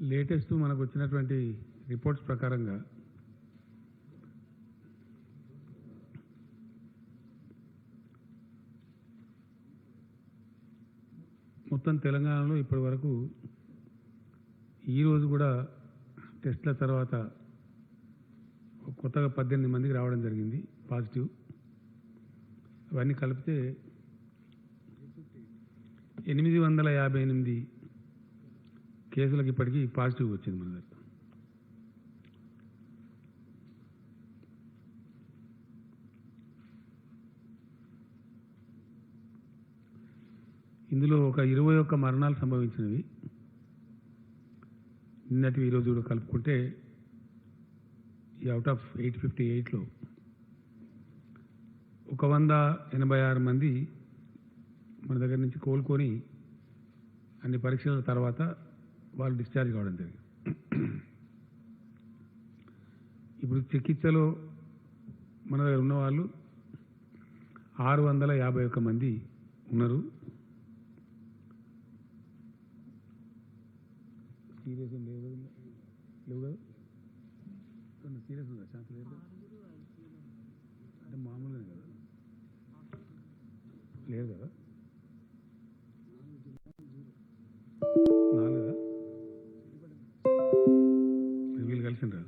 Latest మనకు వచ్చినటువంటి reports ప్రకారంగా మొత్తం తెలంగాణలో ఇప్పటి వరకు ఈరోజు కూడా టెస్ట్ల తర్వాత కొత్తగా 18 మందికి రావడం జరిగింది పాజిటివ్. అవన్నీ కలిపితే 858 కేసులకు ఇప్పటికీ పాజిటివ్ వచ్చింది మన దగ్గర. ఇందులో ఒక 21 మరణాలు సంభవించినవి. నిన్నటి ఈరోజు కూడా కలుపుకుంటే ఈ అవుట్ ఆఫ్ 858లో 186 మంది మన దగ్గర నుంచి కోలుకొని అన్ని పరీక్షల తర్వాత వాళ్ళు డిశ్చార్జ్ కావడం జరిగింది. ఇప్పుడు చికిత్సలో మన దగ్గర ఉన్నవాళ్ళు 651 మంది ఉన్నారు. సీరియస్ లేవు కదా, సీరియస్ ఉందా? ఛాన్స్ లేదు అంటే మామూలుగా కదా, లేదు కదా, 4 కదా, వీళ్ళు కలిసిండ్రా.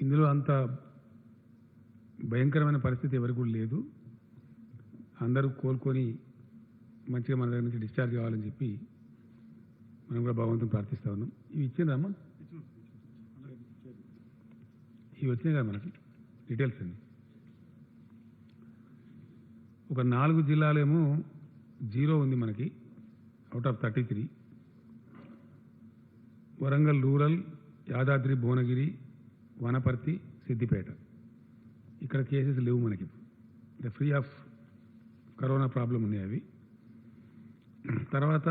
ఇందులో అంత భయంకరమైన పరిస్థితి ఎవరికి కూడా లేదు. అందరూ కోలుకొని మంచిగా మన దగ్గర నుంచి డిశ్చార్జ్ కావాలని చెప్పి మనం కూడా భగవంతుని ప్రార్థిస్తా ఉన్నాం. ఇవి ఇచ్చిండ్రమ్మా, ఇవి వచ్చినాయి కదా మనకి డీటెయిల్స్ అండి. ఒక 4 జిల్లాలేమో 0 ఉంది మనకి out of 33. Warangal rural, Yadadri Bhuvanagiri, Wanaparthy, Siddipet. ఇక్కడ కేసెస్ లేవు మనకి. ఫ్రీ ఆఫ్ కరోనా ప్రాబ్లం ఉన్నాయి అవి. తర్వాత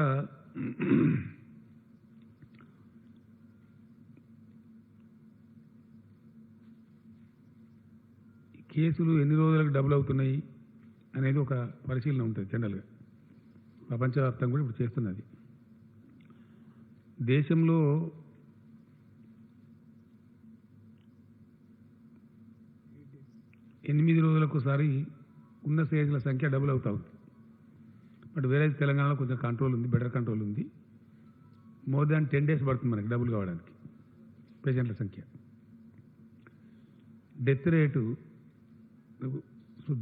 కేసులు ఎన్ని రోజులకు డబుల్ అవుతున్నాయి అనేది ఒక పరిశీలన ఉంటుంది జనరల్గా. ప్రపంచవ్యాప్తంగా కూడా ఇప్పుడు చేస్తున్నది. దేశంలో ఎనిమిది రోజులకోసారి ఉన్న కేసుల సంఖ్య డబుల్ అవుతా ఉంది. బట్ వేరే తెలంగాణలో కొంచెం కంట్రోల్ ఉంది, బెటర్ కంట్రోల్ ఉంది. మోర్ దాన్ 10 days పడుతుంది మనకి డబుల్ కావడానికి పేషెంట్ల సంఖ్య. డెత్ రేటు,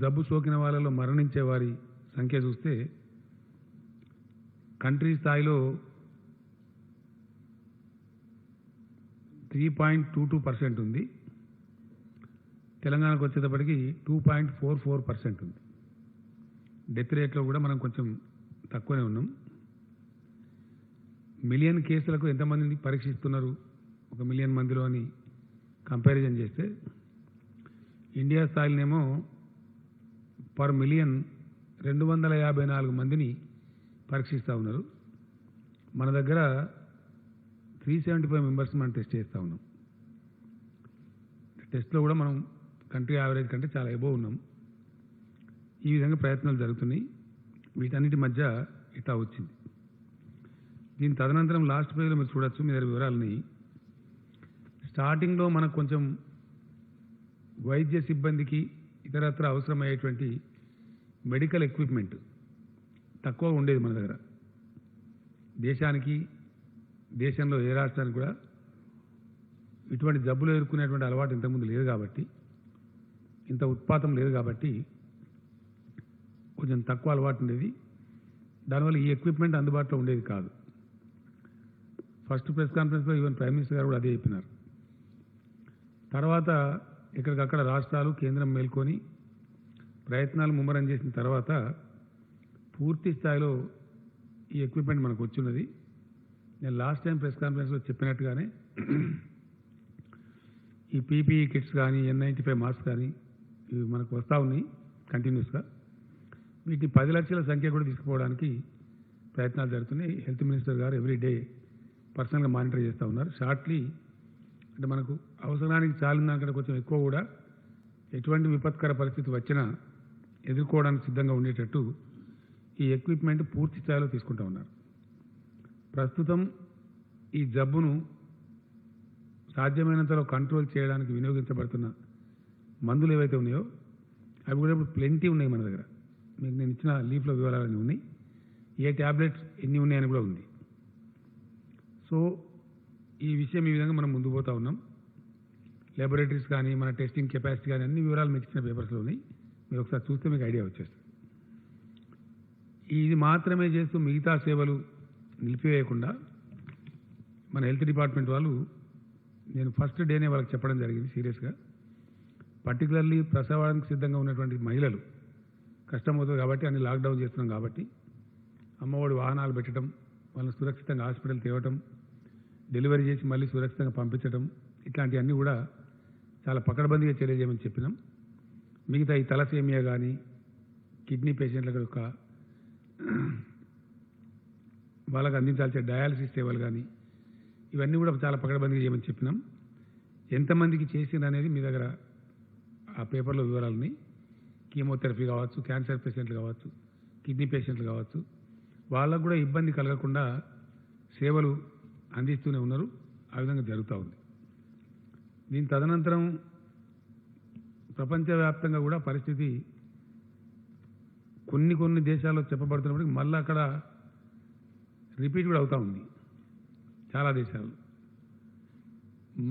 జబ్బు సోకిన వాళ్ళలో మరణించే వారి సంఖ్య చూస్తే కంట్రీ స్థాయిలో 3.22% ఉంది. తెలంగాణకు వచ్చేటప్పటికి 2.44% ఉంది. డెత్ రేట్లో కూడా మనం కొంచెం తక్కువనే ఉన్నాం. మిలియన్ కేసులకు ఎంతమందిని పరీక్షిస్తున్నారు 1 మిలియన్ మందిలో అని కంపారిజన్ చేస్తే ఇండియా స్థాయిలోనేమో పర్ మిలియన్ 254 మందిని పరీక్షిస్తూ ఉన్నారు. మన దగ్గర 375 మెంబర్స్ మనం టెస్ట్ చేస్తూ ఉన్నాం. టెస్ట్లో కూడా మనం కంట్రీ యావరేజ్ కంటే చాలా ఎబోవ్ ఉన్నాం. ఈ విధంగా ప్రయత్నాలు జరుగుతున్నాయి. వీటన్నిటి మధ్య ఇట్లా వచ్చింది. దీని తదనంతరం లాస్ట్ పేజ్లో మీరు చూడొచ్చు మీ దగ్గర వివరాలని. స్టార్టింగ్లో మనకు కొంచెం వైద్య సిబ్బందికి ఇతరత్ర అవసరమయ్యేటువంటి మెడికల్ ఎక్విప్మెంట్ తక్కువ ఉండేది మన దగ్గర. దేశంలో ఏ రాష్ట్రానికి కూడా ఇటువంటి జబ్బులు ఎదుర్కొనేటువంటి అలవాటు ఇంతకుముందు లేదు కాబట్టి, ఇంత ఉత్పాతం లేదు కాబట్టి కొంచెం తక్కువ అలవాటు ఉండేది. దానివల్ల ఈ ఎక్విప్మెంట్ అందుబాటులో ఉండేది కాదు. ఫస్ట్ ప్రెస్ కాన్ఫరెన్స్లో ఈవెన్ ప్రైమ్ మినిస్టర్ గారు కూడా అదే చెప్పినారు. తర్వాత ఎక్కడికక్కడ రాష్ట్రాలు, కేంద్రం మేల్కొని ప్రయత్నాలు ముమ్మరం చేసిన తర్వాత పూర్తి స్థాయిలో ఈ ఎక్విప్మెంట్ మనకు వచ్చిన్నది. నేను లాస్ట్ టైం ప్రెస్ కాన్ఫరెన్స్లో చెప్పినట్టుగానే ఈ పీపీఈ కిట్స్ కానీ, N95 మాస్క్ కానీ ఇవి మనకు వస్తూ ఉన్నాయి కంటిన్యూస్గా. వీటిని 10 లక్షల సంఖ్య కూడా తీసుకుపోవడానికి ప్రయత్నాలు జరుగుతున్నాయి. హెల్త్ మినిస్టర్ గారు ఎవ్రీ డే పర్సనల్గా మానిటర్ చేస్తూ ఉన్నారు. షార్ట్లీ అంటే మనకు అవసరానికి చాలిన దానికంటే కొంచెం ఎక్కువ కూడా ఎటువంటి విపత్కర పరిస్థితి వచ్చినా ఎదుర్కోవడానికి సిద్ధంగా ఉండేటట్టు ఈ ఎక్విప్మెంట్ పూర్తి స్థాయిలో తీసుకుంటూ ఉన్నారు. ప్రస్తుతం ఈ జబ్బును సాధ్యమైనంతలో కంట్రోల్ చేయడానికి వినియోగించబడుతున్న మందులు ఏవైతే ఉన్నాయో అవి కూడా ఇప్పుడు ప్లెంటీ ఉన్నాయి మన దగ్గర. మీకు నేను ఇచ్చిన లీఫ్లో వివరాలన్నీ ఉన్నాయి. ఏ ట్యాబ్లెట్స్ ఎన్ని ఉన్నాయని కూడా ఉంది. సో ఈ విషయం ఈ విధంగా మనం ముందుకు పోతా ఉన్నాం. ల్యాబొరేటరీస్ కానీ మన టెస్టింగ్ కెపాసిటీ కానీ అన్ని వివరాలు మీకు ఇచ్చిన పేపర్స్లో ఉన్నాయి. మీరు ఒకసారి చూస్తే మీకు ఐడియా వచ్చేస్తుంది. ఇది మాత్రమే చేస్తూ మిగతా సేవలు నిలిపివేయకుండా మన హెల్త్ డిపార్ట్మెంట్ వాళ్ళు, నేను ఫస్ట్ డేనే వాళ్ళకి చెప్పడం జరిగింది సీరియస్గా, పర్టికులర్లీ ప్రసవానికి సిద్ధంగా ఉన్నటువంటి మహిళలు కష్టమవుతుంది కాబట్టి అన్ని లాక్డౌన్ చేస్తున్నాం కాబట్టి అమ్మఒడి వాహనాలు పెట్టడం, వాళ్ళని సురక్షితంగా హాస్పిటల్ తేవటం, డెలివరీ చేసి మళ్ళీ సురక్షితంగా పంపించడం, ఇట్లాంటివన్నీ కూడా చాలా పకడ్బందీగా చర్య చేయమని చెప్పినాం. మిగతా ఈ తలసేమియా కానీ కిడ్నీ పేషెంట్ల యొక్క వాళ్ళకు అందించాల్సిన డయాలసిస్ సేవలు కానీ ఇవన్నీ కూడా చాలా పకడ్బందీగా చేయమని చెప్పినాం. ఎంతమందికి చేసింది అనేది మీ దగ్గర ఆ పేపర్లో వివరాలని, కీమోథెరపీ కావచ్చు, క్యాన్సర్ పేషెంట్లు కావచ్చు, కిడ్నీ పేషెంట్లు కావచ్చు, వాళ్ళకు కూడా ఇబ్బంది కలగకుండా సేవలు అందిస్తూనే ఉన్నారు. ఆ విధంగా జరుగుతూ ఉంది. దీని తదనంతరం ప్రపంచవ్యాప్తంగా కూడా పరిస్థితి కొన్ని దేశాల్లో చెప్పబడుతున్నప్పటికీ మళ్ళీ అక్కడ రిపీట్ కూడా అవుతూ ఉంది. చాలా దేశాలు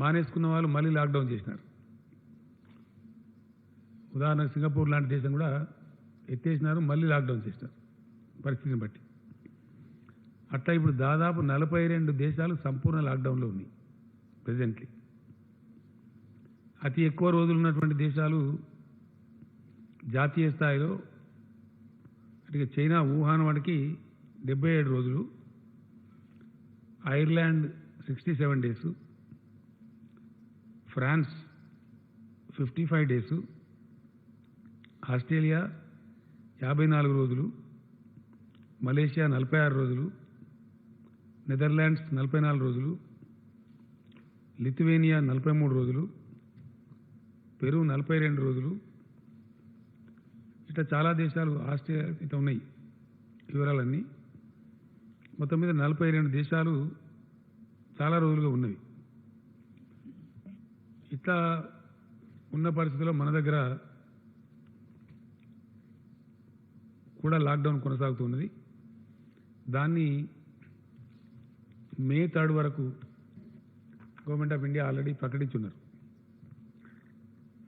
మానేసుకున్న వాళ్ళు మళ్ళీ లాక్డౌన్ చేసినారు. ఉదాహరణకు సింగపూర్ లాంటి దేశం కూడా ఎత్తేసినారు, మళ్ళీ లాక్డౌన్ చేసినారు పరిస్థితిని బట్టి. అట్లా ఇప్పుడు దాదాపు 42 దేశాలు సంపూర్ణ లాక్డౌన్లో ఉన్నాయి ప్రెజెంట్లీ. అతి ఎక్కువ రోజులు ఉన్నటువంటి దేశాలు జాతీయ స్థాయిలో అంటే చైనా వుహాన్ వాడికి 77 రోజులు, Ireland 67 days, France 55 days, Australia 54 రోజులు, మలేషియా 46 రోజులు, నెదర్లాండ్స్ 44 రోజులు, లిథువేనియా 43 రోజులు, పెరు 42 రోజులు, ఇట్లా చాలా దేశాలు ఆస్ట్రేలియా ఇట్లా ఉన్నాయి వివరాలన్నీ. మొత్తం మీద 42 దేశాలు చాలా రోజులుగా ఉన్నవి. ఇట్లా ఉన్న పరిస్థితుల్లో మన దగ్గర కూడా లాక్డౌన్ కొనసాగుతున్నది. దాన్ని మే 3 వరకు గవర్నమెంట్ ఆఫ్ ఇండియా ఆల్రెడీ ప్రకటించున్నారు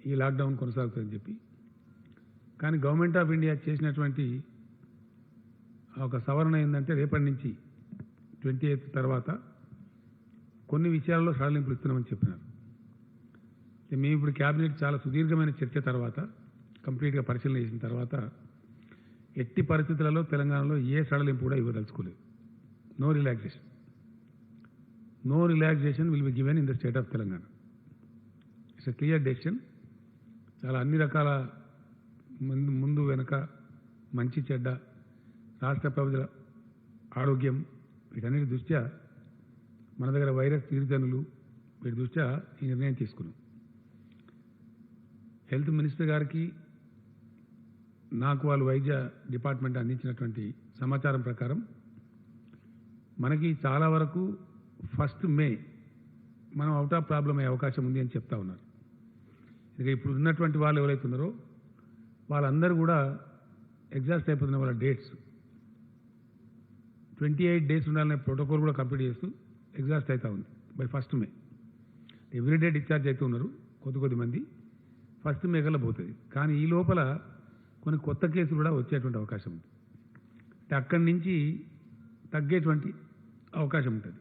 ఈ లాక్డౌన్ కొనసాగుతుందని చెప్పి. కానీ గవర్నమెంట్ ఆఫ్ ఇండియా చేసినటువంటి ఒక సవరణ ఏంటంటే రేపటి నుంచి 28 తర్వాత కొన్ని విషయాల్లో సడలింపులు ఇస్తున్నామని చెప్పినారు. మేము ఇప్పుడు క్యాబినెట్ చాలా సుదీర్ఘమైన చర్చ తర్వాత కంప్లీట్గా పరిశీలన చేసిన తర్వాత ఎట్టి పరిస్థితులలో తెలంగాణలో ఏ సడలింపు కూడా ఇవ్వదలుచుకోలేదు. No relaxation. No relaxation will be given in the state of Telangana. It's a clear decision. చాలా అన్ని రకాల ముందు వెనక మంచి చెడ్డ రాష్ట్ర ప్రజల ఆరోగ్యం వీటన్నిటి దృష్ట్యా మన దగ్గర వైరస్ తీరుదనులు వీటి దృష్ట్యా ఈ నిర్ణయం తీసుకున్నాం. హెల్త్ మినిస్టర్ గారికి నాకు వాళ్ళు వైద్య డిపార్ట్మెంట్ అందించినటువంటి సమాచారం ప్రకారం మనకి చాలా వరకు 1 మే మనం అవుట్ ఆఫ్ ప్రాబ్లం అయ్యే అవకాశం ఉంది అని చెప్తా ఉన్నారు. ఇక ఇప్పుడు ఉన్నటువంటి వాళ్ళు ఎవరైతే ఉన్నారో వాళ్ళందరూ కూడా ఎగ్జాస్ట్ అయిపోతున్న వాళ్ళ డేట్స్ 28 డేస్ ఉండాలనే ప్రోటోకాల్ కూడా కంప్లీట్ చేస్తూ ఎగ్జాస్ట్ అవుతా ఉంది బై 1 మే. ఎవ్రీడే డిశ్చార్జ్ అవుతూ ఉన్నారు కొద్ది మంది. 1 మే కల్లా పోతుంది. కానీ ఈ లోపల కొన్ని కొత్త కేసులు కూడా వచ్చేటువంటి అవకాశం ఉంది. అంటే అక్కడి నుంచి తగ్గేటువంటి అవకాశం ఉంటుంది.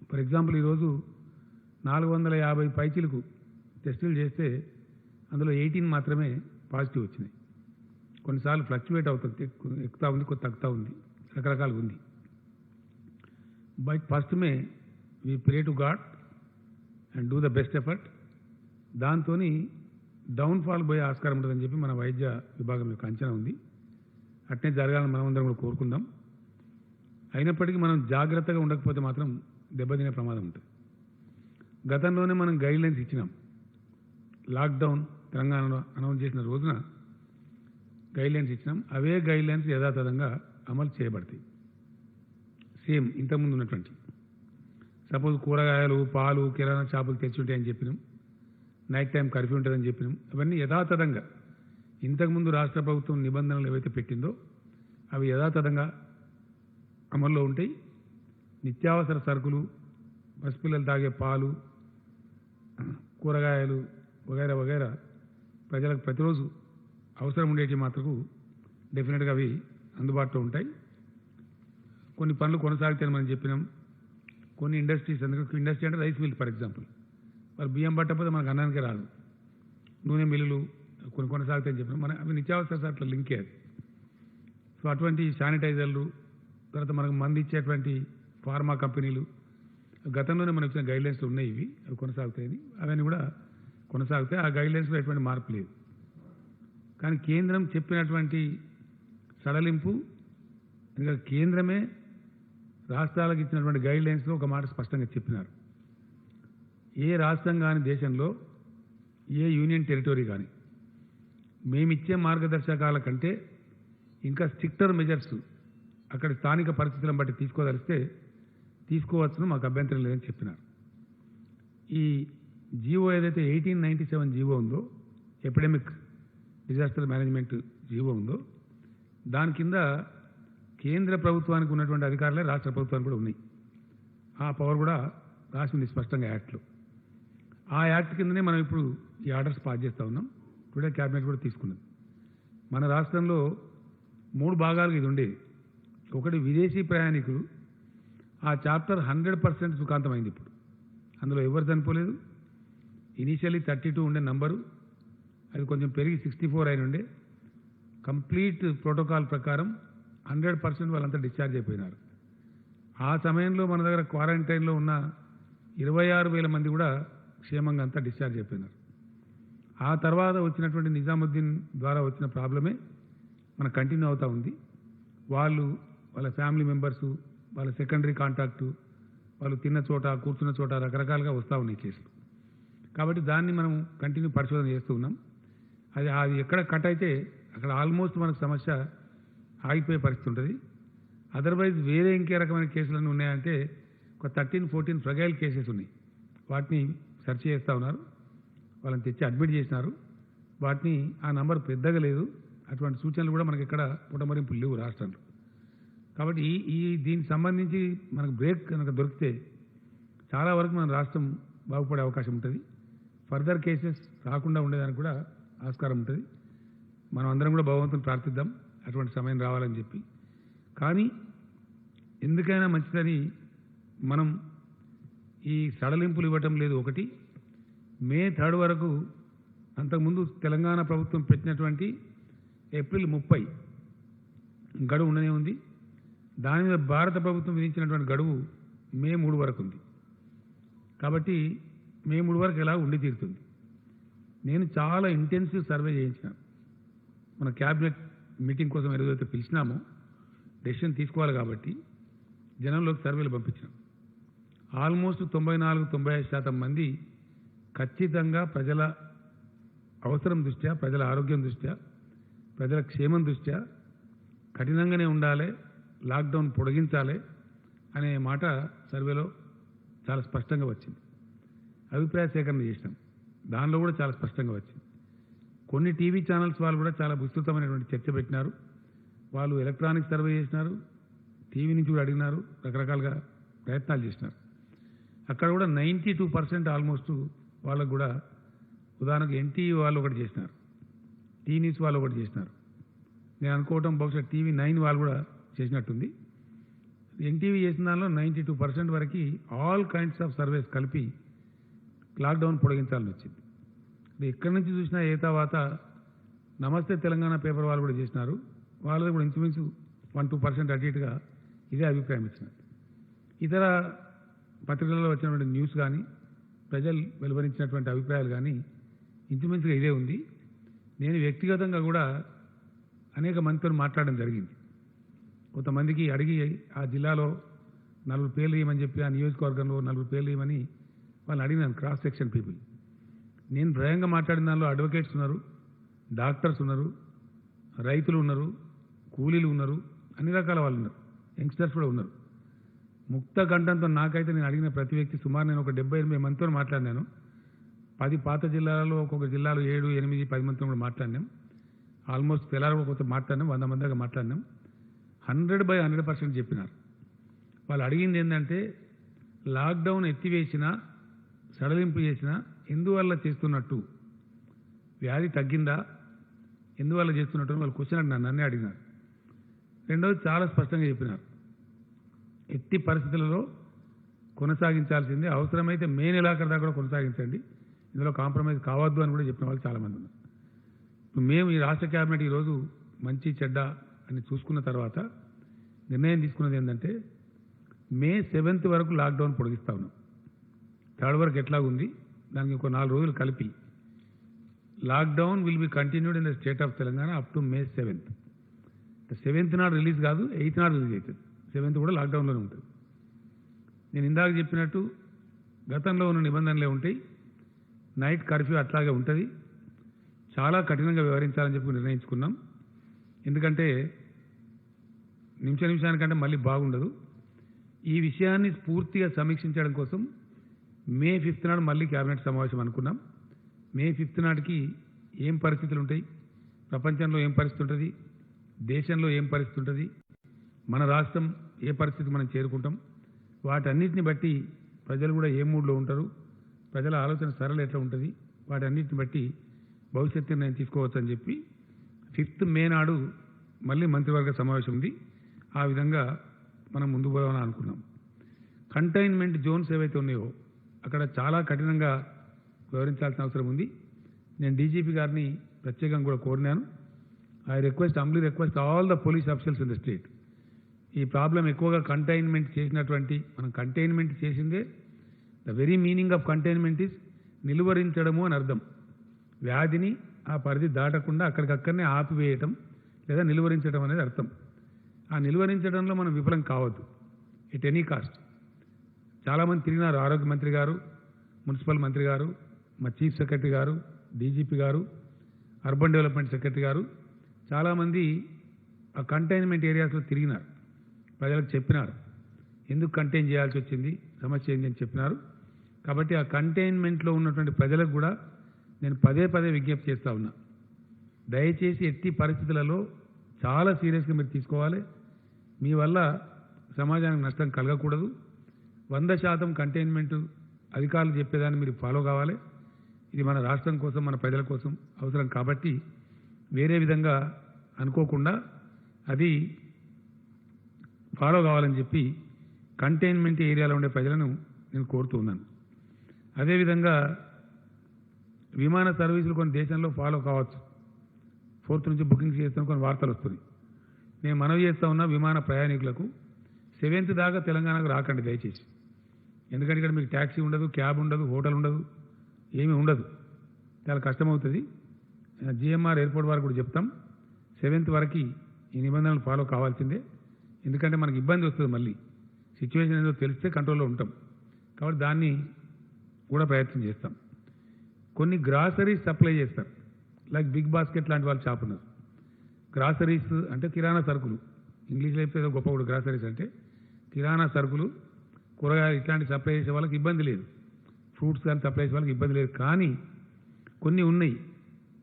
ఫర్ ఎగ్జాంపుల్ ఈరోజు 450 పైచీలకు టెస్టులు చేస్తే అందులో 18 మాత్రమే పాజిటివ్ వచ్చినాయి. కొన్నిసార్లు ఫ్లక్చువేట్ అవుతుంది, ఎక్కుతా ఉంది, కొద్ది తగ్గుతూ ఉంది, రకరకాలుగా ఉంది. But 1 may we pray to God and do the best effort. దాంతో డౌన్ఫాల్ పోయే ఆస్కారం ఉంటుందని చెప్పి మన వైద్య విభాగం యొక్క అంచనా ఉంది. అట్నే జరగాలని మనమందరం కూడా కోరుకుందాం. అయినప్పటికీ మనం జాగ్రత్తగా ఉండకపోతే మాత్రం దెబ్బతినే ప్రమాదం ఉంటుంది. గతంలోనే మనం గైడ్లైన్స్ ఇచ్చినాం. లాక్డౌన్ తెలంగాణలో అనౌన్స్ చేసిన రోజున గైడ్లైన్స్ ఇచ్చినాం. అవే గైడ్లైన్స్ యథాతథంగా అమలు చేయబడతాయి. సేమ్ ఇంతకుముందు ఉన్నటువంటి. సపోజ్ కూరగాయలు, పాలు, కిరాణా షాపులు తెచ్చి ఉంటాయని చెప్పినాం, నైట్ టైం కర్ఫ్యూ ఉంటుందని చెప్పినాం. అవన్నీ యథాతథంగా ఇంతకుముందు రాష్ట్ర ప్రభుత్వం నిబంధనలు ఏవైతే పెట్టిందో అవి యథాతథంగా అమల్లో ఉంటాయి. నిత్యావసర సరుకులు, పసిపిల్లలు తాగే పాలు, కూరగాయలు వగైరా వగైరా ప్రజలకు ప్రతిరోజు అవసరం ఉండేటి మాత్రకు డెఫినెట్గా అవి అందుబాటులో ఉంటాయి. కొన్ని పనులు కొనసాగుతాయని మనం చెప్పినాం. కొన్ని ఇండస్ట్రీస్, ఎందుకంటే ఇండస్ట్రీ అంటే రైస్ మిల్ ఫర్ ఎగ్జాంపుల్, వాళ్ళు బియ్యం పట్టకపోతే మనకు అన్నానికే రాదు. నూనె మిల్లులు కొన్ని కొనసాగుతాయని చెప్పినాం. మన అవి నిత్యావసర సరుకుల లింకే అది. సో అటువంటి శానిటైజర్లు, తర్వాత మనకు మంది ఇచ్చేటువంటి ఫార్మా కంపెనీలు, గతంలోనే మనకు ఇచ్చిన గైడ్లైన్స్ ఉన్నాయి, ఇవి అవి కొనసాగుతాయని. అవన్నీ కూడా కొనసాగుతాయి. ఆ గైడ్లైన్స్లో ఎటువంటి మార్పు లేదు. కానీ కేంద్రం చెప్పినటువంటి సడలింపు, ఇంకా కేంద్రమే రాష్ట్రాలకు ఇచ్చినటువంటి గైడ్లైన్స్లో ఒక మాట స్పష్టంగా చెప్పినారు. ఏ రాష్ట్రం కానీ దేశంలో, ఏ యూనియన్ టెరిటరీ కానీ మేమిచ్చే మార్గదర్శకాల కంటే ఇంకా స్ట్రిక్టర్ మెజర్స్ అక్కడ స్థానిక పరిస్థితులను బట్టి తీసుకోదలిస్తే తీసుకోవచ్చును, మాకు అభ్యంతరం లేదని చెప్పినారు. ఈ జీవో ఏదైతే 1897 జీవో ఉందో, ఎపిడెమిక్ డిజాస్టర్ మేనేజ్మెంట్ జీవో ఉందో, దాని కింద కేంద్ర ప్రభుత్వానికి ఉన్నటువంటి అధికారులే రాష్ట్ర ప్రభుత్వానికి కూడా ఉన్నాయి. ఆ పవర్ కూడా రాసింది స్పష్టంగా యాక్ట్లో. ఆ యాక్ట్ కిందనే మనం ఇప్పుడు ఈ ఆర్డర్స్ పాస్ చేస్తూ ఉన్నాం. టుడే క్యాబినెట్ కూడా తీసుకున్నది. మన రాష్ట్రంలో 3 భాగాలుగా ఇది ఉండేది. ఒకటి విదేశీ ప్రయాణికులు, ఆ చాప్టర్ 100% సుఖాంతమైంది. ఇప్పుడు అందులో ఎవరు చనిపోలేదు. ఇనీషియల్లీ 32 ఉండే నంబరు, అది కొంచెం పెరిగి 64 అయిన ఉండే. కంప్లీట్ ప్రోటోకాల్ ప్రకారం 100% వాళ్ళంతా డిశ్చార్జ్ అయిపోయినారు. ఆ సమయంలో మన దగ్గర క్వారంటైన్లో ఉన్న 26,000 మంది కూడా క్షేమంగా అంతా డిశ్చార్జ్ అయిపోయినారు. ఆ తర్వాత వచ్చినటువంటి నిజాముద్దీన్ ద్వారా వచ్చిన ప్రాబ్లమే మన కంటిన్యూ అవుతూ ఉంది. వాళ్ళు, వాళ్ళ ఫ్యామిలీ మెంబర్సు, వాళ్ళ సెకండరీ కాంటాక్టు, వాళ్ళు తిన్న చోట, కూర్చున్న చోట రకరకాలుగా వస్తూ ఉన్నాయి కేసులు. కాబట్టి దాన్ని మనం కంటిన్యూ పరిశోధన చేస్తూ ఉన్నాం. అది ఎక్కడ కట్ అయితే అక్కడ ఆల్మోస్ట్ మనకు సమస్య ఆగిపోయే పరిస్థితి ఉంటుంది. అదర్వైజ్ వేరే ఇంకే రకమైన కేసులన్నీ ఉన్నాయంటే ఒక 13-14 ఫ్రగైల్ కేసెస్ ఉన్నాయి. వాటిని సెర్చ్ చేస్తూ ఉన్నారు. వాళ్ళని తెచ్చి అడ్మిట్ చేసినారు. వాటిని ఆ నంబర్ పెద్దగా లేదు. అటువంటి సూచనలు కూడా మనకి ఇక్కడ పుటమరింపులు లేవు రాష్ట్రంలో. కాబట్టి దీనికి సంబంధించి మనకు బ్రేక్ కనుక దొరికితే చాలా వరకు మన రాష్ట్రం బాగుపడే అవకాశం ఉంటుంది. ఫర్దర్ కేసెస్ రాకుండా ఉండేదానికి కూడా ఆస్కారం ఉంటుంది. మనం అందరం కూడా భగవంతుని ప్రార్థిద్దాం అటువంటి సమయం రావాలని చెప్పి. కానీ ఎందుకైనా మంచిదని మనం ఈ సడలింపులు ఇవ్వటం లేదు. ఒకటి, మే 3 వరకు అంతకుముందు తెలంగాణ ప్రభుత్వం పెట్టినటువంటి ఏప్రిల్ 30 గడువు ఉండనే ఉంది. దాని మీద భారత ప్రభుత్వం విధించినటువంటి గడువు మే 3 వరకు ఉంది. కాబట్టి మే 3 వరకు ఎలా ఉండి తీరుతుంది. నేను చాలా ఇంటెన్సివ్ సర్వే చేయించిన. మన క్యాబినెట్ మీటింగ్ కోసం ఏదైతే పిలిచినామో, డెసిషన్ తీసుకోవాలి కాబట్టి జనంలోకి సర్వేలు పంపించాం. ఆల్మోస్ట్ 94-95% మంది ఖచ్చితంగా ప్రజల అవసరం దృష్ట్యా, ప్రజల ఆరోగ్యం దృష్ట్యా, ప్రజల క్షేమం దృష్ట్యా కఠినంగానే ఉండాలి, లాక్డౌన్ పొడిగించాలి అనే మాట సర్వేలో చాలా స్పష్టంగా వచ్చింది. అభిప్రాయ సేకరణ చేసినాం. దానిలో కూడా చాలా స్పష్టంగా వచ్చింది. కొన్ని టీవీ ఛానల్స్ వాళ్ళు కూడా చాలా విస్తృతమైనటువంటి చర్చ పెట్టినారు. వాళ్ళు ఎలక్ట్రానిక్ సర్వే చేసినారు, టీవీ నుంచి కూడా అడిగినారు, రకరకాలుగా ప్రయత్నాలు చేసినారు. అక్కడ కూడా 92% ఆల్మోస్ట్ వాళ్ళకు కూడా, ఉదాహరణకు ఎన్టీవీ వాళ్ళు ఒకటి చేసినారు, టీ న్యూస్ వాళ్ళు ఒకటి చేసినారు. నేను అనుకోవటం బహుశా టీవీ 9 వాళ్ళు కూడా చేసినట్టుంది. ఎన్టీవీ చేసిన దానిలో 92% వరకు ఆల్ కైండ్స్ ఆఫ్ సర్వేస్ కలిపి లాక్డౌన్ పొడిగించాలని వచ్చింది. ఎక్కడి నుంచి చూసినా ఏ తర్వాత నమస్తే తెలంగాణ పేపర్ వాళ్ళు కూడా చేసినారు. వాళ్ళది కూడా ఇంచుమించు 1-2% అటు ఇటుగా ఇదే అభిప్రాయం ఇచ్చినారు. ఇతర పత్రికలలో వచ్చినటువంటి న్యూస్ కానీ, ప్రజలు వెలువరించినటువంటి అభిప్రాయాలు కానీ ఇంచుమించుగా ఇదే ఉంది. నేను వ్యక్తిగతంగా కూడా అనేక మందితో మాట్లాడడం జరిగింది. కొంతమందికి అడిగి ఆ జిల్లాలో 4 పేర్లు ఇవ్వమని చెప్పి, ఆ నియోజకవర్గంలో 4 పేర్లు ఇవ్వమని వాళ్ళని అడిగినాను, క్రాస్ సెక్షన్ పీపుల్. నేను భయంగా మాట్లాడిన దానిలో అడ్వకేట్స్ ఉన్నారు, డాక్టర్స్ ఉన్నారు, రైతులు ఉన్నారు, కూలీలు ఉన్నారు, అన్ని రకాల వాళ్ళు ఉన్నారు, యంగ్స్టర్స్ కూడా ఉన్నారు. ముక్త కంఠంతో నాకైతే నేను అడిగిన ప్రతి వ్యక్తి సుమారు నేను ఒక 70-80 మందితో మాట్లాడినాను. 10 పాత జిల్లాలలో ఒక్కొక్క జిల్లాలో 7, 8, 10 మందితో కూడా మాట్లాడినాం. ఆల్మోస్ట్ తెల్లారి కొంత మాట్లాడినాం, 100 మంది దాకా మాట్లాడినాం. 100% చెప్పినారు. వాళ్ళు అడిగింది ఏంటంటే లాక్డౌన్ ఎత్తివేసినా సడలింపు చేసినా ఎందువల్ల చేస్తున్నట్టు, వ్యాధి తగ్గిందా, ఎందువల్ల చేస్తున్నట్టు వాళ్ళు క్వశ్చన్ నన్నే అడిగినారు. రెండవది చాలా స్పష్టంగా చెప్పినారు, ఎట్టి పరిస్థితులలో కొనసాగించాల్సిందే, అవసరమైతే మే నెలాఖరు దాకా కూడా కొనసాగించండి, ఇందులో కాంప్రమైజ్ కావద్దు అని కూడా చెప్పిన వాళ్ళు చాలామంది ఉన్నారు. మేము ఈ రాష్ట్ర క్యాబినెట్ ఈరోజు మంచి చెడ్డ అని చూసుకున్న తర్వాత నిర్ణయం తీసుకున్నది ఏంటంటే మే 7th వరకు లాక్డౌన్ పొడిగిస్తా ఉన్నాం. 3rd వరకు ఎట్లాగుంది దానికి ఒక 4 రోజులు కలిపి lockdown will be continued in the state of Telangana up to May 7th. 7th నాడు రిలీజ్ కాదు, 8th నాడు రిలీజ్ అవుతుంది. 7th కూడా లాక్డౌన్లోనే ఉంటుంది. నేను ఇందాక చెప్పినట్టు గతంలో ఉన్న నిబంధనలే ఉంటాయి. నైట్ కర్ఫ్యూ అట్లాగే ఉంటుంది. చాలా కఠినంగా వ్యవహరించాలని చెప్పి నిర్ణయించుకున్నాం. ఎందుకంటే నిమిషానికంటే మళ్ళీ బాగుండదు. ఈ విషయాన్ని పూర్తిగా సమీక్షించడం కోసం మే 5th నాడు మళ్ళీ క్యాబినెట్ సమావేశం అనుకున్నాం. మే 5th నాటికి ఏం పరిస్థితులు ఉంటాయి, ప్రపంచంలో ఏం పరిస్థితి ఉంటుంది, దేశంలో ఏం పరిస్థితి ఉంటుంది, మన రాష్ట్రం ఏ పరిస్థితి మనం చేరుకుంటాం, వాటన్నిటిని బట్టి ప్రజలు కూడా ఏ మూడ్లో ఉంటారు, ప్రజల ఆలోచన సరళ ఎట్లా ఉంటుంది, వాటన్నిటిని బట్టి భవిష్యత్తు నిర్ణయం తీసుకోవచ్చు అని చెప్పి 5th మే నాడు మళ్ళీ మంత్రివర్గ సమావేశం ఉంది. ఆ విధంగా మనం ముందు పోదామని అనుకున్నాం. కంటైన్మెంట్ జోన్స్ ఏవైతే ఉన్నాయో అక్కడ చాలా కఠినంగా వివరించాల్సిన అవసరం ఉంది. నేను డీజీపీ గారిని ప్రత్యేకంగా కూడా కోరినాను. Humbly request all the police officers in the state, ఈ ప్రాబ్లం ఎక్కువగా కంటైన్మెంట్ చేసినటువంటి, మనం కంటైన్మెంట్ చేసిందే, the very meaning of containment is నిలువరించడము అని అర్థం. వ్యాధిని ఆ పరిధి దాటకుండా అక్కడికక్కడనే ఆపివేయటం లేదా నిలువరించడం అనేది అర్థం. ఆ నిలువరించడంలో మనం విఫలం కావద్దు ఎట్ ఎనీ కాస్ట్. చాలామంది తిరిగినారు, ఆరోగ్య మంత్రి గారు, మున్సిపల్ మంత్రి గారు, మా చీఫ్ సెక్రటరీ గారు, డీజీపీ గారు, అర్బన్ డెవలప్మెంట్ సెక్రటరీ గారు, చాలామంది ఆ కంటైన్మెంట్ ఏరియాస్లో తిరిగినారు, ప్రజలకు చెప్పినారు ఎందుకు కంటైన్ చేయాల్సి వచ్చింది, సమస్య ఏంటి అని చెప్పినారు. కాబట్టి ఆ కంటైన్మెంట్లో ఉన్నటువంటి ప్రజలకు కూడా నేను పదే విజ్ఞప్తి చేస్తూ ఉన్నా, దయచేసి ఎట్టి పరిస్థితులలో చాలా సీరియస్గా మీరు తీసుకోవాలి. మీ వల్ల సమాజానికి నష్టం కలగకూడదు. 100% కంటైన్మెంట్ అధికారులు చెప్పేదాన్ని మీరు ఫాలో కావాలి. ఇది మన రాష్ట్రం కోసం, మన ప్రజల కోసం అవసరం కాబట్టి వేరే విధంగా అనుకోకుండా అది ఫాలో కావాలని చెప్పి కంటైన్మెంట్ ఏరియాలో ఉండే ప్రజలను నేను కోరుతూ ఉన్నాను. అదేవిధంగా విమాన సర్వీసులు కొన్ని దేశంలో ఫాలో కావచ్చు, 4th నుంచి బుకింగ్స్ చేస్తున్న కొన్ని వార్తలు వస్తున్నాయి. నేను మనవి చేస్తూ ఉన్నా విమాన ప్రయాణికులకు 7th దాకా తెలంగాణకు రాకండి దయచేసి. ఎందుకంటే ఇక్కడ మీకు ట్యాక్సీ ఉండదు, క్యాబ్ ఉండదు, హోటల్ ఉండదు, ఏమీ ఉండదు, చాలా కష్టమవుతుంది. జిఎంఆర్ ఎయిర్పోర్ట్ వారికి కూడా చెప్తాం 7th వరకు ఈ నిబంధనలు ఫాలో కావాల్సిందే. ఎందుకంటే మనకి ఇబ్బంది వస్తుంది, మళ్ళీ సిచ్యువేషన్ ఏదో తెలిస్తే కంట్రోల్లో ఉంటాం. కాబట్టి దాన్ని కూడా ప్రయత్నం చేస్తాం. కొన్ని గ్రాసరీస్ సప్లై చేస్తారు, లైక్ బిగ్ బాస్కెట్ లాంటి వాళ్ళు షాప్ ఉన్నారు. గ్రాసరీస్ అంటే కిరాణా సరుకులు, ఇంగ్లీష్లో చెప్తే ఏదో గొప్ప కూడా గ్రాసరీస్ అంటే కిరాణా సరుకులు, కూరగాయలు ఇట్లాంటి సప్లై చేసే వాళ్ళకి ఇబ్బంది లేదు, ఫ్రూట్స్ కానీ సప్లై చేసే వాళ్ళకి ఇబ్బంది లేదు. కానీ కొన్ని ఉన్నాయి,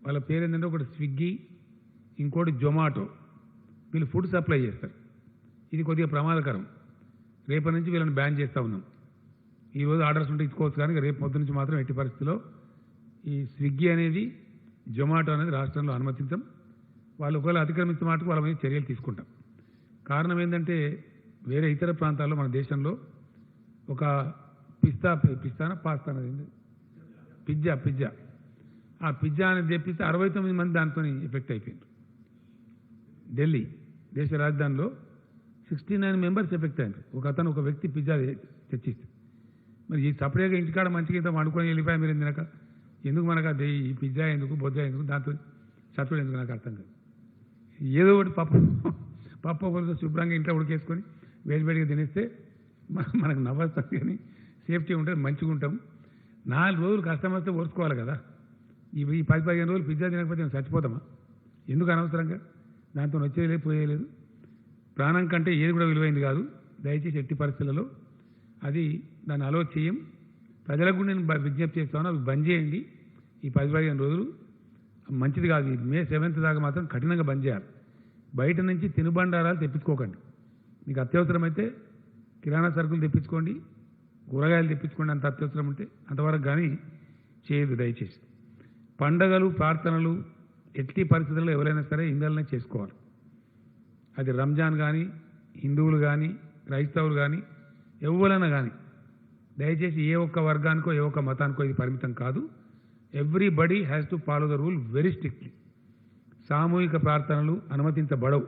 వాళ్ళ పేరు ఏంటంటే ఒకటి స్విగ్గీ, ఇంకోటి జొమాటో, వీళ్ళు ఫుడ్ సప్లై చేస్తారు. ఇది కొద్దిగా ప్రమాదకరం. రేపటి నుంచి వీళ్ళని బ్యాన్ చేస్తూ ఉన్నాం. ఈరోజు ఆర్డర్స్ ఉంటే ఇచ్చుకోవచ్చు, కానీ రేపు పొద్దు నుంచి మాత్రం ఎట్టి పరిస్థితిలో ఈ స్విగ్గీ అనేది, జొమాటో అనేది రాష్ట్రంలో అనుమతించాం. వాళ్ళు ఒకవేళ అతిక్రమించిన మాటకు వాళ్ళ మీద చర్యలు తీసుకుంటాం. కారణం ఏంటంటే వేరే ఇతర ప్రాంతాల్లో మన దేశంలో ఒక పాస్తా అనేది పిజ్జా ఆ పిజ్జా అనేది తెప్పిస్తే 69 మంది దాంతో ఎఫెక్ట్ అయిపోయింది. ఢిల్లీ దేశ రాజధానిలో 69 మెంబర్స్ ఎఫెక్ట్ అయ్యారు. ఒక వ్యక్తి పిజ్జా తెచ్చిస్తే. మరి ఈ సపరేట్గా ఇంటికాడ మంచిగా ఇంత వండుకొని వెళ్ళిపోయా మీరు తినక, ఎందుకు మనకు అది ఈ పిజ్జా ఎందుకు, బొజ్జా ఎందుకు, దాంతో చచ్చుడు ఎందుకు నాకు అర్థం కాదు. ఏదో ఒకటి పప్పు ఒకరితో శుభ్రంగా ఇంట్లో ఉడికేసుకొని వేడివేడిగా తినేస్తే మనకు నవ్వొస్తాం, కానీ సేఫ్టీ ఉంటుంది, మంచిగా ఉంటాం. 4 రోజులు కష్టం వస్తే ఓర్చుకోవాలి కదా. ఈ 10-15 రోజులు పిజ్జా తినకపోతే చచ్చిపోతామా? ఎందుకు అనవసరంగా? దాంతో వచ్చేయలేదు, పోయేయలేదు. ప్రాణం కంటే ఏది కూడా విలువైంది కాదు. దయచేసి ఎట్టి పరిస్థితులలో అది దాన్ని అలో చేయం. ప్రజలకు కూడా నేను విజ్ఞప్తి చేస్తాను, అవి బంద్ చేయండి. ఈ 10-15 రోజులు మంచిది కాదు. ఈ మే 7th దాకా మాత్రం కఠినంగా బంద్ చేయాలి. బయట నుంచి తినుబండారాలు తెప్పించుకోకండి. మీకు అత్యవసరమైతే కిరాణా సరుకులు తెప్పించుకోండి, కూరగాయలు తెప్పించుకోండి, అంత అత్యవసరం ఉంటే అంతవరకు కానీ చేయదు దయచేసి. పండగలు ప్రార్థనలు ఎట్టి పరిస్థితుల్లో ఎవరైనా సరే ఇండ్లనే చేసుకోవాలి. అది రంజాన్ కానీ, హిందువులు కానీ, క్రైస్తవులు కానీ, ఎవరైనా కానీ దయచేసి ఏ ఒక్క వర్గానికో ఏ ఒక్క మతానికో ఇది పరిమితం కాదు. Everybody has to follow the rule very strictly. సామూహిక ప్రార్థనలు అనుమతించబడవు.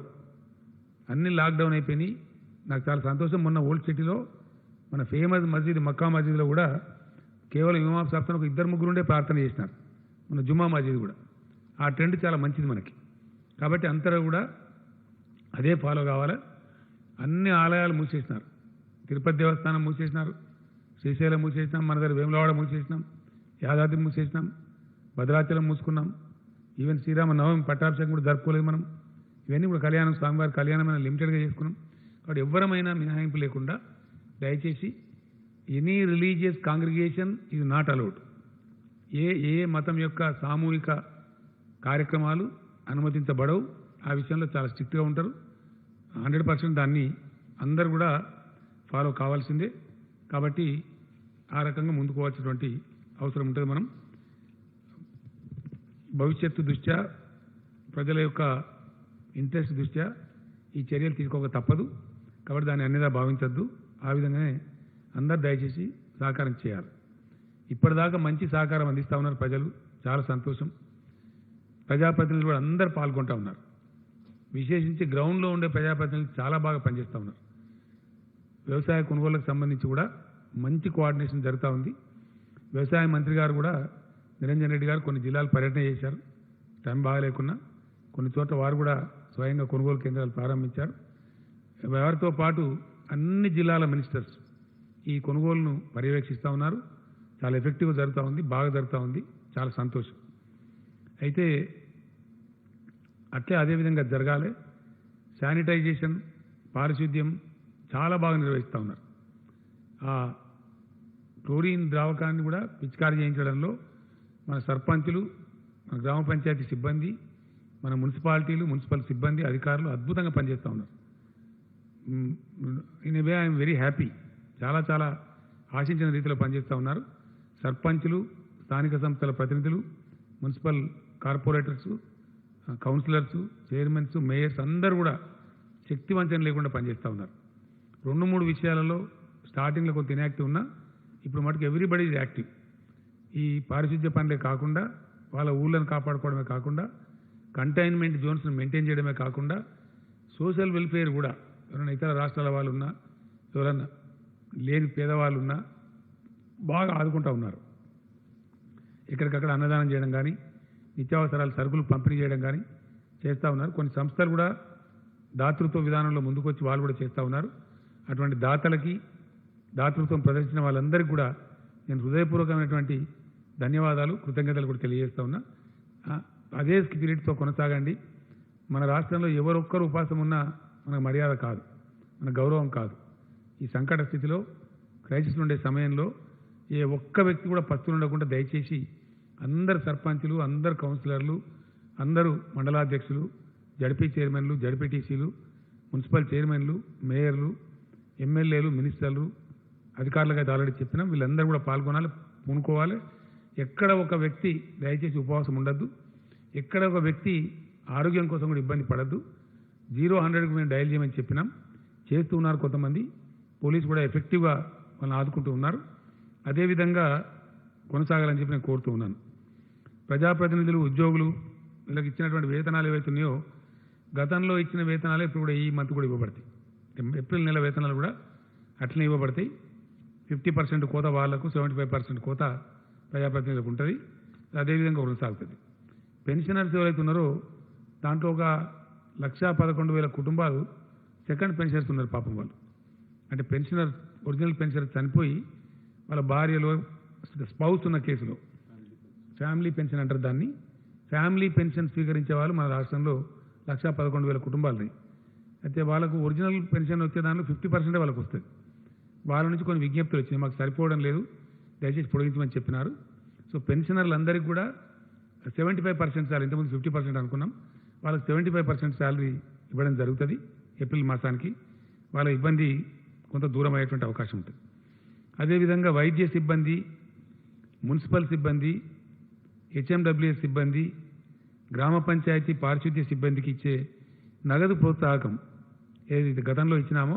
అన్ని లాక్డౌన్ అయిపోయినాయి. నాకు చాలా సంతోషం. మొన్న ఓల్డ్ సిటీలో మన ఫేమస్ మస్జిద్ మక్కా మస్జిద్లో కూడా కేవలం ఇమాం సాబ్తో ఒక 2-3 ఉండే ప్రార్థన చేసినారు. మన జుమ్మా మస్జిద్ కూడా ఆ ట్రెండ్ చాలా మంచిది మనకి. కాబట్టి అంతటా కూడా అదే ఫాలో కావాలి. అన్ని ఆలయాలు మూసేసినారు. తిరుపతి దేవస్థానం మూసేసినారు, శ్రీశైలం మూసేసినాం, మన దగ్గర వేములవాడ మూసేసినాం, యాదాద్రి మూసేసినాం, భద్రాచలం మూసుకున్నాం. ఈవెన్ శ్రీరామ నవమి పట్టాభిషేకం కూడా జరుపుకోలేదు మనం. ఇవన్నీ కూడా కళ్యాణం, స్వామివారి కళ్యాణం అయినా లిమిటెడ్గా చేసుకున్నాం. కాబట్టి ఎవరమైనా మినహాయింపు లేకుండా దయచేసి any religious congregation is not allowed. ఏ మతం యొక్క సామూహిక కార్యక్రమాలు అనుమతించబడవు. ఆ విషయంలో చాలా స్ట్రిక్ట్గా ఉంటారు. 100% దాన్ని అందరు కూడా ఫాలో కావాల్సిందే. కాబట్టి ఆ రకంగా ముందుకు పోవాల్సినటువంటి అవసరం ఉంటుంది. మనం భవిష్యత్తు దృష్ట్యా, ప్రజల యొక్క ఇంట్రెస్ట్ దృష్ట్యా ఈ చర్యలు తీసుకోక తప్పదు. కాబట్టి దాన్ని అన్నిదా భావించద్దు. ఆ విధంగానే అందరు దయచేసి సహకారం చేయాలి. ఇప్పటిదాకా మంచి సహకారం అందిస్తూ ఉన్నారు ప్రజలు, చాలా సంతోషం. ప్రజాప్రతినిధులు కూడా అందరు పాల్గొంటూ ఉన్నారు. విశేషించి గ్రౌండ్లో ఉండే ప్రజాప్రతినిధులు చాలా బాగా పనిచేస్తూ ఉన్నారు. వ్యవసాయ కొనుగోళ్లకు సంబంధించి కూడా మంచి కోఆర్డినేషన్ జరుగుతూ ఉంది. వ్యవసాయ మంత్రి గారు కూడా నిరంజన్ రెడ్డి గారు కొన్ని జిల్లాలు పర్యటన చేశారు. టైం బాగాలేకున్నా కొన్ని చోట్ల వారు కూడా స్వయంగా కొనుగోలు కేంద్రాలు ప్రారంభించారు. వారితో పాటు అన్ని జిల్లాల మినిస్టర్స్ ఈ కొనుగోలును పర్యవేక్షిస్తూ ఉన్నారు. చాలా ఎఫెక్టివ్గా జరుగుతూ ఉంది, బాగా జరుగుతూ ఉంది. చాలా సంతోషం. అయితే అట్లే అదేవిధంగా జరగాలి. శానిటైజేషన్, పారిశుద్ధ్యం చాలా బాగా నిర్వహిస్తూ ఉన్నారు. ఆ క్లోరిన్ ద్రావకాన్ని కూడా పిచికారీ చేయించడంలో మన సర్పంచులు, మన గ్రామ పంచాయతీ సిబ్బంది, మన మున్సిపాలిటీలు, మున్సిపల్ సిబ్బంది, అధికారులు అద్భుతంగా పనిచేస్తూ ఉన్నారు. In a way I'm very happy. చాలా చాలా ఆశించిన రీతిలో పనిచేస్తూ ఉన్నారు. సర్పంచులు, స్థానిక సంస్థల ప్రతినిధులు, municipal corporators, councillors, chairmans, mayors అందరూ కూడా శక్తివంచన లేకుండా పనిచేస్తూ ఉన్నారు. 2-3 విషయాలలో స్టార్టింగ్లో కొంత ఇన్యాక్టివ్ ఉన్నా ఇప్పుడు మటుకు ఎవ్రీబడి ఈజ్ యాక్టివ్. ఈ పారిశుద్ధ్య పనులే కాకుండా వాళ్ళ ఊళ్ళను కాపాడుకోవడమే కాకుండా కంటైన్మెంట్ జోన్స్ను మెయింటైన్ చేయడమే కాకుండా సోషల్ వెల్ఫేర్ కూడా ఎవరైనా ఇతర రాష్ట్రాల వాళ్ళు ఉన్నా, ఎవరైనా లేని పేదవాళ్ళు ఉన్నా బాగా ఆదుకుంటూ ఉన్నారు. ఎక్కడికక్కడ అన్నదానం చేయడం కానీ, నిత్యావసరాల సరుకులు పంపిణీ చేయడం కానీ చేస్తూ ఉన్నారు. కొన్ని సంస్థలు కూడా దాతృత్వ విధానంలో ముందుకొచ్చి వాళ్ళు కూడా చేస్తూ ఉన్నారు. అటువంటి దాతలకి, దాతృత్వం ప్రదర్శించిన వాళ్ళందరికీ కూడా నేను హృదయపూర్వకమైనటువంటి ధన్యవాదాలు, కృతజ్ఞతలు కూడా తెలియజేస్తూ ఉన్నా. అదే స్పిరిట్తో కొనసాగండి. మన రాష్ట్రంలో ఎవరొక్కరు ఉపాసం ఉన్నా మనకు మర్యాద కాదు, మన గౌరవం కాదు. ఈ సంకట స్థితిలో, క్రైసిస్ ఉండే సమయంలో ఏ ఒక్క వ్యక్తి కూడా పస్తులు ఉండకుండా దయచేసి అందరు సర్పంచులు, అందరు కౌన్సిలర్లు, అందరూ మండలాధ్యక్షులు, జడ్పీ చైర్మన్లు, జడ్పీటీసీలు, మున్సిపల్ చైర్మన్లు, మేయర్లు, ఎమ్మెల్యేలు, మినిస్టర్లు, అధికారులుగా అయితే ఆల్రెడీ చెప్పినాం, వీళ్ళందరూ కూడా పాల్గొనాలి, పూనుకోవాలి. ఎక్కడ ఒక వ్యక్తి దయచేసి ఉపవాసం ఉండద్దు. ఎక్కడ ఒక వ్యక్తి ఆరోగ్యం కోసం కూడా ఇబ్బంది పడద్దు. 0-100కి మేము డయల్ చేయమని చెప్పినాం, చేస్తూ ఉన్నారు కొంతమంది. పోలీసు కూడా ఎఫెక్టివ్గా వాళ్ళని ఆదుకుంటూ ఉన్నారు. అదేవిధంగా కొనసాగాలని చెప్పి నేను కోరుతూ ఉన్నాను. ప్రజాప్రతినిధులు, ఉద్యోగులు, వీళ్ళకి ఇచ్చినటువంటి వేతనాలు ఏవైతున్నాయో గతంలో ఇచ్చిన వేతనాలే ఇప్పుడు కూడా ఈ మంత్ కూడా ఇవ్వబడతాయి. ఏప్రిల్ నెల వేతనాలు కూడా అట్లనే ఇవ్వబడతాయి. 50% కోత వాళ్లకు, 75% కోత ప్రజాప్రతినిధులకు ఉంటుంది. అదేవిధంగా కొనసాగుతుంది. పెన్షనర్స్ ఎవరైతే ఉన్నారో దాంట్లో ఒక 1,11,000 కుటుంబాలు సెకండ్ పెన్షనర్స్ ఉన్నారు. పాపం వాళ్ళు అంటే పెన్షనర్, ఒరిజినల్ పెన్షనర్ చనిపోయి వాళ్ళ భార్యలో స్పౌస్ ఉన్న కేసులో ఫ్యామిలీ పెన్షన్ అంటారు దాన్ని. ఫ్యామిలీ పెన్షన్ స్వీకరించే వాళ్ళు మన రాష్ట్రంలో 1,11,000 కుటుంబాలని. అయితే వాళ్ళకు ఒరిజినల్ పెన్షన్ వచ్చే దానిలో 50% వాళ్ళకు వస్తుంది. వాళ్ళ నుంచి కొన్ని విజ్ఞప్తులు వచ్చినాయి, మాకు సరిపోవడం లేదు, దయచేసి పొడిగించమని చెప్పినారు. సో పెన్షనర్లందరికీ కూడా 75% శాలరీ, ఇంతకుముందు 50% అనుకున్నాం, వాళ్ళకి 75% శాలరీ ఇవ్వడం జరుగుతుంది ఏప్రిల్ మాసానికి. వాళ్ళ ఇబ్బంది కొంత దూరం అయ్యేటువంటి అవకాశం ఉంటుంది. అదేవిధంగా వైద్య సిబ్బంది, మున్సిపల్ సిబ్బంది, హెచ్ఎండబ్ల్యూఎస్ సిబ్బంది, గ్రామ పంచాయతీ పారిశుద్ధ్య సిబ్బందికి ఇచ్చే నగదు ప్రోత్సాహకం ఏదైతే గతంలో ఇచ్చినామో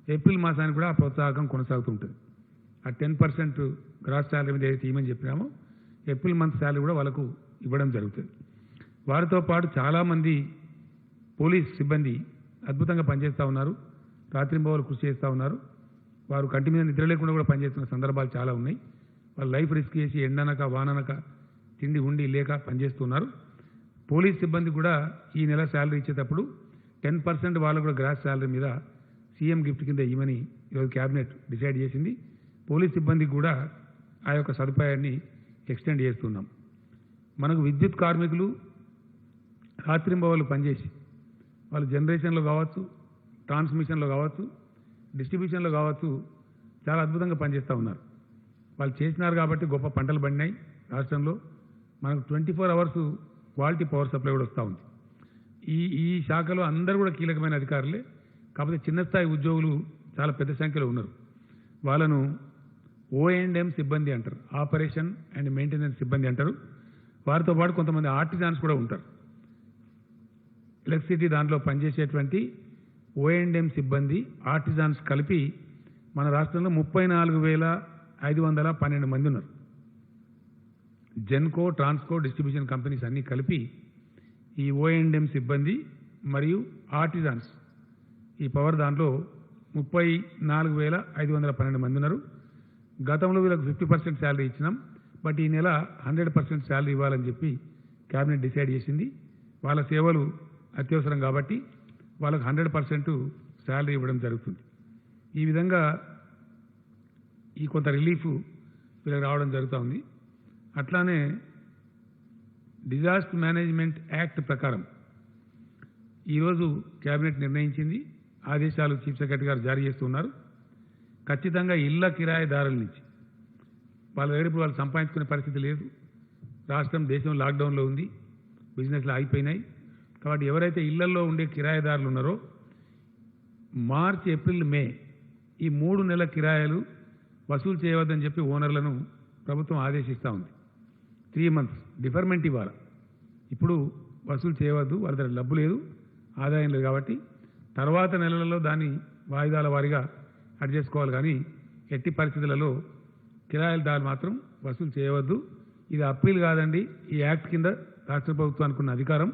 ఏప్రిల్ మాసానికి కూడా ఆ ప్రోత్సాహకం కొనసాగుతూ ఉంటుంది. ఆ 10% గ్రాస్ శాలరీ మీద ఏదైతే ఇవ్వమని చెప్పినామో ఏప్రిల్ మంత్ శాలరీ కూడా వాళ్ళకు ఇవ్వడం జరుగుతుంది. వారితో పాటు చాలామంది పోలీస్ సిబ్బంది అద్భుతంగా పనిచేస్తూ ఉన్నారు, రాత్రింబవలు కృషి చేస్తూ ఉన్నారు. వారు కంటి మీద నిద్ర లేకుండా కూడా పనిచేస్తున్న సందర్భాలు చాలా ఉన్నాయి. వాళ్ళు లైఫ్ రిస్క్ చేసి ఎండనక వాననక తిండి ఉండి లేక పనిచేస్తున్నారు. పోలీస్ సిబ్బంది కూడా ఈ నెల శాలరీ ఇచ్చేటప్పుడు 10% వాళ్ళు కూడా గ్రాస్ శాలరీ మీద సీఎం గిఫ్ట్ కింద ఇవ్వమని ఈరోజు క్యాబినెట్ డిసైడ్ చేసింది. పోలీస్ సిబ్బందికి కూడా ఆ యొక్క సదుపాయాన్ని ఎక్స్టెండ్ చేస్తున్నాం. మనకు విద్యుత్ కార్మికులు రాత్రింబవళ్ళు పనిచేసి వాళ్ళు జనరేషన్లో కావచ్చు, ట్రాన్స్మిషన్లో కావచ్చు, డిస్ట్రిబ్యూషన్లో కావచ్చు చాలా అద్భుతంగా పనిచేస్తూ ఉన్నారు. వాళ్ళు చేసినారు కాబట్టి గొప్ప పంటలు పండినాయి రాష్ట్రంలో. మనకు 24 అవర్స్ క్వాలిటీ పవర్ సప్లై కూడా వస్తూ ఉంది. ఈ శాఖలో అందరూ కూడా కీలకమైన అధికారులే, కాకపోతే చిన్న స్థాయి ఉద్యోగులు చాలా పెద్ద సంఖ్యలో ఉన్నారు. వాళ్ళను O&M సిబ్బంది అంటారు, ఆపరేషన్ అండ్ మెయింటెనెన్స్ సిబ్బంది అంటారు. వారితో పాటు కొంతమంది ఆర్టిజాన్స్ కూడా ఉంటారు. ఎలక్ట్రిసిటీ దాంట్లో పనిచేసేటువంటి O&M సిబ్బంది, ఆర్టిజాన్స్ కలిపి మన రాష్ట్రంలో 34,512 మంది ఉన్నారు. జెన్కో, ట్రాన్స్కో, డిస్ట్రిబ్యూషన్ కంపెనీస్ అన్నీ కలిపి ఈ O&M సిబ్బంది మరియు ఆర్టిజాన్స్ ఈ పవర్ దాంట్లో 34,512 మంది ఉన్నారు. గతంలో వీళ్ళకి 50% శాలరీ ఇచ్చినాం, బట్ ఈ నెల 100% శాలరీ ఇవ్వాలని చెప్పి క్యాబినెట్ డిసైడ్ చేసింది. వాళ్ళ సేవలు అత్యవసరం కాబట్టి వాళ్ళకు 100% శాలరీ ఇవ్వడం జరుగుతుంది. ఈ విధంగా ఈ కొంత రిలీఫ్ వీళ్ళకి రావడం జరుగుతూ ఉంది. అట్లానే డిజాస్టర్ మేనేజ్మెంట్ యాక్ట్ ప్రకారం ఈరోజు క్యాబినెట్ నిర్ణయించింది, ఆదేశాలు చీఫ్ సెక్రటరీ గారు జారీ చేస్తున్నారు. ఖచ్చితంగా ఇళ్ల కిరాయిదారుల నుంచి వాళ్ళ దగ్గర ఇప్పుడు వాళ్ళు సంపాదించుకునే పరిస్థితి లేదు. రాష్ట్రం, దేశం లాక్డౌన్లో ఉంది, బిజినెస్లు ఆగిపోయినాయి. కాబట్టి ఎవరైతే ఇళ్లలో ఉండే కిరాయిదారులు ఉన్నారో మార్చి, ఏప్రిల్, మే ఈ 3 నెలల కిరాయిలు వసూలు చేయవద్దని చెప్పి ఓనర్లను ప్రభుత్వం ఆదేశిస్తూ ఉంది. 3 months డిఫర్మెంట్ ఇవ్వాలి. ఇప్పుడు వసూలు చేయవద్దు, వాళ్ళ దగ్గర డబ్బు లేదు, ఆదాయం లేదు కాబట్టి తర్వాత నెలలలో దాన్ని వాయిదాల వారీగా అడ్జస్ట్ చేసుకోవాలి. కానీ ఎట్టి పరిస్థితులలో కిరాయిదారులు మాత్రం వసూలు చేయవద్దు. ఇది అప్పీల్ కాదండి, ఈ యాక్ట్ కింద రాష్ట్ర ప్రభుత్వానికి ఉన్న అధికారం.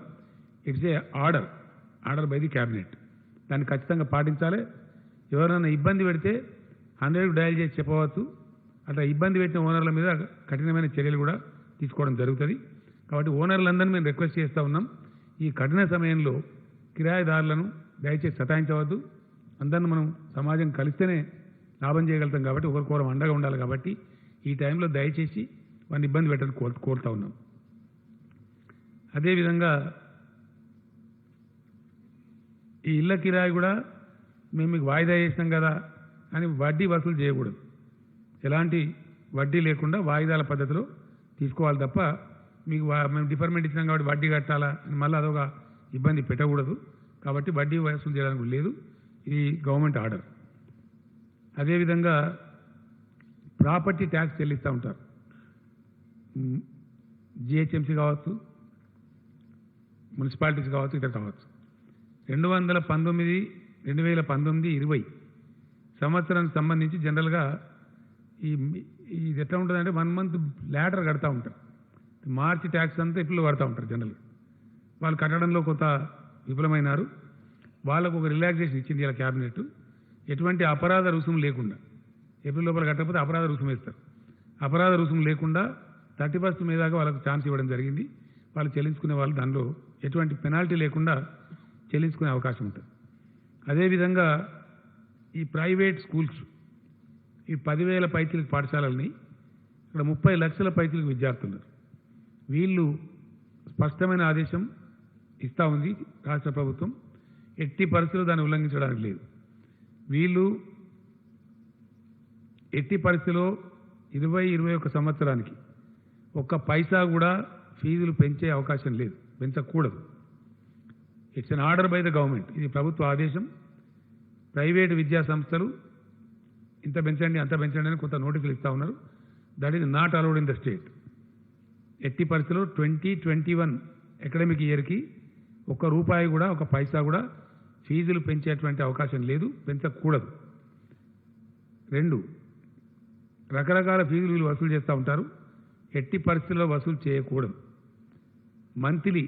It's a order by the cabinet. దాన్ని ఖచ్చితంగా పాటించాలి. ఎవరైనా ఇబ్బంది పెడితే 100కు డయల్ చేసి చెప్పవచ్చు. అట్లా ఇబ్బంది పెట్టిన ఓనర్ల మీద కఠినమైన చర్యలు కూడా తీసుకోవడం జరుగుతుంది. కాబట్టి ఓనర్లందరినీ మేము రిక్వెస్ట్ చేస్తూ ఉన్నాం, ఈ కఠిన సమయంలో కిరాయిదారులను దయచేసి సతాయించవద్దు. అందరిని మనం సమాజం కలిస్తేనే లాభం చేయగలుగుతాం కాబట్టి ఒకరికొకరు అండగా ఉండాలి. కాబట్టి ఈ టైంలో దయచేసి వారిని ఇబ్బంది పెట్టని కోరుతూ ఉన్నాం. అదేవిధంగా ఈ ఇళ్ల కిరాయి కూడా మేము మీకు వాయిదా చేసినాం కదా అని వడ్డీ వసూలు చేయకూడదు. ఎలాంటి వడ్డీ లేకుండా వాయిదాల పద్ధతిలో తీసుకోవాలి తప్ప మీకు మేము డిఫర్మెంట్ ఇచ్చినాం కాబట్టి వడ్డీ కట్టాలా అని మళ్ళీ అదొక ఇబ్బంది పెట్టకూడదు. కాబట్టి వడ్డీ వసూలు చేయడానికి లేదు, ఇది గవర్నమెంట్ ఆర్డర్. అదేవిధంగా ప్రాపర్టీ ట్యాక్స్ చెల్లిస్తూ ఉంటారు. జిహెచ్ఎంసీ కావచ్చు, మున్సిపాలిటీస్ కావచ్చు, ఇతర కావచ్చు. 2019-20 సంవత్సరానికి సంబంధించి జనరల్గా ఇది ఎట్లా ఉంటుందంటే 1 month లాటర్ కడతా ఉంటారు. మార్చి ట్యాక్స్ అంతా ఏప్రిల్లో కడతా ఉంటారు జనరల్గా. వాళ్ళు కట్టడంలో కొంత విఫలమైనారు. వాళ్ళకు ఒక రిలాక్సేషన్ ఇచ్చింది ఇలా క్యాబినెట్. ఎటువంటి అపరాధ రుసుము లేకుండా, ఏప్రిల్ లోపల కట్టకపోతే అపరాధ రుసుము వేస్తారు. అపరాధ రుసుము లేకుండా 31st మే దాకా వాళ్ళకు ఛాన్స్ ఇవ్వడం జరిగింది. వాళ్ళు చెల్లించుకునే వాళ్ళు దానిలో ఎటువంటి పెనాల్టీ లేకుండా చెల్లించుకునే అవకాశం ఉంటుంది. అదేవిధంగా ఈ ప్రైవేట్ స్కూల్స్, ఈ 10,000 పైచీలకు పాఠశాలల్ని ఇక్కడ 30 లక్షల పైచీలకు విద్యార్థులు, వీళ్ళు స్పష్టమైన ఆదేశం ఇస్తూ ఉంది రాష్ట్ర ప్రభుత్వం. ఎట్టి పరిస్థితుల్లో దాన్ని ఉల్లంఘించడానికి లేదు. వీళ్ళు ఎట్టి పరిస్థితిలో 20-21 సంవత్సరానికి ఒక్క పైసా కూడా ఫీజులు పెంచే అవకాశం లేదు, పెంచకూడదు. It's an order by the government. ఇది ప్రభుత్వ ఆదేశం. ప్రైవేటు విద్యా సంస్థలు ఇంత పెంచండి అంత పెంచండి అని కొంత నోటీసులు ఇస్తూ ఉన్నారు. That is not allowed in the state. ఎట్టి పరిస్థితుల్లో 2021 అకాడమిక్ ఇయర్కి ఒక్క రూపాయి కూడా ఒక పైసా కూడా ఫీజులు పెంచేటువంటి అవకాశం లేదు, పెంచకూడదు. 2, రకరకాల ఫీజులు వీళ్ళు వసూలు చేస్తూ ఉంటారు. ఎట్టి పరిస్థితుల్లో వసూలు చేయకూడదు. మంత్లీ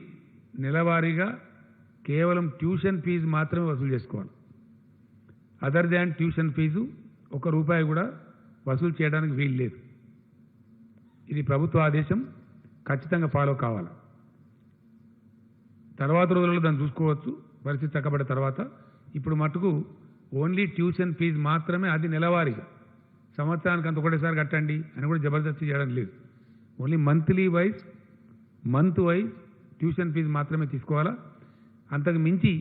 నెలవారీగా కేవలం ట్యూషన్ ఫీజు మాత్రమే వసూలు చేసుకోవాలి. అదర్ దాన్ ట్యూషన్ ఫీజు ఒక రూపాయి కూడా వసూలు చేయడానికి వీలు లేదు. ఇది ప్రభుత్వ ఆదేశం, ఖచ్చితంగా ఫాలో కావాలి. తర్వాత రోజుల్లో దాన్ని చూసుకోవచ్చు, పరిస్థితి చక్కబడ్డ తర్వాత. ఇప్పుడు మటుకు ఓన్లీ ట్యూషన్ ఫీజు మాత్రమే, అది నెలవారీగా. సంవత్సరానికి అంత ఒకటేసారి కట్టండి అని కూడా జబర్దస్తి చేయడం లేదు. Only month wise tuition fee మాత్రమే తీసుకోవాలా. అంతకు మించి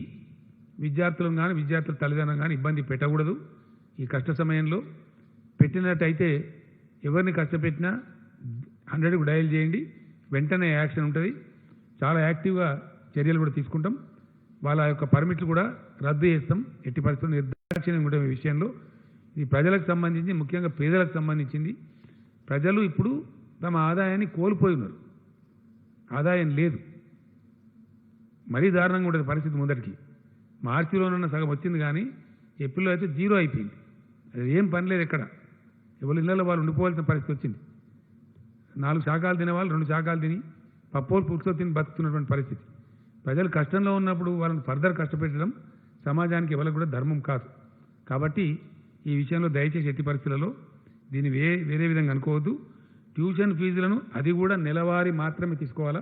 విద్యార్థులను కానీ విద్యార్థుల తల్లిదండ్రులను కానీ ఇబ్బంది పెట్టకూడదు. ఈ కష్ట సమయంలో పెట్టినట్టయితే ఎవరిని కష్టపెట్టినా 100కు డయల్ చేయండి, వెంటనే యాక్షన్ ఉంటుంది. చాలా యాక్టివ్గా చర్యలు కూడా తీసుకుంటాం. వాళ్ళ యొక్క పర్మిట్లు కూడా రద్దు చేస్తాం. ఎట్టి పరిస్థితుల్లో నిర్దాక్షిణ్యం కూడా ఈ విషయంలో. ఇది ప్రజలకు సంబంధించి, ముఖ్యంగా పేదలకు సంబంధించింది. ప్రజలు ఇప్పుడు తమ ఆదాయాన్ని కోల్పోయి ఉన్నారు, ఆదాయం లేదు. మరీ దారుణంగా ఉంటుంది పరిస్థితి. ముందటికి మార్చిలోనున్న సగం వచ్చింది, కానీ ఏప్రిల్లో అయితే 0 అయిపోయింది. అది ఏం పని లేదు ఎక్కడ. ఎవరి ఇళ్లలో వాళ్ళు ఉండిపోవాల్సిన పరిస్థితి వచ్చింది. 4 శాఖలు తినేవాళ్ళు 2 శాఖలు తిని పప్పోలు పులుసుతో తిని బతుకుతున్నటువంటి పరిస్థితి. ప్రజలు కష్టంలో ఉన్నప్పుడు వాళ్ళని ఫర్దర్ కష్టపెట్టడం సమాజానికి ఎవరికి కూడా ధర్మం కాదు. కాబట్టి ఈ విషయంలో దయచేసి ఎట్టి పరిస్థితులలో దీన్ని వేరే విధంగా అనుకోవద్దు. ట్యూషన్ ఫీజులను అది కూడా నెలవారీ మాత్రమే తీసుకోవాలా,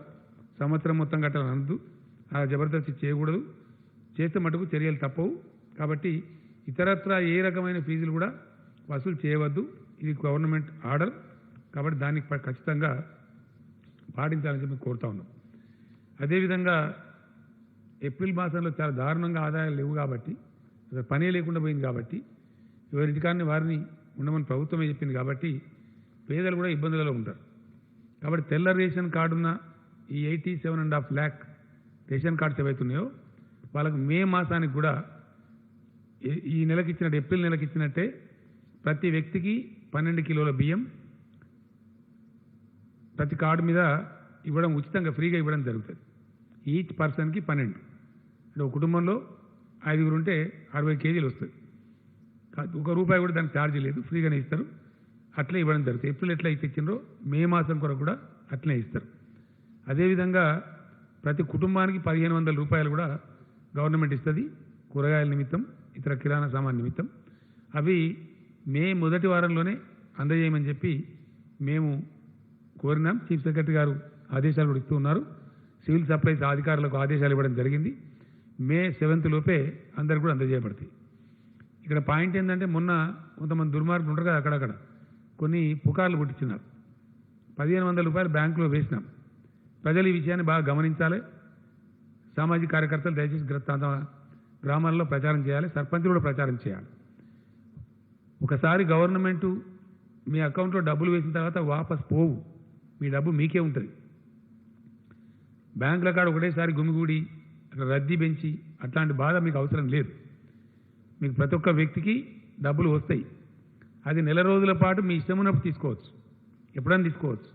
సంవత్సరం మొత్తం కట్టాలని అనద్దు. ఆ జబర్దస్తి చేయకూడదు. చేస్తే మటుకు చర్యలు తప్పవు. కాబట్టి ఇతరత్రా ఏ రకమైన ఫీజులు కూడా వసూలు చేయవద్దు. ఇది గవర్నమెంట్ ఆర్డర్. కాబట్టి దానికి ఖచ్చితంగా పాటించాలని చెప్పి కోరుతా ఉన్నాం. అదేవిధంగా ఏప్రిల్ మాసంలో చాలా దారుణంగా ఆదాయాలు లేవు కాబట్టి, అసలు పనే లేకుండా పోయింది కాబట్టి, ఎవరింటికాన్ని వారిని ఉండమని ప్రభుత్వమే చెప్పింది కాబట్టి పేదలు కూడా ఇబ్బందులలో ఉంటారు. కాబట్టి తెల్ల రేషన్ కార్డున్న ఈ 87.5 lakh రేషన్ కార్డ్స్ ఏవైతున్నాయో వాళ్ళకు మే మాసానికి కూడా ఈ నెలకి ఇచ్చినట్టు, ఏప్రిల్ నెలకి ఇచ్చినట్టే ప్రతి వ్యక్తికి 12 కిలోల బియ్యం ప్రతి కార్డు మీద ఇవ్వడం, ఉచితంగా ఫ్రీగా ఇవ్వడం జరుగుతుంది. ఈచ్ పర్సన్కి 12. అంటే ఒక కుటుంబంలో 5గురు ఉంటే 60 కేజీలు వస్తుంది. ₹1 కూడా దానికి ఛార్జీ లేదు, ఫ్రీగానే ఇస్తారు. అట్లే ఇవ్వడం జరుగుతుంది. ఏప్రిల్ ఎట్లా ఇచ్చిండ్రో మే మాసం కొరకు కూడా అట్లనే ఇస్తారు. అదేవిధంగా ప్రతి కుటుంబానికి ₹1500 కూడా గవర్నమెంట్ ఇస్తుంది కూరగాయల నిమిత్తం, ఇతర కిరాణా సామాన్ నిమిత్తం. అవి మే మొదటి వారంలోనే అందజేయమని చెప్పి మేము కోరినాం. చీఫ్ సెక్రటరీ గారు ఆదేశాలు కూడా ఇస్తూ ఉన్నారు. సివిల్ సప్లైస్ అధికారులకు ఆదేశాలు ఇవ్వడం జరిగింది. మే 7th లోపే అందరికి కూడా అందజేయబడతాయి. ఇక్కడ పాయింట్ ఏంటంటే, మొన్న కొంతమంది దుర్మార్గులు ఉంటారు కదా, అక్కడక్కడ కొన్ని పుకార్లు పుట్టించినారు. ₹1500 బ్యాంకులో వేసినాం. ప్రజలు ఈ విషయాన్ని బాగా గమనించాలి. సామాజిక కార్యకర్తలు దయచేసి గ్రామాల్లో ప్రచారం చేయాలి, సర్పంచులు కూడా ప్రచారం చేయాలి. ఒకసారి గవర్నమెంటు మీ అకౌంట్లో డబ్బులు వేసిన తర్వాత వాపస్ పోవు, మీ డబ్బు మీకే ఉంటుంది. బ్యాంకుల కాడ ఒకటేసారి గుమిగూడి అక్కడ రద్దీ పెంచి అట్లాంటి బాధ మీకు అవసరం లేదు. మీకు ప్రతి ఒక్క వ్యక్తికి డబ్బులు వస్తాయి. అది నెల రోజుల పాటు మీ ఇష్టం ఉన్నప్పుడు తీసుకోవచ్చు, ఎప్పుడైనా తీసుకోవచ్చు.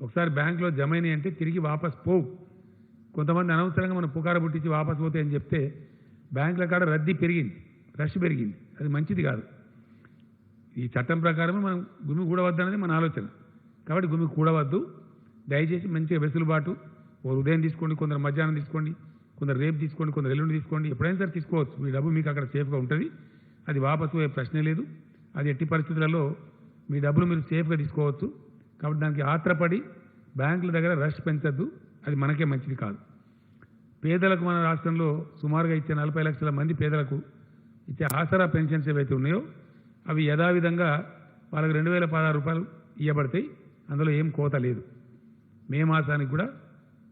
ఒకసారి బ్యాంకులో జమ అయినాయి అంటే తిరిగి వాపస్ పోవు. కొంతమంది అనవసరంగా మనం పుకార పుట్టించి వాపస్ పోతాయి అని చెప్తే బ్యాంకుల కాడ రద్దీ పెరిగింది, రష్ పెరిగింది. అది మంచిది కాదు. ఈ చట్టం ప్రకారమే మనం గుమి కూడవద్దు మన ఆలోచన. కాబట్టి గుమి కూడవద్దు. దయచేసి మంచిగా వెసులుబాటు, ఉదయం తీసుకోండి, కొందరు మధ్యాహ్నం తీసుకోండి, కొందరు రేపు తీసుకోండి, కొందరు ఎల్లుండి తీసుకోండి, ఎప్పుడైనా సరే తీసుకోవచ్చు. మీ డబ్బు మీకు అక్కడ సేఫ్గా ఉంటుంది. అది వాపసు పోయే ప్రశ్నే లేదు. అది ఎట్టి పరిస్థితులలో మీ డబ్బులు మీరు సేఫ్గా తీసుకోవచ్చు. కాబట్టి దానికి ఆత్రపడి బ్యాంకుల దగ్గర రష్ పెంచద్దు, అది మనకే మంచిది కాదు. పేదలకు మన రాష్ట్రంలో సుమారుగా ఇచ్చే 40 లక్షల మంది పేదలకు ఇచ్చే ఆసరా పెన్షన్స్ ఏవైతే ఉన్నాయో అవి యథావిధంగా వాళ్ళకి ₹2016 ఇవ్వబడతాయి. అందులో ఏం కోత లేదు. మే మాసానికి కూడా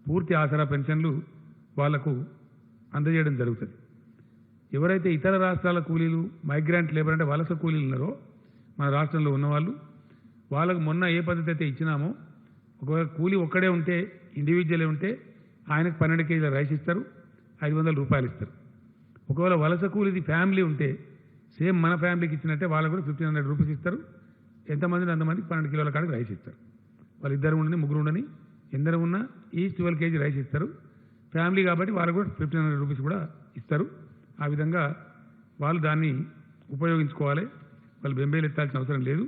పూర్తి ఆసరా పెన్షన్లు వాళ్లకు అందజేయడం జరుగుతుంది. ఎవరైతే ఇతర రాష్ట్రాల కూలీలు మైగ్రాంట్ లేబర్ అంటే వలస కూలీలు ఉన్నారో మన రాష్ట్రంలో ఉన్నవాళ్ళు వాళ్ళకు మొన్న ఏ పద్ధతి అయితే ఇచ్చినామో ఒకవేళ కూలీ ఒక్కడే ఉంటే ఇండివిజువలే ఉంటే ఆయనకు 12 కేజీల రైస్ ఇస్తారు, 500 రూపాయలు ఇస్తారు. ఒకవేళ వలస కూలీది ఫ్యామిలీ ఉంటే సేమ్ మన ఫ్యామిలీకి ఇచ్చినట్టే వాళ్ళకు కూడా 1500 రూపీస్ ఇస్తారు. ఎంతమంది అంతమందికి 12 కిలోల కాడికి రైస్ ఇస్తారు. వాళ్ళు ఇద్దరు ఉండని ముగ్గురు ఉండని ఎందరు ఉన్నా ఈచ్ 12 కేజీ రైస్ ఇస్తారు. ఫ్యామిలీ కాబట్టి వాళ్ళకు కూడా 1500 రూపీస్ కూడా ఇస్తారు. ఆ విధంగా వాళ్ళు దాన్ని ఉపయోగించుకోవాలి. వాళ్ళు బెంబేలు ఎత్తాల్సిన అవసరం లేదు.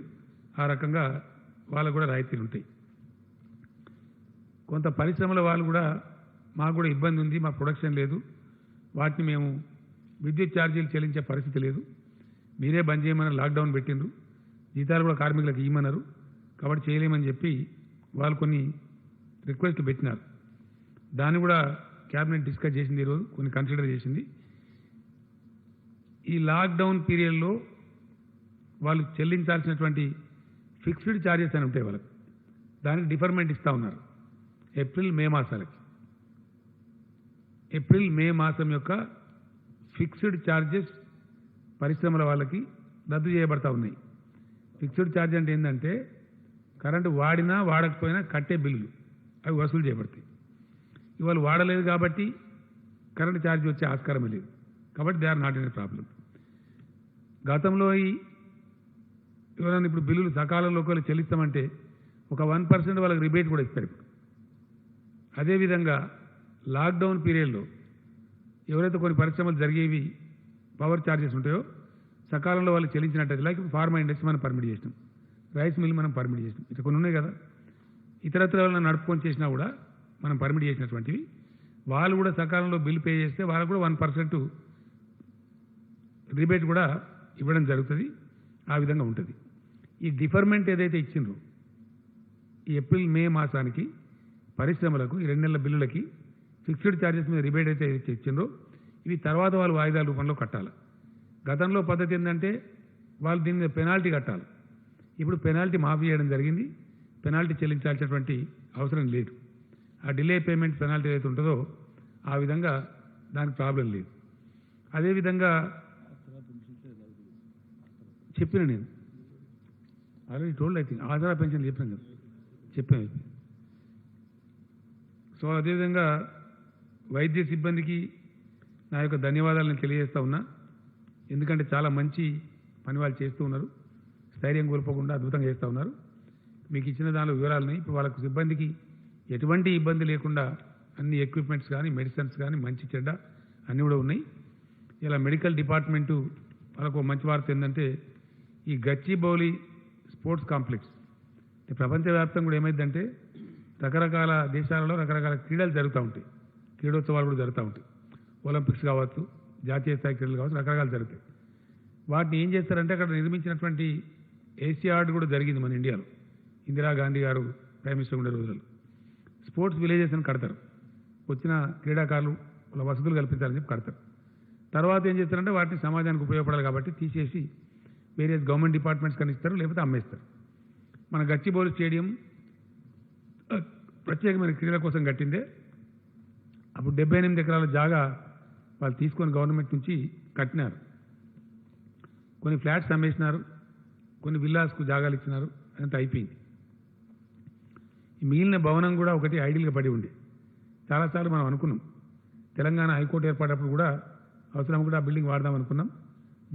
ఆ రకంగా వాళ్ళకు కూడా రాయితీలు ఉంటాయి. కొంత పరిశ్రమల వాళ్ళు కూడా మాకు కూడా ఇబ్బంది ఉంది, మా ప్రొడక్షన్ లేదు, వాటిని మేము విద్యుత్ ఛార్జీలు చెల్లించే పరిస్థితి లేదు, మీరే బంద్ చేయమని లాక్డౌన్ పెట్టిండ్రు, జీతాలు కూడా కార్మికులకు ఇవ్వమన్నారు, కాబట్టి చేయలేమని చెప్పి వాళ్ళు కొన్ని రిక్వెస్ట్లు పెట్టినారు. దాన్ని కూడా క్యాబినెట్ డిస్కస్ చేసింది, ఈరోజు కొన్ని కన్సిడర్ చేసింది. ఈ లాక్డౌన్ పీరియడ్లో వాళ్ళు చెల్లించాల్సినటువంటి ఫిక్స్డ్ ఛార్జెస్ అని ఉంటాయి వాళ్ళకి, దానికి డిఫర్మెంట్ ఇస్తూ ఉన్నారు. ఏప్రిల్ మే మాసాలకి ఏప్రిల్ మే మాసం యొక్క ఫిక్స్డ్ ఛార్జెస్ పరిశ్రమల వాళ్ళకి రద్దు చేయబడతా ఉన్నాయి. ఫిక్స్డ్ ఛార్జ్ అంటే ఏంటంటే కరెంటు వాడినా వాడకపోయినా కట్టే బిల్లులు అవి వసూలు చేయబడతాయి. ఇవాళ వాడలేదు కాబట్టి కరెంటు ఛార్జ్ వచ్చే ఆస్కారం లేదు, కాబట్టి they are not any problem. గతంలో ఎవరైనా ఇప్పుడు బిల్లులు సకాలంలో ఒకవేళ చెల్లిస్తామంటే ఒక 1% వాళ్ళకి రిబేట్ కూడా ఇస్తారు. అదేవిధంగా లాక్డౌన్ పీరియడ్లో ఎవరైతే కొన్ని పరిశ్రమలు జరిగేవి పవర్ ఛార్జెస్ ఉంటాయో సకాలంలో వాళ్ళు చెల్లించినట్టయితే, లైక్ ఫార్మా ఇండస్ట్రీ మనం పర్మిట్ చేసినాం, రైస్ మిల్ మనం పర్మిట్ చేసినాం, ఇట్లా కొన్ని ఉన్నాయి కదా, ఇతరత్ర వాళ్ళని నడుపుకొని చేసినా కూడా మనం పర్మిట్ చేసినటువంటివి వాళ్ళు కూడా సకాలంలో బిల్ పే చేస్తే వాళ్ళకు కూడా 1% రిబేట్ కూడా ఇవ్వడం జరుగుతుంది. ఆ విధంగా ఉంటుంది. ఈ డిఫర్మెంట్ ఏదైతే ఇచ్చిండ్రో ఈ ఏప్రిల్ మే మాసానికి పరిశ్రమలకు ఈ 2 నెలల బిల్లులకి ఫిక్స్డ్ ఛార్జెస్ మీద రిబేట్ అయితే ఇచ్చిండ్రో ఇవి తర్వాత వాళ్ళు వాయిదాల రూపంలో కట్టాలి. గతంలో పద్ధతి ఏంటంటే వాళ్ళు దీని మీద పెనాల్టీ కట్టాలి. ఇప్పుడు పెనాల్టీ మాఫీ చేయడం జరిగింది. పెనాల్టీ చెల్లించాల్సినటువంటి అవసరం లేదు. ఆ డిలే పేమెంట్ పెనాల్టీ ఏదైతే ఉంటుందో ఆ విధంగా దానికి ప్రాబ్లం లేదు. అదేవిధంగా చెప్పిన నేను ఆల్రెడీ టోల్డ్ ఐ థింక్ ఆధార పెన్షన్ చెప్పాను కదా, చెప్పాను. సో అదేవిధంగా వైద్య సిబ్బందికి నా యొక్క ధన్యవాదాలను తెలియజేస్తూ ఉన్నా. ఎందుకంటే చాలా మంచి పని వాళ్ళు చేస్తూ ఉన్నారు, స్థైర్యం కోల్పోకుండా అద్భుతంగా చేస్తూ ఉన్నారు. మీకు ఇచ్చిన దానిలో వివరాలని ఇప్పుడు వాళ్ళకు సిబ్బందికి ఎటువంటి ఇబ్బంది లేకుండా అన్ని ఎక్విప్మెంట్స్ కానీ మెడిసిన్స్ కానీ మంచి చెడ్డ అన్నీ కూడా ఉన్నాయి. ఇలా మెడికల్ డిపార్ట్మెంటు వాళ్ళకు మంచి వార్త ఏంటంటే ఈ గచ్చిబౌలి స్పోర్ట్స్ కాంప్లెక్స్ ప్రపంచవ్యాప్తంగా కూడా ఏమైందంటే రకరకాల దేశాలలో రకరకాల క్రీడలు జరుగుతూ ఉంటాయి, క్రీడోత్సవాలు కూడా జరుగుతూ ఉంటాయి. ఒలింపిక్స్ కావచ్చు, జాతీయ స్థాయి క్రీడలు కావచ్చు, రకరకాలు జరుగుతాయి. వాటిని ఏం చేస్తారంటే అక్కడ నిర్మించినటువంటి ఏషియాడ్ కూడా జరిగింది మన ఇండియాలో. ఇందిరాగాంధీ గారు ప్రైమ్ మినిస్టర్ ఉండే రోజుల్లో స్పోర్ట్స్ విలేజెస్ అని కడతారు. వచ్చిన క్రీడాకారులు వాళ్ళ వసతులు కల్పించాలని చెప్పి కడతారు. తర్వాత ఏం చేస్తారంటే వాటిని సమాజానికి ఉపయోగపడాలి కాబట్టి తీసేసి వేరియస్ గవర్నమెంట్ డిపార్ట్మెంట్స్ కనిస్తారు, లేకపోతే అమ్మేస్తారు. మన గచ్చిబౌలి స్టేడియం ప్రత్యేకమైన క్రీడల కోసం కట్టిందే. అప్పుడు 78 ఎకరాల జాగా వాళ్ళు తీసుకొని గవర్నమెంట్ నుంచి కట్టినారు. కొన్ని ఫ్లాట్స్ అమ్మేసినారు, కొన్ని విల్లాస్కు జాగాలు ఇచ్చినారు, అంతా అయిపోయింది. ఈ మిగిలిన భవనం కూడా ఒకటి ఐడియల్గా పడి ఉంది. చాలాసార్లు మనం అనుకున్నాం, తెలంగాణ హైకోర్టు ఏర్పడినప్పుడు కూడా అవసరం కూడా ఆ బిల్డింగ్ వాడదాం అనుకున్నాం.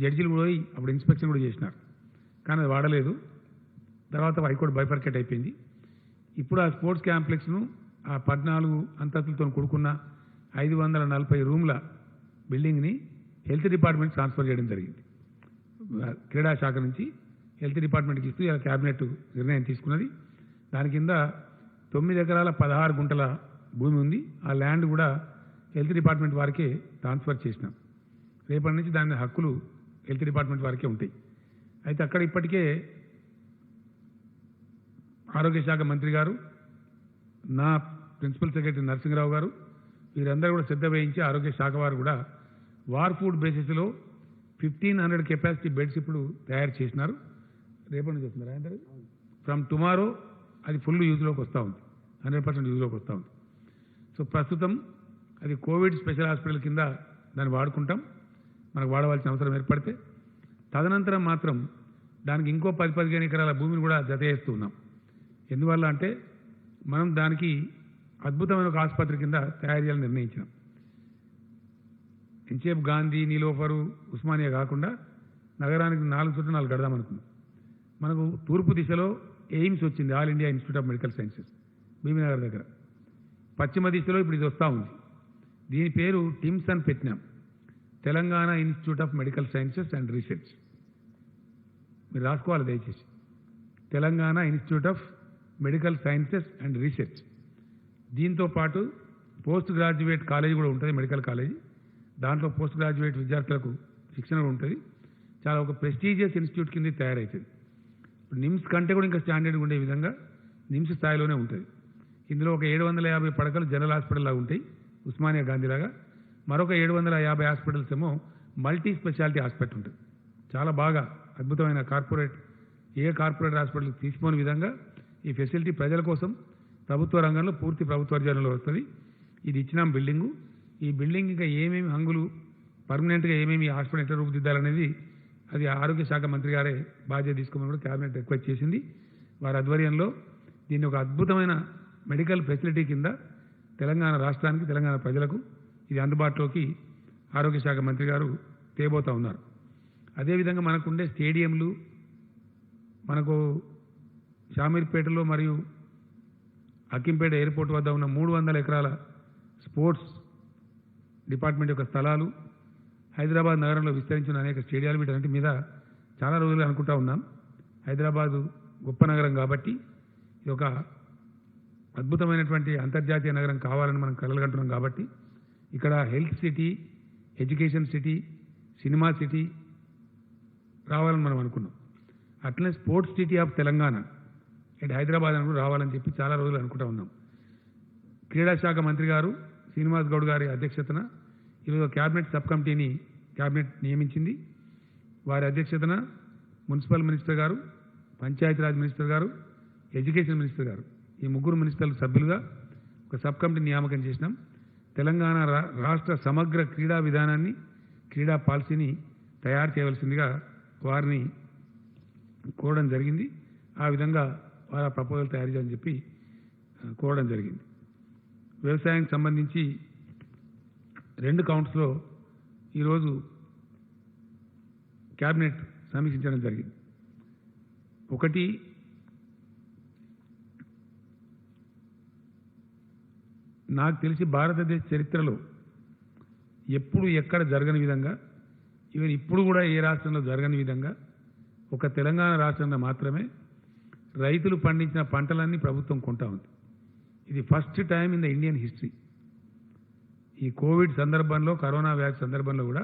జడ్జీలు కూడా పోయి అప్పుడు ఇన్స్పెక్షన్ కూడా చేసినారు, కానీ అది వాడలేదు. తర్వాత హైకోర్టు బైఫర్కేట్ అయిపోయింది. ఇప్పుడు ఆ స్పోర్ట్స్ కాంప్లెక్స్ను ఆ 14 అంతస్తులతో కూడుకున్న 540 రూమ్ల బిల్డింగ్ని హెల్త్ డిపార్ట్మెంట్ ట్రాన్స్ఫర్ చేయడం జరిగింది. క్రీడా శాఖ నుంచి హెల్త్ డిపార్ట్మెంట్కి ఇస్తూ ఇలా క్యాబినెట్ నిర్ణయం తీసుకున్నది. దాని కింద 9 ఎకరాల 16 గుంటల భూమి ఉంది. ఆ ల్యాండ్ కూడా హెల్త్ డిపార్ట్మెంట్ వారికే ట్రాన్స్ఫర్ చేసినాం. రేపటి నుంచి దాని హక్కులు హెల్త్ డిపార్ట్మెంట్ వారికే ఉంటాయి. అయితే అక్కడ ఇప్పటికే ఆరోగ్య శాఖ మంత్రి గారు, నా ప్రిన్సిపల్ సెక్రటరీ నరసింహరావు గారు వీరందరూ కూడా శ్రద్ధ వహించి ఆరోగ్య శాఖ వారు కూడా వార్ ఫుడ్ బేసిస్లో 1500 కెపాసిటీ బెడ్స్ ఇప్పుడు తయారు చేసినారు. రేపటి నుంచి వస్తున్నారు అందరూ. ఫ్రమ్ టుమారో అది ఫుల్ యూజ్లోకి వస్తూ ఉంది, 100% యూజ్లోకి వస్తూ ఉంది. సో ప్రస్తుతం అది కోవిడ్ స్పెషల్ హాస్పిటల్ కింద దాన్ని వాడుకుంటాం. మనకు వాడవలసిన అవసరం ఏర్పడితే తదనంతరం మాత్రం దానికి ఇంకో 10-15 ఎకరాల భూమిని కూడా జత చేస్తూ ఉన్నాం. ఎందువల్ల అంటే మనం దానికి అద్భుతమైన ఒక ఆసుపత్రి కింద తయారు చేయాలని నిర్ణయించినాం. ఎంచేపు గాంధీ, నీలోఫరు, ఉస్మానియా కాకుండా నగరానికి 4 చుట్టూ 4 కడదామనుకున్నాం. మనకు తూర్పు దిశలో ఎయిమ్స్ వచ్చింది, all India institute of medical sciences Bibinagar దగ్గర. పశ్చిమ దిశలో ఇప్పుడు ఇది వస్తూ ఉంది. దీని పేరు టిమ్స్ అని పెట్టినాం, Telangana institute of medical sciences and research. మీరు రాసుకోవాలి దయచేసి, Telangana institute of medical sciences and research. దీంతో పాటు పోస్ట్ గ్రాడ్యుయేట్ కాలేజ్ కూడా ఉంటుంది, మెడికల్ కాలేజీ. దాంట్లో పోస్ట్ గ్రాడ్యుయేట్ విద్యార్థులకు శిక్షణ కూడా ఉంటుంది. చాలా ఒక ప్రెస్టీజియస్ ఇన్స్టిట్యూట్ కింద తయారవుతుంది. నిమ్స్ కంటే కూడా ఇంకా స్టాండర్డ్గా ఉండే విధంగా నిమ్స్ స్థాయిలోనే ఉంటుంది. ఇందులో ఒక 750 పడకలు జనరల్ హాస్పిటల్ లాగా ఉంటాయి, ఉస్మానియా గాంధీలాగా. మరొక 750 హాస్పిటల్స్ ఏమో మల్టీ స్పెషాలిటీ హాస్పిటల్ ఉంటుంది. చాలా బాగా అద్భుతమైన ఏ కార్పొరేట్ హాస్పిటల్ తీసుకోని విధంగా ఈ ఫెసిలిటీ ప్రజల కోసం ప్రభుత్వ రంగంలో పూర్తి ప్రభుత్వ అర్జనలో వస్తుంది. ఇది ఇచ్చినాం బిల్డింగు. ఈ బిల్డింగ్ ఇంకా ఏమేమి హంగులు పర్మనెంట్గా ఏమేమి హాస్పిటల్ ఎట్లా రూపుదిద్దాలనేది అది ఆరోగ్య శాఖ మంత్రి గారే బాధ్యత తీసుకోమని కూడా క్యాబినెట్ రిక్వెస్ట్ చేసింది. వారి ఆధ్వర్యంలో దీన్ని ఒక అద్భుతమైన మెడికల్ ఫెసిలిటీ కింద తెలంగాణ రాష్ట్రానికి, తెలంగాణ ప్రజలకు ఇది అందుబాటులోకి ఆరోగ్య శాఖ మంత్రి గారు తేబోతా ఉన్నారు. అదేవిధంగా మనకుండే స్టేడియంలు, మనకు షామీర్పేటలో మరియు అక్కింపేట ఎయిర్పోర్ట్ వద్ద ఉన్న 300 ఎకరాల స్పోర్ట్స్ డిపార్ట్మెంట్ యొక్క స్థలాలు, హైదరాబాద్ నగరంలో విస్తరించిన అనేక స్టేడియాలు, వీటన్నిటి మీద చాలా రోజులుగా అనుకుంటా ఉన్నాం. హైదరాబాదు గొప్ప నగరం కాబట్టి ఇది ఒక అద్భుతమైనటువంటి అంతర్జాతీయ నగరం కావాలని మనం కలలుగంటున్నాం. కాబట్టి ఇక్కడ health city, education city, cinema city రావాలని మనం అనుకున్నాం. అట్లనే స్పోర్ట్స్ సిటీ ఆఫ్ తెలంగాణ ఇటు హైదరాబాద్ అని కూడా రావాలని చెప్పి చాలా రోజులు అనుకుంటా ఉన్నాం. క్రీడా శాఖ మంత్రి గారు శ్రీనివాస్ గౌడ్ గారి అధ్యక్షతన ఈరోజు క్యాబినెట్ సబ్ కమిటీని క్యాబినెట్ నియమించింది. వారి అధ్యక్షతన మున్సిపల్ మినిస్టర్ గారు, పంచాయతీరాజ్ మినిస్టర్ గారు, ఎడ్యుకేషన్ మినిస్టర్ గారు, ఈ 3 మినిస్టర్ల సభ్యులుగా ఒక సబ్ కమిటీ నియామకం చేసినాం. తెలంగాణ రాష్ట్ర సమగ్ర క్రీడా విధానాన్ని, క్రీడా పాలసీని తయారు చేయవలసిందిగా వారిని కోరడం జరిగింది. ఆ విధంగా వారి ప్రపోజల్ తయారు చేయాలని చెప్పి కోరడం జరిగింది. వ్యవసాయానికి సంబంధించి 2 కౌంట్స్లో ఈరోజు క్యాబినెట్ సమీక్షించడం జరిగింది. ఒకటి, నాకు తెలిసి భారతదేశ చరిత్రలో ఎప్పుడు ఎక్కడ జరగని విధంగా, ఈవెన్ ఇప్పుడు కూడా ఏ రాష్ట్రంలో జరగని విధంగా ఒక తెలంగాణ రాష్ట్రంలో మాత్రమే రైతులు పండించిన పంటలన్నీ ప్రభుత్వం కొంటా ఉంది. ఇది first time in the Indian history. ఈ కోవిడ్ సందర్భంలో, కరోనా వ్యాధి సందర్భంలో కూడా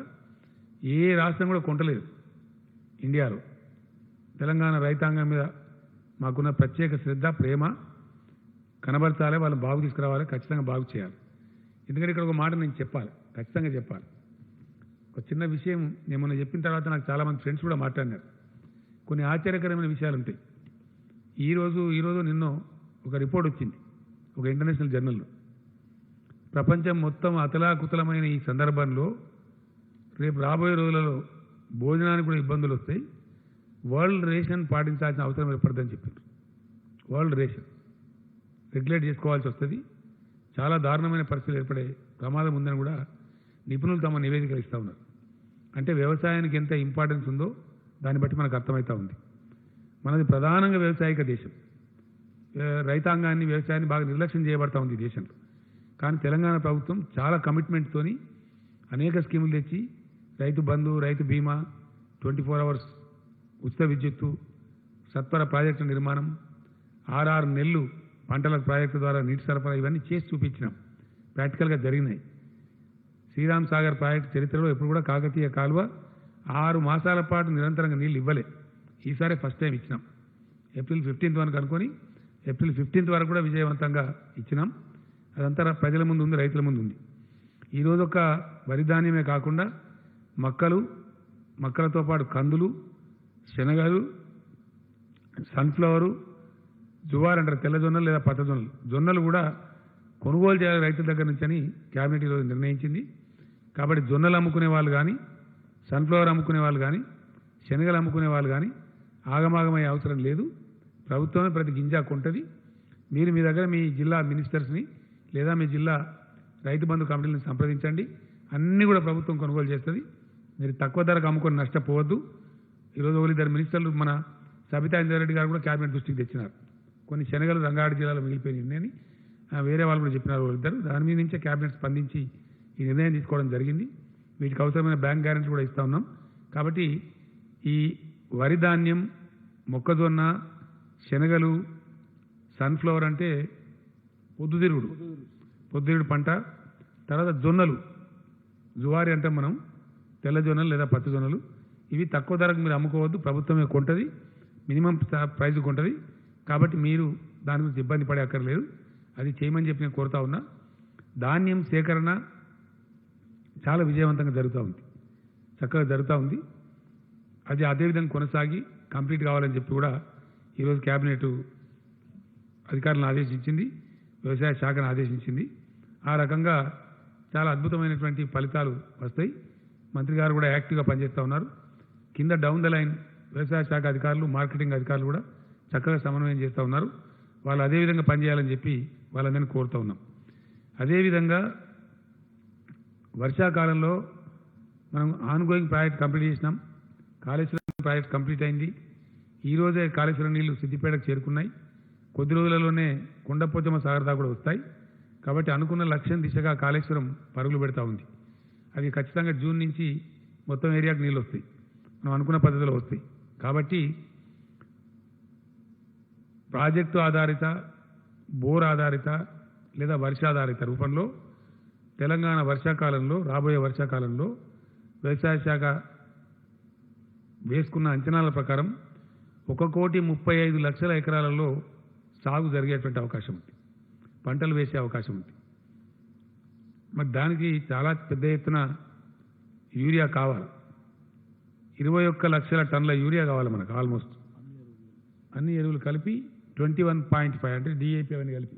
ఏ రాష్ట్రం కూడా కొంటలేదు ఇండియాలో. తెలంగాణ రైతాంగం మీద మాకున్న ప్రత్యేక శ్రద్ధ, ప్రేమ కనబరచాలి, వాళ్ళని బాగు తీసుకురావాలి, ఖచ్చితంగా బాగు చేయాలి. ఎందుకంటే ఇక్కడ ఒక మాట నేను చెప్పాలి, ఖచ్చితంగా చెప్పాలి. ఒక చిన్న విషయం నేను మొన్న చెప్పిన తర్వాత నాకు చాలామంది ఫ్రెండ్స్ కూడా మాట్లాడినారు. కొన్ని ఆశ్చర్యకరమైన విషయాలు ఉంటాయి. ఈరోజు నిన్న ఒక రిపోర్ట్ వచ్చింది ఒక ఇంటర్నేషనల్ జర్నల్లో. ప్రపంచం మొత్తం అతలాకుతలమైన ఈ సందర్భంలో రేపు రాబోయే రోజులలో భోజనానికి కూడా ఇబ్బందులు వస్తాయి, వరల్డ్ రేషన్ పాటించాల్సిన అవసరం ఏర్పడుతుందని చెప్పారు. వరల్డ్ రేషన్ రెగ్యులేట్ చేసుకోవాల్సి వస్తుంది, చాలా దారుణమైన పరిస్థితులు ఏర్పడే ప్రమాదం ఉందని కూడా నిపుణులు తమ నివేదికలు ఇస్తూ ఉన్నారు. అంటే వ్యవసాయానికి ఎంత ఇంపార్టెన్స్ ఉందో దాన్ని బట్టి మనకు అర్థమవుతూ ఉంది. మనది ప్రధానంగా వ్యవసాయక దేశం. రైతాంగాన్ని, వ్యవసాయాన్ని బాగా నిర్లక్ష్యం చేయబడతా ఉంది ఈ దేశంలో. కానీ తెలంగాణ ప్రభుత్వం చాలా కమిట్మెంట్తోని అనేక స్కీములు తెచ్చి రైతు బంధు, రైతు బీమా, 24 hours ఉచిత విద్యుత్తు, సత్వర ప్రాజెక్టు నిర్మాణం, 6 నెలలు పంటల ప్రాజెక్టు ద్వారా నీటి సరఫరా, ఇవన్నీ చేసి చూపించినాం. ప్రాక్టికల్గా జరిగినాయి. శ్రీరామ్ సాగర్ ప్రాజెక్టు చరిత్రలో ఎప్పుడు కూడా కాకతీయ కాలువ 6 మాసాల పాటు నిరంతరంగా నీళ్ళు ఇవ్వలే. ఈసారి ఫస్ట్ టైం ఇచ్చినాం. ఏప్రిల్ 15th వరకు అనుకొని ఏప్రిల్ 15th వరకు కూడా విజయవంతంగా ఇచ్చినాం. అదంతా ప్రజల ముందు ఉంది, రైతుల ముందు ఉంది. ఈరోజు ఒక వరి ధాన్యమే కాకుండా మక్కలతో పాటు కందులు, శనగలు, సన్ఫ్లవరు, జువార్ అంటారు, తెల్ల జొన్నలు లేదా పచ్చ జొన్నలు కూడా కొనుగోలు చేయాలి రైతుల దగ్గర నుంచి అని క్యాబినెట్ ఈరోజు నిర్ణయించింది. కాబట్టి జొన్నలు అమ్ముకునే వాళ్ళు కానీ, సన్ఫ్లవర్ అమ్ముకునే వాళ్ళు కానీ శనగలు అమ్ముకునే వాళ్ళు కానీ ఆగమాగమయ్యే అవసరం లేదు. ప్రభుత్వమే ప్రతి గింజ కొంటది. మీరు మీ దగ్గర మీ జిల్లా మినిస్టర్స్ని లేదా మీ జిల్లా రైతు బంధు కమిటీలను సంప్రదించండి. అన్నీ కూడా ప్రభుత్వం కొనుగోలు చేస్తుంది. మీరు తక్కువ ధరకు అమ్ముకొని నష్టపోవద్దు. ఈరోజు ఒకరు ఇద్దరు మినిస్టర్లు మన సబితా ఇంద్రారెడ్డి గారు కూడా క్యాబినెట్ దృష్టికి తెచ్చినారు. కొన్ని శనగలు రంగారెడ్డి జిల్లాలో మిగిలిపోయినాయని వేరే వాళ్ళు కూడా చెప్పినారు ఇద్దరు. దాని మీద నుంచే క్యాబినెట్ స్పందించి ఈ నిర్ణయం తీసుకోవడం జరిగింది. వీటికి అవసరమైన బ్యాంక్ గ్యారెంటీ కూడా ఇస్తా ఉన్నాం. కాబట్టి ఈ వరి ధాన్యం, మొక్కజొన్న, శనగలు, సన్ఫ్లవర్ అంటే పొద్దుతిరుగుడు పంట. తర్వాత జొన్నలు, జువారి అంటాం మనం, తెల్ల జొన్నలు లేదా పచ్చ జొన్నలు. ఇవి తక్కువ ధరకు మీరు అమ్ముకోవద్దు. ప్రభుత్వమే కొంటది, మినిమం ప్రైజ్ కొంటది. కాబట్టి మీరు దాని గురించి ఇబ్బంది పడే అక్కర్లేదు. అది చేయమని చెప్పి నేను కోరుతా ఉన్నా. ధాన్యం సేకరణ చాలా విజయవంతంగా జరుగుతూ ఉంది, చక్కగా జరుగుతూ ఉంది. అది అదేవిధంగా కొనసాగి కంప్లీట్ కావాలని చెప్పి కూడా ఈరోజు క్యాబినెట్ అధికారులను ఆదేశించింది, వ్యవసాయ శాఖను ఆదేశించింది. ఆ రకంగా చాలా అద్భుతమైనటువంటి ఫలితాలు వస్తాయి. మంత్రి గారు కూడా యాక్టివ్గా పనిచేస్తూ ఉన్నారు. కింద డౌన్ ద లైన్ వ్యవసాయ శాఖ అధికారులు, మార్కెటింగ్ అధికారులు కూడా చక్కగా సమన్వయం చేస్తూ ఉన్నారు. వాళ్ళు అదేవిధంగా పనిచేయాలని చెప్పి వాళ్ళందరినీ కోరుతూ ఉన్నాం. అదేవిధంగా వర్షాకాలంలో మనం ఆన్గోయింగ్ ప్రాజెక్ట్ కంప్లీట్ చేసినాం. కాళేశ్వరం ప్రాజెక్ట్ కంప్లీట్ అయింది. ఈరోజే కాళేశ్వరం నీళ్లు సిద్దిపేటకు చేరుకున్నాయి. కొద్ది రోజులలోనే కొండపోచమ్మ సాగర్ దాకా కూడా వస్తాయి. కాబట్టి అనుకున్న లక్ష్యం దిశగా కాళేశ్వరం పరుగులు పెడతా ఉంది. అది ఖచ్చితంగా జూన్ నుంచి మొత్తం ఏరియాకు నీళ్ళు వస్తాయి, మనం అనుకున్న పద్ధతిలో వస్తాయి. కాబట్టి ప్రాజెక్టు ఆధారిత, బోర్ ఆధారిత లేదా వర్షాధారిత రూపంలో తెలంగాణ వర్షాకాలంలో, రాబోయే వర్షాకాలంలో వ్యవసాయ శాఖ వేసుకున్న అంచనాల ప్రకారం 1,35,00,000 ఎకరాలలో సాగు జరిగేటువంటి అవకాశం ఉంది, పంటలు వేసే అవకాశం ఉంది. మరి దానికి చాలా పెద్ద ఎత్తున యూరియా కావాలి. 21 లక్షల టన్నుల యూరియా కావాలి మనకు. ఆల్మోస్ట్ అన్ని ఎరువులు కలిపి 21.5 అంటే డిఏపి అవన్నీ కలిపి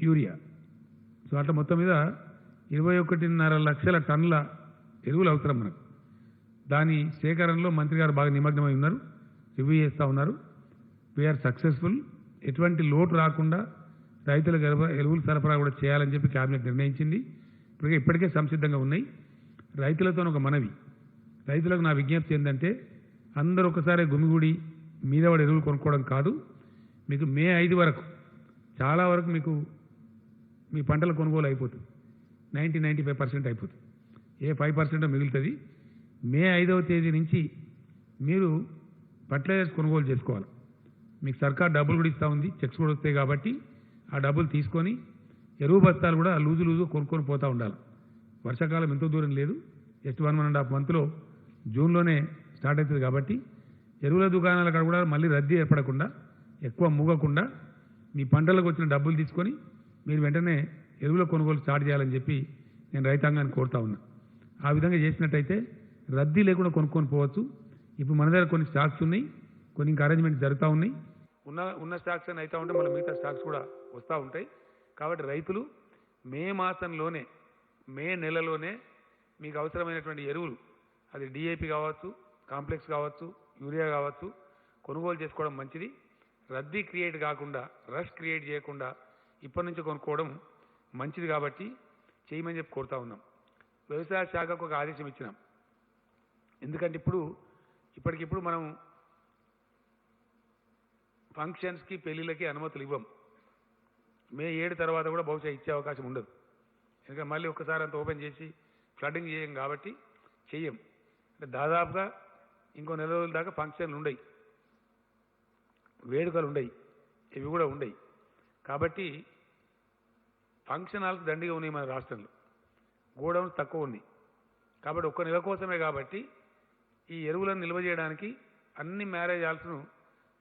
యూరియా. సో అట్లా మొత్తం మీద 21.5 లక్షల టన్నుల ఎరువులు అవసరం మనకు. దాని సేకరణలో మంత్రి గారు బాగా నిమగ్నమై ఉన్నారు, రివ్యూ చేస్తూ ఉన్నారు. We are successful. ఎటువంటి లోటు రాకుండా రైతులకు ఎరువులు సరఫరా కూడా చేయాలని చెప్పి క్యాబినెట్ నిర్ణయించింది. ఇప్పటికే సంసిద్ధంగా ఉన్నాయి. రైతులతో ఒక మనవి, రైతులకు నా విజ్ఞప్తి ఏంటంటే అందరూ ఒకసారి గుమిగూడి మీద వాడు ఎరువులు కొనుక్కోవడం కాదు. మీకు మే 5 వరకు చాలా వరకు మీకు మీ పంటల కొనుగోలు అయిపోతుంది. 90-95% అయిపోతుంది. ఏ 5% మిగులుతుంది. మే 5వ తేదీ నుంచి మీరు ఫర్టిలైజర్స్ కొనుగోలు చేసుకోవాలి. మీకు సర్కార్ డబ్బులు కూడా ఇస్తూ ఉంది, చెక్స్ కూడా వస్తాయి. కాబట్టి ఆ డబ్బులు తీసుకొని ఎరువు బస్తాలు కూడా లూజు కొనుక్కొని పోతూ ఉండాలి. వర్షాకాలం ఎంతో దూరం లేదు, జస్ట్ 1.5 మంత్లో జూన్లోనే స్టార్ట్ అవుతుంది. కాబట్టి ఎరువుల దుకాణాల కాడ కూడా మళ్ళీ రద్దీ ఏర్పడకుండా, ఎక్కువ మూగకుండా మీ పంటలకు వచ్చిన డబ్బులు తీసుకొని మీరు వెంటనే ఎరువుల కొనుగోలు స్టార్ట్ చేయాలని చెప్పి నేను రైతాంగాన్ని కోరుతా ఉన్నా. ఆ విధంగా చేసినట్టయితే రద్దీ లేకుండా కొనుక్కొని పోవచ్చు. ఇప్పుడు మన దగ్గర కొన్ని స్టాక్స్ ఉన్నాయి, కొన్ని ఇంకా అరేంజ్మెంట్స్ జరుగుతూ ఉన్నాయి. ఉన్న స్టాక్స్ అని అవుతూ ఉంటే మళ్ళీ మిగతా స్టాక్స్ కూడా వస్తూ ఉంటాయి. కాబట్టి రైతులు మే మాసంలోనే, మే నెలలోనే మీకు అవసరమైనటువంటి ఎరువులు, అది డిఏపి కావచ్చు, కాంప్లెక్స్ కావచ్చు, యూరియా కావచ్చు, కొనుగోలు చేసుకోవడం మంచిది. రద్దీ క్రియేట్ కాకుండా, రష్ క్రియేట్ చేయకుండా ఇప్పటి నుంచి కొనుక్కోవడం మంచిది. కాబట్టి చేయమని చెప్పి కోరుతా ఉన్నాం. వ్యవసాయ శాఖకు ఒక ఆదేశం ఇచ్చినాం. ఎందుకంటే ఇప్పటికిప్పుడు మనం ఫంక్షన్స్కి, పెళ్లిళ్ళకి అనుమతులు ఇవ్వం. మే 7 తర్వాత కూడా బహుశా ఇచ్చే అవకాశం ఉండదు. ఎందుకంటే మళ్ళీ ఒక్కసారి అంత ఓపెన్ చేసి ఫ్లడ్డింగ్ చేయం కాబట్టి చెయ్యం. అంటే దాదాపుగా ఇంకో నెల రోజుల దాకా ఫంక్షన్లు ఉండయి, వేడుకలు ఉండయి, ఇవి కూడా ఉండయి. కాబట్టి ఫంక్షన్ హాల్స్ దండిగా ఉన్నాయి మన రాష్ట్రంలో, గోడౌన్స్ తక్కువ ఉన్నాయి. కాబట్టి ఒక్క నెల కోసమే. కాబట్టి ఈ ఎరువులను నిల్వ చేయడానికి అన్ని మ్యారేజ్ హాల్స్ను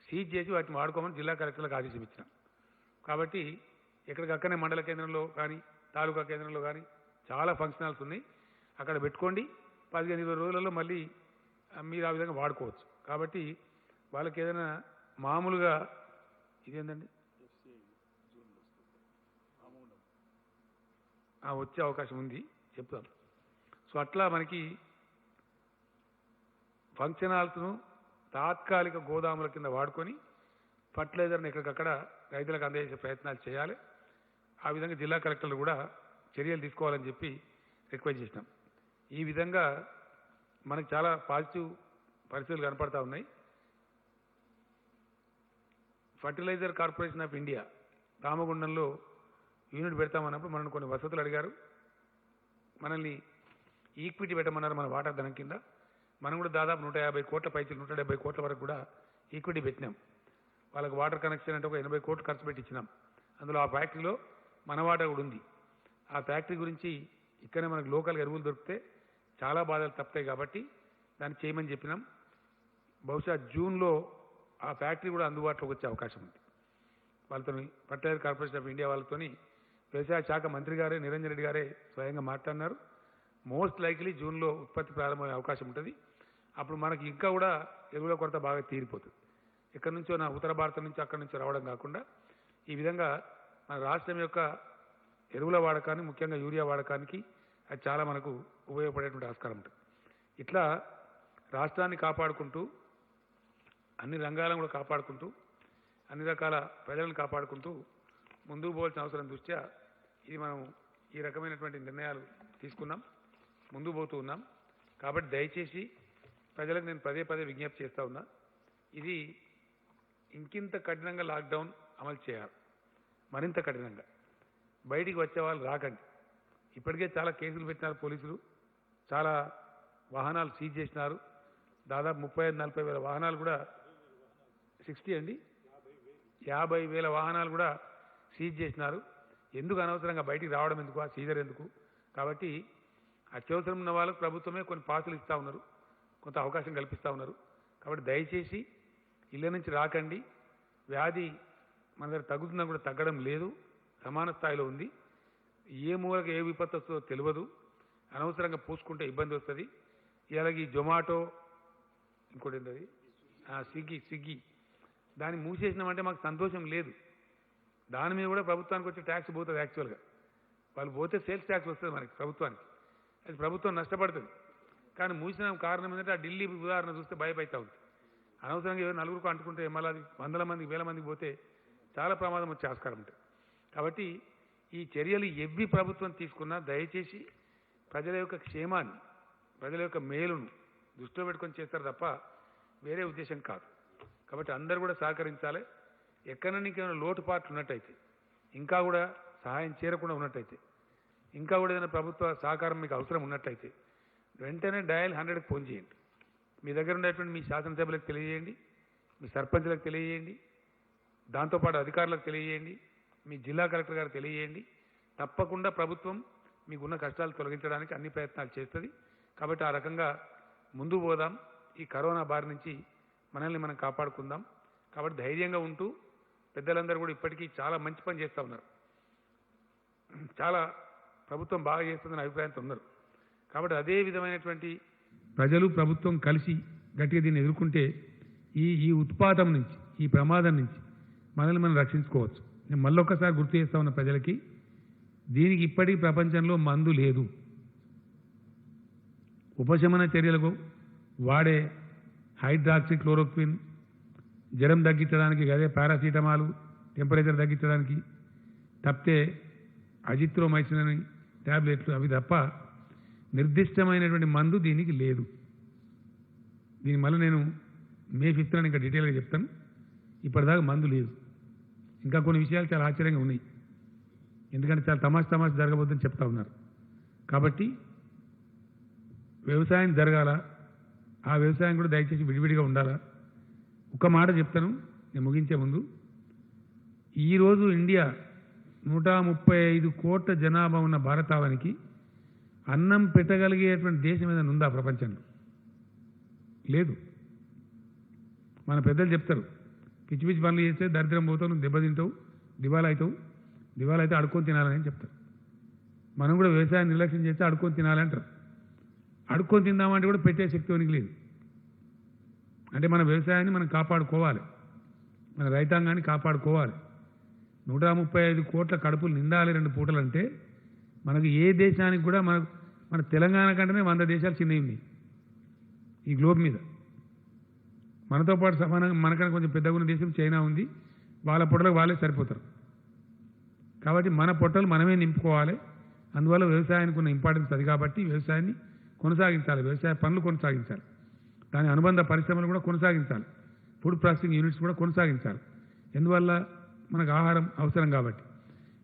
సీజ్ చేసి వాటిని వాడుకోమని జిల్లా కలెక్టర్లకు ఆదేశం ఇచ్చినాం. కాబట్టి ఎక్కడికక్కడనే మండల కేంద్రంలో కానీ, తాలూకా కేంద్రంలో కానీ చాలా ఫంక్షన్ హాల్స్ ఉన్నాయి. అక్కడ పెట్టుకోండి. 15-20 రోజులలో మళ్ళీ మీరు ఆ విధంగా వాడుకోవచ్చు. కాబట్టి వాళ్ళకి ఏదైనా మామూలుగా ఇదేంటండి వచ్చే అవకాశం ఉంది, చెప్తాను. సో అట్లా మనకి ఫంక్షన్ హాల్స్ను తాత్కాలిక గోదాముల కింద వాడుకొని ఫర్టిలైజర్ని ఎక్కడికక్కడ రైతులకు అందజేసే ప్రయత్నాలు చేయాలి. ఆ విధంగా జిల్లా కలెక్టర్లు కూడా చర్యలు తీసుకోవాలని చెప్పి రిక్వెస్ట్ చేసినాం. ఈ విధంగా మనకు చాలా పాజిటివ్ పరిస్థితులు కనపడతా ఉన్నాయి. ఫర్టిలైజర్ కార్పొరేషన్ ఆఫ్ ఇండియా రామగుండంలో యూనిట్ పెడతామన్నప్పుడు మనల్ని కొన్ని వసతులు అడిగారు. మనల్ని ఈక్విటీ పెట్టమన్నారు మన వాటా ధనం కింద. మనం కూడా దాదాపు 150 కోట్ల పైకి 170 కోట్ల వరకు కూడా ఈక్విటీ పెట్టినాం. వాళ్ళకి వాటర్ కనెక్షన్ అంటే ఒక 80 కోట్లు ఖర్చు పెట్టి ఇచ్చినాం. అందులో ఆ ఫ్యాక్టరీలో మన వాటా కూడా ఉంది. ఆ ఫ్యాక్టరీ గురించి ఇక్కడనే మనకు లోకల్గా ఎరువులు దొరికితే చాలా బాధలు తప్పుతాయి కాబట్టి దాన్ని చేయమని చెప్పినాం. బహుశా జూన్లో ఆ ఫ్యాక్టరీ కూడా అందుబాటులోకి వచ్చే అవకాశం ఉంది. వాళ్ళతో ఫర్టిలైజర్ కార్పొరేషన్ ఆఫ్ ఇండియా వాళ్ళతోని వ్యవసాయ శాఖ మంత్రి గారే నిరంజన్ రెడ్డి గారే స్వయంగా మాట్లాడినారు. మోస్ట్ లైక్లీ జూన్లో ఉత్పత్తి ప్రారంభమయ్యే అవకాశం ఉంటుంది. అప్పుడు మనకి ఇంకా కూడా ఎరువుల కొరత బాగా తీరిపోతుంది. ఎక్కడి నుంచో నా ఉత్తర భారతం నుంచి అక్కడి నుంచో రావడం కాకుండా ఈ విధంగా మన రాష్ట్రం యొక్క ఎరువుల వాడకాన్ని ముఖ్యంగా యూరియా వాడకానికి అది చాలా మనకు ఉపయోగపడేటువంటి ఆస్కారం ఉంటుంది. ఇట్లా రాష్ట్రాన్ని కాపాడుకుంటూ అన్ని రంగాలను కూడా కాపాడుకుంటూ అన్ని రకాల ప్రజలను కాపాడుకుంటూ ముందుకు పోవాల్సిన అవసరం దృష్ట్యా ఇది మనం ఈ రకమైనటువంటి నిర్ణయాలు తీసుకున్నాం, ముందుకు పోతూ ఉన్నాం. కాబట్టి దయచేసి ప్రజలకు నేను పదే పదే విజ్ఞప్తి చేస్తూ ఉన్నా, ఇది ఇంకింత కఠినంగా లాక్డౌన్ అమలు చేయాలి, మరింత కఠినంగా. బయటికి వచ్చే వాళ్ళు రాకండి. ఇప్పటికే చాలా కేసులు పెట్టినారు పోలీసులు, చాలా వాహనాలు సీజ్ చేసినారు. దాదాపు 35-40 వేల వాహనాలు కూడా 50,000 వాహనాలు కూడా సీజ్ చేసినారు. ఎందుకు అనవసరంగా బయటికి రావడం ఎందుకు, ఆ సీజర్ ఎందుకు? కాబట్టి అత్యవసరం ఉన్న వాళ్ళకు ప్రభుత్వమే కొన్ని పాసులు ఇస్తూ ఉన్నారు, కొంత అవకాశం కల్పిస్తూ ఉన్నారు. కాబట్టి దయచేసి ఇళ్ళ నుంచి రాకండి. వ్యాధి మన దగ్గర తగ్గుతుందని కూడా తగ్గడం లేదు, సమాన స్థాయిలో ఉంది. ఏ మూలకి ఏ విపత్తు వస్తుందో తెలియదు. అనవసరంగా పూసుకుంటే ఇబ్బంది వస్తుంది. ఇలాగ ఈ జొమాటో ఇంకోటి ఏంటది స్విగ్గీ దాన్ని మూసేసినామంటే మాకు సంతోషం లేదు. దాని మీద కూడా ప్రభుత్వానికి వచ్చే ట్యాక్స్ పోతుంది. యాక్చువల్గా వాళ్ళు పోతే సేల్స్ ట్యాక్స్ వస్తుంది మనకి ప్రభుత్వానికి, అది ప్రభుత్వం నష్టపడుతుంది. కానీ మూసిన కారణం ఏంటంటే ఆ ఢిల్లీ ఉదాహరణ చూస్తే భయపడతా ఉంది. అనవసరంగా ఎవరు నలుగురికి అంటుకుంటే మళ్ళీ అది 100 మందికి 1000 మందికి పోతే చాలా ప్రమాదం వచ్చే ఆస్కారం ఉంటుంది. కాబట్టి ఈ చర్యలు ఎవ్వి ప్రభుత్వం తీసుకున్నా దయచేసి ప్రజల యొక్క క్షేమాన్ని, ప్రజల యొక్క మేలును దృష్టిలో పెట్టుకొని చేస్తారు తప్ప వేరే ఉద్దేశం కాదు. కాబట్టి అందరూ కూడా సహకరించాలి. ఎక్కడైనా ఇంకేమైనా లోటుపాట్లు ఉన్నట్టయితే, ఇంకా కూడా సహాయం చేరకుండా ఉన్నట్టయితే, ఇంకా కూడా ఏదైనా ప్రభుత్వ సహకారం మీకు అవసరం ఉన్నట్టయితే వెంటనే డయల్ 100కి ఫోన్ చేయండి. మీ దగ్గర ఉండేటువంటి మీ శాసనసభ్యులకు తెలియజేయండి, మీ సర్పంచ్లకు తెలియజేయండి, దాంతోపాటు అధికారులకు తెలియజేయండి, మీ జిల్లా కలెక్టర్ గారికి తెలియజేయండి. తప్పకుండా ప్రభుత్వం మీకున్న కష్టాలు తొలగించడానికి అన్ని ప్రయత్నాలు చేస్తుంది. కాబట్టి ఆ రకంగా ముందుకు పోదాం. ఈ కరోనా బారి నుంచి మనల్ని మనం కాపాడుకుందాం. కాబట్టి ధైర్యంగా ఉంటూ పెద్దలందరూ కూడా ఇప్పటికీ చాలా మంచి పని చేస్తూ ఉన్నారు. చాలా ప్రభుత్వం బాగా చేస్తుందని అభిప్రాయంతో ఉన్నారు. కాబట్టి అదే విధమైనటువంటి ప్రజలు ప్రభుత్వం కలిసి గట్టిగా దీన్ని ఎదుర్కొంటే ఈ ఉత్పాతం నుంచి, ఈ ప్రమాదం నుంచి మనల్ని మనం రక్షించుకోవచ్చు. నేను మళ్ళొక్కసారి గుర్తు చేస్తా ఉన్న ప్రజలకి, దీనికి ఇప్పటికీ ప్రపంచంలో మందు లేదు. ఉపశమన చర్యలకు వాడే హైడ్రాక్సీ క్లోరోక్విన్, జ్వరం తగ్గించడానికి అదే పారాసిటమాలు, టెంపరేచర్ తగ్గించడానికి తప్పితే అజిత్రోమైసిన్ అని ట్యాబ్లెట్లు, అవి తప్ప నిర్దిష్టమైనటువంటి మందు దీనికి లేదు. దీని మళ్ళీ నేను మే 5th ఇంకా డీటెయిల్గా చెప్తాను. ఇప్పటిదాకా మందు లేదు. ఇంకా కొన్ని విషయాలు చాలా ఆశ్చర్యంగా ఉన్నాయి, ఎందుకంటే చాలా తమాషా జరగబోద్దని చెప్తా ఉన్నారు. కాబట్టి వ్యవసాయం జరగాల, ఆ వ్యవసాయం కూడా దయచేసి విడివిడిగా ఉండాలా. ఒక మాట చెప్తాను నేను ముగించే ముందు. ఈరోజు ఇండియా 135 కోట్ల జనాభా ఉన్న భారతావనికి అన్నం పెట్టగలిగేటువంటి దేశం ఏదైనా ఉందా ప్రపంచంలో? లేదు. మన పెద్దలు చెప్తారు, పిచ్చి పిచ్చి పనులు చేస్తే దరిద్రం పోతావు, నువ్వు దెబ్బతింటావు, దివాలా అవుతావు, దివాలా అయితే అడుక్కొని తినాలని చెప్తారు. మనం కూడా వ్యవసాయం నిర్లక్ష్యం చేస్తే అడుక్కొని తినాలంటారు. అడుక్కొని తిందామంటే కూడా పెట్టే శక్తి ఉనికి లేదు. అంటే మన వ్యవసాయాన్ని మనం కాపాడుకోవాలి, మన రైతాంగాన్ని కాపాడుకోవాలి. 135 కోట్ల కడుపులు నిండాలి 2 పూటలు అంటే మనకు ఏ దేశానికి కూడా మన తెలంగాణ కంటేనే 100 దేశాలు చిన్నవి ఉన్నాయి ఈ గ్లోబ్ మీద. మనతో పాటు సమానంగా మనకన్నా కొంచెం పెద్దగా ఉన్న దేశం చైనా ఉంది. వాళ్ళ పొట్టలకు వాళ్ళే సరిపోతారు. కాబట్టి మన పొట్టలు మనమే నింపుకోవాలి. అందువల్ల వ్యవసాయానికి ఉన్న ఇంపార్టెన్స్ అది. కాబట్టి వ్యవసాయాన్ని కొనసాగించాలి, వ్యవసాయ పనులు కొనసాగించాలి, దాని అనుబంధ పరిశ్రమలు కూడా కొనసాగించాలి, ఫుడ్ ప్రాసెసింగ్ యూనిట్స్ కూడా కొనసాగించాలి. ఎందువల్ల మనకు ఆహారం అవసరం కాబట్టి.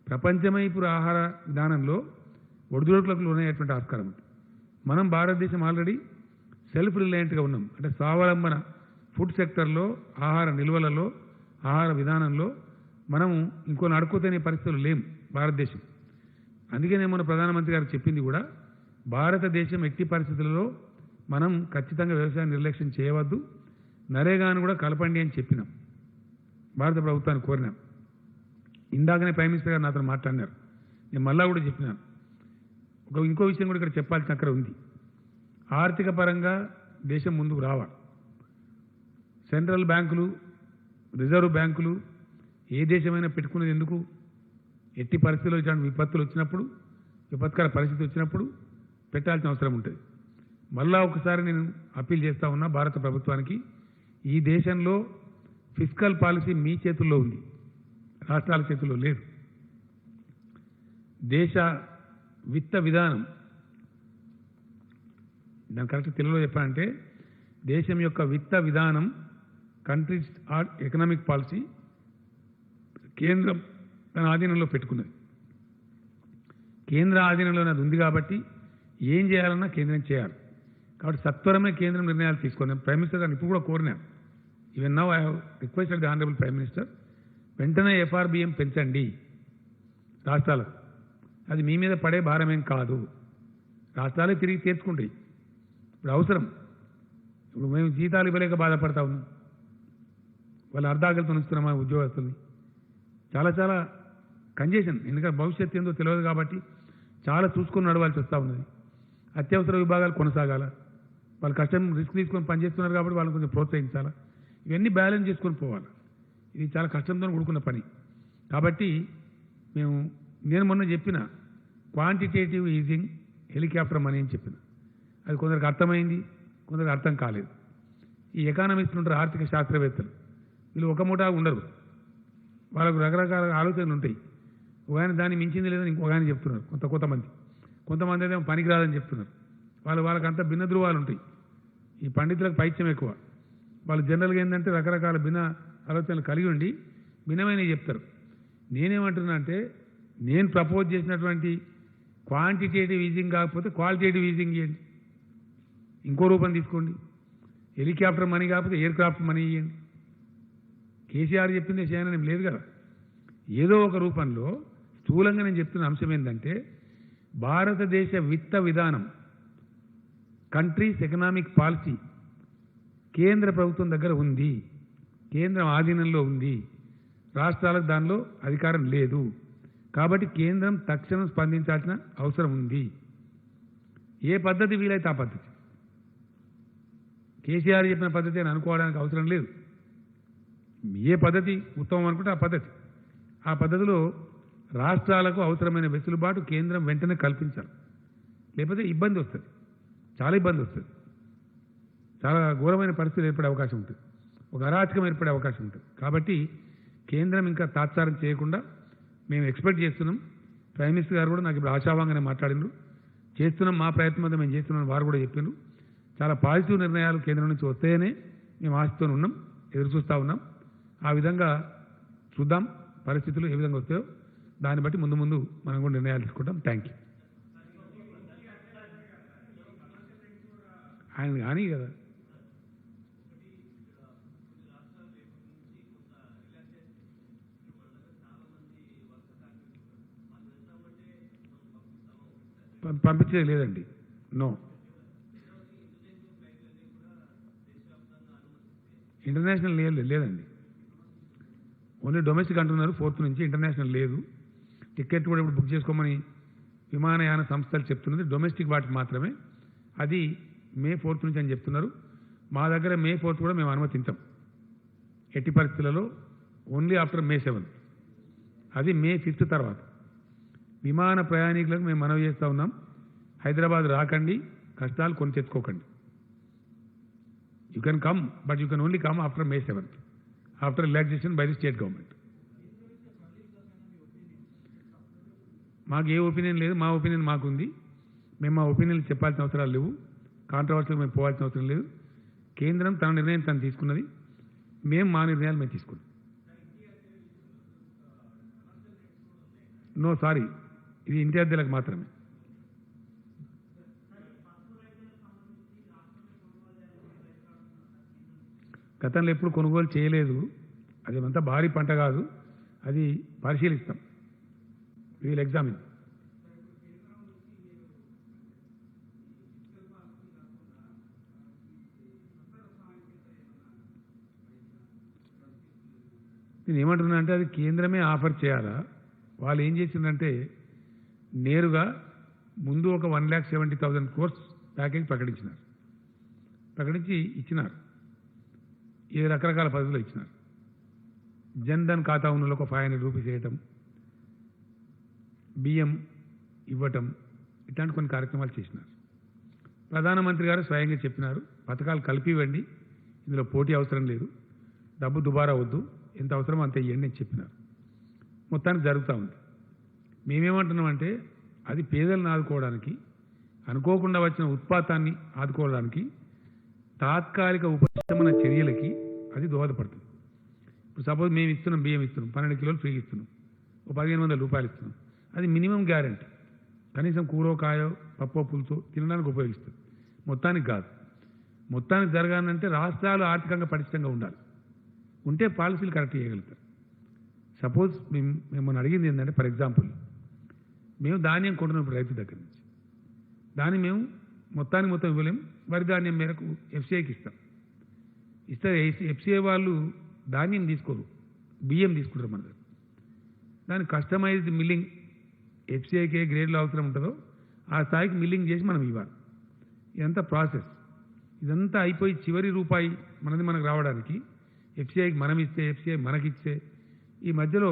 ప్రపంచమే ఇప్పుడు ఆహార విధానంలో ఒడిదుడుకులకు లోనయ్యేటువంటి ఆస్కారం ఉంది. మనం భారతదేశం ఆల్రెడీ సెల్ఫ్ రిలయంట్గా ఉన్నాం. అంటే స్వావలంబన ఫుడ్ సెక్టర్లో, ఆహార నిల్వలలో, ఆహార విధానంలో మనము ఇంకో నడుకుతనే పరిస్థితులు లేం భారతదేశం. అందుకనే మన ప్రధానమంత్రి గారు చెప్పింది కూడా, భారతదేశం ఎట్టి పరిస్థితులలో మనం ఖచ్చితంగా వ్యవసాయ నిర్లక్ష్యం చేయవద్దు, నరేగాను కూడా కలపండి అని చెప్పినాం, భారత ప్రభుత్వాన్ని కోరినాం. ఇందాకనే ప్రైమ్ మినిస్టర్ గారు నాతో మాట్లాడినారు, నేను మళ్ళా కూడా చెప్పినాను. ఇంకో విషయం కూడా ఇక్కడ చెప్పాల్సిన అక్కడ ఉంది. ఆర్థిక పరంగా దేశం ముందుకు రావాలి. సెంట్రల్ బ్యాంకులు, రిజర్వ్ బ్యాంకులు ఏ దేశమైనా పెట్టుకునేది ఎందుకు? ఎట్టి పరిస్థితుల్లో ఇట్లాంటి విపత్తులు వచ్చినప్పుడు, విపత్కర పరిస్థితి వచ్చినప్పుడు పెట్టాల్సిన అవసరం ఉంటుంది. మళ్ళా ఒకసారి నేను అప్పీల్ చేస్తా ఉన్నా భారత ప్రభుత్వానికి, ఈ దేశంలో ఫిస్కల్ పాలసీ మీ చేతుల్లో ఉంది, రాష్ట్రాల చేతుల్లో లేదు. దేశ విత్త విధానం, దాని కరెక్ట్ తెలుగులో చెప్పాలంటే దేశం యొక్క విత్త విధానం, కంట్రీస్ ఎకనామిక్ పాలసీ కేంద్రం తన ఆధీనంలో పెట్టుకున్నది. కేంద్ర ఆధీనంలో అది ఉంది కాబట్టి ఏం చేయాలన్నా కేంద్రం చేయాలి. కాబట్టి సత్వరమే కేంద్రం నిర్ణయాలు తీసుకున్నాం. ప్రైమ్ మినిస్టర్ గారిని ఇప్పుడు కూడా కోరినాం. Even now I have requested the honourable prime minister, వెంటనే ఎఫ్ఆర్బిఎం పెంచండి రాష్ట్రాలకు. అది మీ మీద పడే భారమేం కాదు, రాష్ట్రాలే తిరిగి తీర్చుకుంటాయి. ఇప్పుడు అవసరం, ఇప్పుడు మేము జీతాలు ఇవ్వలేక బాధపడతా ఉన్నాం, వాళ్ళు అర్ధాకలితో ఉంచుతున్నామా ఉద్యోగస్తుల్ని. చాలా చాలా కంజెషన్, ఎందుకంటే భవిష్యత్తు ఏందో తెలియదు కాబట్టి చాలా చూసుకొని నడవాల్సి వస్తూ ఉన్నది. అత్యవసర విభాగాలు కొనసాగాల, వాళ్ళు కష్టం రిస్క్ తీసుకొని పనిచేస్తున్నారు కాబట్టి వాళ్ళని కొంచెం ప్రోత్సహించాలా. ఇవన్నీ బ్యాలెన్స్ చేసుకొని పోవాలి. ఇది చాలా కష్టంతో కూడుకున్న పని. కాబట్టి నేను మొన్న చెప్పిన క్వాంటిటేటివ్ ఈజింగ్ హెలికాప్టర్ మనీ అని చెప్పిన, అది కొందరికి అర్థమైంది, కొందరికి అర్థం కాలేదు. ఈ ఎకానమిస్టులు ఉంటారు, ఆర్థిక శాస్త్రవేత్తలు, వీళ్ళు ఒక ముఠా ఉండరు, వాళ్ళకు రకరకాల ఆలోచనలు ఉంటాయి. ఒక ఆయన దాన్ని మించింది లేదని ఇంకొక ఆయన చెప్తున్నారు. కొంతమంది అయితే పనికిరాదని చెప్తున్నారు. వాళ్ళకంతా భిన్న ధృవాలు ఉంటాయి. ఈ పండితులకు పైత్యం ఎక్కువ. వాళ్ళు జనరల్గా ఏంటంటే రకరకాల భిన్న ఆలోచనలు కలిగి ఉండి భిన్నమైనవి చెప్తారు. నేనేమంటున్నా అంటే, నేను ప్రపోజ్ చేసినటువంటి క్వాంటిటేటివ్ ఈజింగ్ కాకపోతే క్వాలిటేటివ్ ఈజింగ్ ఇవ్వండి, ఇంకో రూపం తీసుకోండి. హెలికాప్టర్ మనీ కాకపోతే ఎయిర్ క్రాఫ్ట్ మనీ ఇవ్వండి. కేసీఆర్ చెప్పిందే చేయనని ఏం లేదు కదా. ఏదో ఒక రూపంలో స్థూలంగా నేను చెప్తున్న అంశం ఏంటంటే, భారతదేశ విత్త విధానం, కంట్రీస్ ఎకనామిక్ పాలసీ కేంద్ర ప్రభుత్వం దగ్గర ఉంది, కేంద్రం ఆధీనంలో ఉంది, రాష్ట్రాలకు దానిలో అధికారం లేదు. కాబట్టి కేంద్రం తక్షణం స్పందించాల్సిన అవసరం ఉంది. ఏ పద్ధతి వీలైతే ఆ పద్ధతి, కేసీఆర్ చెప్పిన పద్ధతి అని అనుకోవడానికి అవసరం లేదు. ఏ పద్ధతి ఉత్తమం అనుకుంటే ఆ పద్ధతిలో రాష్ట్రాలకు అవసరమైన వెసులుబాటు కేంద్రం వెంటనే కల్పించాలి. లేకపోతే ఇబ్బంది వస్తుంది, చాలా ఇబ్బంది వస్తుంది, చాలా ఘోరమైన పరిస్థితులు ఏర్పడే అవకాశం ఉంటుంది, ఒక అరాచకం ఏర్పడే అవకాశం ఉంటుంది. కాబట్టి కేంద్రం ఇంకా తాత్సారం చేయకుండా మేము ఎక్స్పెక్ట్ చేస్తున్నాం. ప్రైమ్ మినిస్టర్ గారు కూడా నాకు ఇప్పుడు ఆశాభంగానే మాట్లాడినారు. చేస్తున్నాం, మా ప్రయత్నం మేము చేస్తున్నాం వారు కూడా చెప్పారు. చాలా పాజిటివ్ నిర్ణయాలు కేంద్రం నుంచి వస్తాయనే మేము ఆశతో ఉన్నాం, ఎదురు చూస్తూ ఉన్నాం. ఆ విధంగా చూద్దాం, పరిస్థితులు ఏ విధంగా వస్తాయో దాన్ని బట్టి ముందు మనం కూడా నిర్ణయాలు తీసుకుంటాం. Thank you. ఆయన కానీ కదా పంపించేది లేదండి, నో. ఇంటర్నేషనల్ లేదండి, ఓన్లీ డొమెస్టిక్ అంటున్నారు. 4th నుంచి ఇంటర్నేషనల్ లేదు. టికెట్ కూడా ఇప్పుడు బుక్ చేసుకోమని విమానయాన సంస్థలు చెప్తున్నది డొమెస్టిక్ వాటికి మాత్రమే. అది May 4th నుంచి అని చెప్తున్నారు. మా దగ్గర May 4th కూడా మేము అనుమతించాం ఎట్టి పరిస్థితులలో, ఓన్లీ ఆఫ్టర్ May 7th. అది May 5th తర్వాత. విమాన ప్రయాణికులకు మేము మనవి చేస్తూ ఉన్నాం, హైదరాబాద్ రాకండి, కష్టాలు కొని తెచ్చుకోకండి. You can come, but you can only come after May 7th, after relaxation by the state government. మాకు ఏ ఒపీనియన్ లేదు, మా ఒపీనియన్ మాకుంది. మేము మా ఒపీనియన్ చెప్పాల్సిన అవసరాలు లేవు, కాంట్రవర్సీలు మేము పోవాల్సిన అవసరం లేదు. కేంద్రం తన నిర్ణయం తను తీసుకున్నది, మేము మా నిర్ణయాలు మేము తీసుకున్నాం. నో సారీ, ఇది ఇంటి అద్దెలకు మాత్రమే. గతంలో ఎప్పుడు కొనుగోలు చేయలేదు, అది అంతా భారీ పంట కాదు, అది పరిశీలిస్తాం. Wheel examine. నేను ఏమంటున్నా అంటే అది కేంద్రమే ఆఫర్ చేయాలా? వాళ్ళు ఏం చేసిందంటే నేరుగా ముందు ఒక 1,70,000 crores ప్యాకేజ్ ప్రకటించి ఇచ్చినారు. ఏ రకరకాల పద్ధతులు ఇచ్చినారు. జన్ధన్ ఖాతా ఉన్న ఒక 500 రూపీస్ వేయటం, బియ్యం ఇవ్వటం, ఇట్లాంటి కొన్ని కార్యక్రమాలు చేసినారు. ప్రధానమంత్రి గారు స్వయంగా చెప్పినారు, పథకాలు కలిపి ఇవ్వండి, ఇందులో పోటీ అవసరం లేదు, డబ్బు దుబారా వద్దు, ఎంత అవసరమో అంత ఇవ్వండి అని చెప్పినారు. మొత్తానికి జరుగుతూ ఉంది. మేమేమంటున్నామంటే అది పేదలను ఆదుకోవడానికి, అనుకోకుండా వచ్చిన ఉత్పాతాన్ని ఆదుకోవడానికి, తాత్కాలిక ఉపశమన చర్యలకి అది దోహదపడుతుంది. ఇప్పుడు సపోజ్ మేము ఇస్తున్నాం, బియ్యం ఇస్తున్నాం, 12 కిలోలు ఫ్రీగా ఇస్తున్నాం, ఒక 1,500 రూపాయలు ఇస్తున్నాం. అది మినిమం గ్యారంటీ, కనీసం కూరో కాయో పప్పో పులుసో తినడానికి ఉపయోగిస్తుంది, మొత్తానికి కాదు. మొత్తానికి జరగాలంటే రాష్ట్రాలు ఆర్థికంగా పటిష్టంగా ఉండాలి, ఉంటే పాలసీలు కరెక్ట్ చేయగలుగుతారు. సపోజ్ మిమ్మల్ని అడిగింది ఏంటంటే, ఫర్ ఎగ్జాంపుల్ మేము ధాన్యం కొంటున్నప్పుడు రైతు దగ్గర నుంచి దాన్ని మేము మొత్తం ఇవ్వలేం, వరి ధాన్యం మేరకు ఎఫ్సిఐకి ఇస్తే ఎఫ్సిఐ వాళ్ళు ధాన్యం తీసుకోరు, బియ్యం తీసుకుంటారు మన దగ్గర. దాని కస్టమైజ్డ్ మిల్లింగ్ ఎఫ్సిఐకి ఏ గ్రేడ్లో అవసరం ఉంటుందో ఆ స్థాయికి మిల్లింగ్ చేసి మనం ఇవ్వాలి. ఇదంతా ప్రాసెస్. ఇదంతా అయిపోయి చివరి రూపాయి మనకు రావడానికి ఎఫ్సిఐకి మనం ఇస్తే, ఎఫ్సిఐ మనకిస్తే ఈ మధ్యలో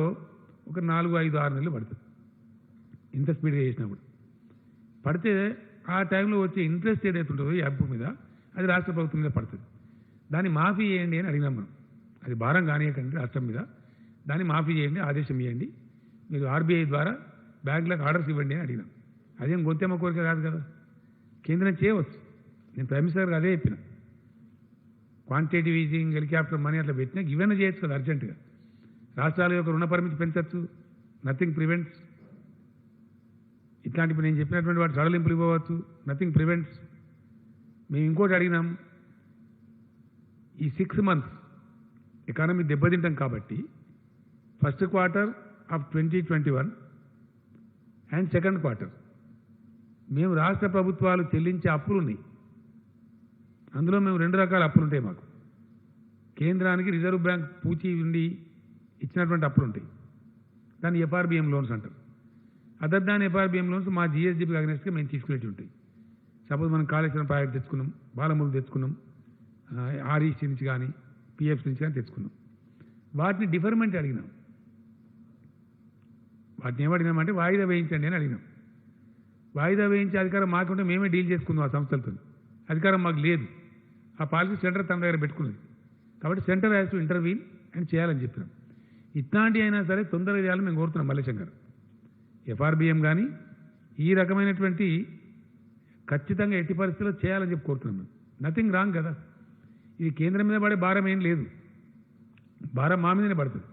ఒక 4, 5, 6 నెలలు పడుతుంది. ఇంత స్పీడ్గా చేసినప్పుడు పడితే ఆ టైంలో వచ్చే ఇంట్రెస్ట్ ఏదైతే ఉంటుందో ఈ అప్పు మీద, అది రాష్ట్ర ప్రభుత్వం మీద పడుతుంది. దాన్ని మాఫీ చేయండి అని అడిగినాం మనం. అది భారం కానియకండి రాష్ట్రం మీద, దాన్ని మాఫీ చేయండి, ఆదేశం ఇవ్వండి, మీరు ఆర్బీఐ ద్వారా బ్యాంకులకు ఆర్డర్స్ ఇవ్వండి అని అడిగినాం. అదేం గొంతెమ్మ కోరిక కాదు కదా, కేంద్రం చేయవచ్చు. నేను ప్రైమ్ మినిస్టర్ గారు అదే చెప్పిన, క్వాంటిటేటివ్ ఈజింగ్, హెలికాప్టర్ మనీ అట్లా పెట్టినా ఇవన్నీ చేయొచ్చు కదా అర్జెంటుగా. రాష్ట్రాల యొక్క రుణ పరిమితి పెంచవచ్చు, నథింగ్ ప్రివెంట్స్. ఇట్లాంటి నేను చెప్పినటువంటి వాటి సడలింపులు ఇవ్వవచ్చు, నథింగ్ ప్రివెంట్స్. మేము ఇంకోటి అడిగినాం, ఈ 6 months ఎకానమీ దెబ్బతింటాం కాబట్టి first quarter of 2021 and second quarter మేము రాష్ట్ర ప్రభుత్వాలు చెల్లించే అప్పులు ఉన్నాయి. అందులో మేము 2 రకాల అప్పులు ఉంటాయి మాకు. కేంద్రానికి రిజర్వ్ బ్యాంక్ పూచి ఉండి ఇచ్చినటువంటి అప్పులు ఉంటాయి, దాన్ని ఎఫ్ఆర్బిఎం లోన్స్ అంటారు. అదర్ దాని ఎఫ్ఆర్బిఎం లోన్స్ మా జిఎస్డిపి అగెన్స్ట్గా మేము తీసుకునేవి ఉంటాయి. సపోజ్ మనం కాళేశ్వరం ప్రాజెక్ట్ తెచ్చుకున్నాం, బాలమూరు తెచ్చుకున్నాం, ఆర్ఈసీ నుంచి కానీ పిఎఫ్సి నుంచి కానీ తెచ్చుకున్నాం. వాటిని డిఫర్మెంట్ అడిగినాం. వాటిని ఏమడిగినామంటే వాయిదా వేయించండి అని అడిగినాం. వాయిదా వేయించే అధికారం మాకుంటే మేమే డీల్ చేసుకుందాం ఆ సంస్థలతో. అధికారం మాకు లేదు. ఆ పాలసీ సెంటర్ తన దగ్గర పెట్టుకున్నది కాబట్టి సెంటర్ హ్యాస్ టు ఇంటర్వీన్ అని చేయాలని చెప్పినాం. ఇట్లాంటి అయినా సరే తొందరగా చేయాలని మేము కోరుతున్నాం. మల్లేశం గారు, ఎఫ్ఆర్బిఎం కానీ ఈ రకమైనటువంటి ఖచ్చితంగా ఎట్టి పరిస్థితుల్లో చేయాలని చెప్పి కోరుతున్నాం మేము. నథింగ్ రాంగ్ కదా, ఇది కేంద్రం మీద పడే భారం ఏం లేదు, భారం మా మీదనే పడుతుంది,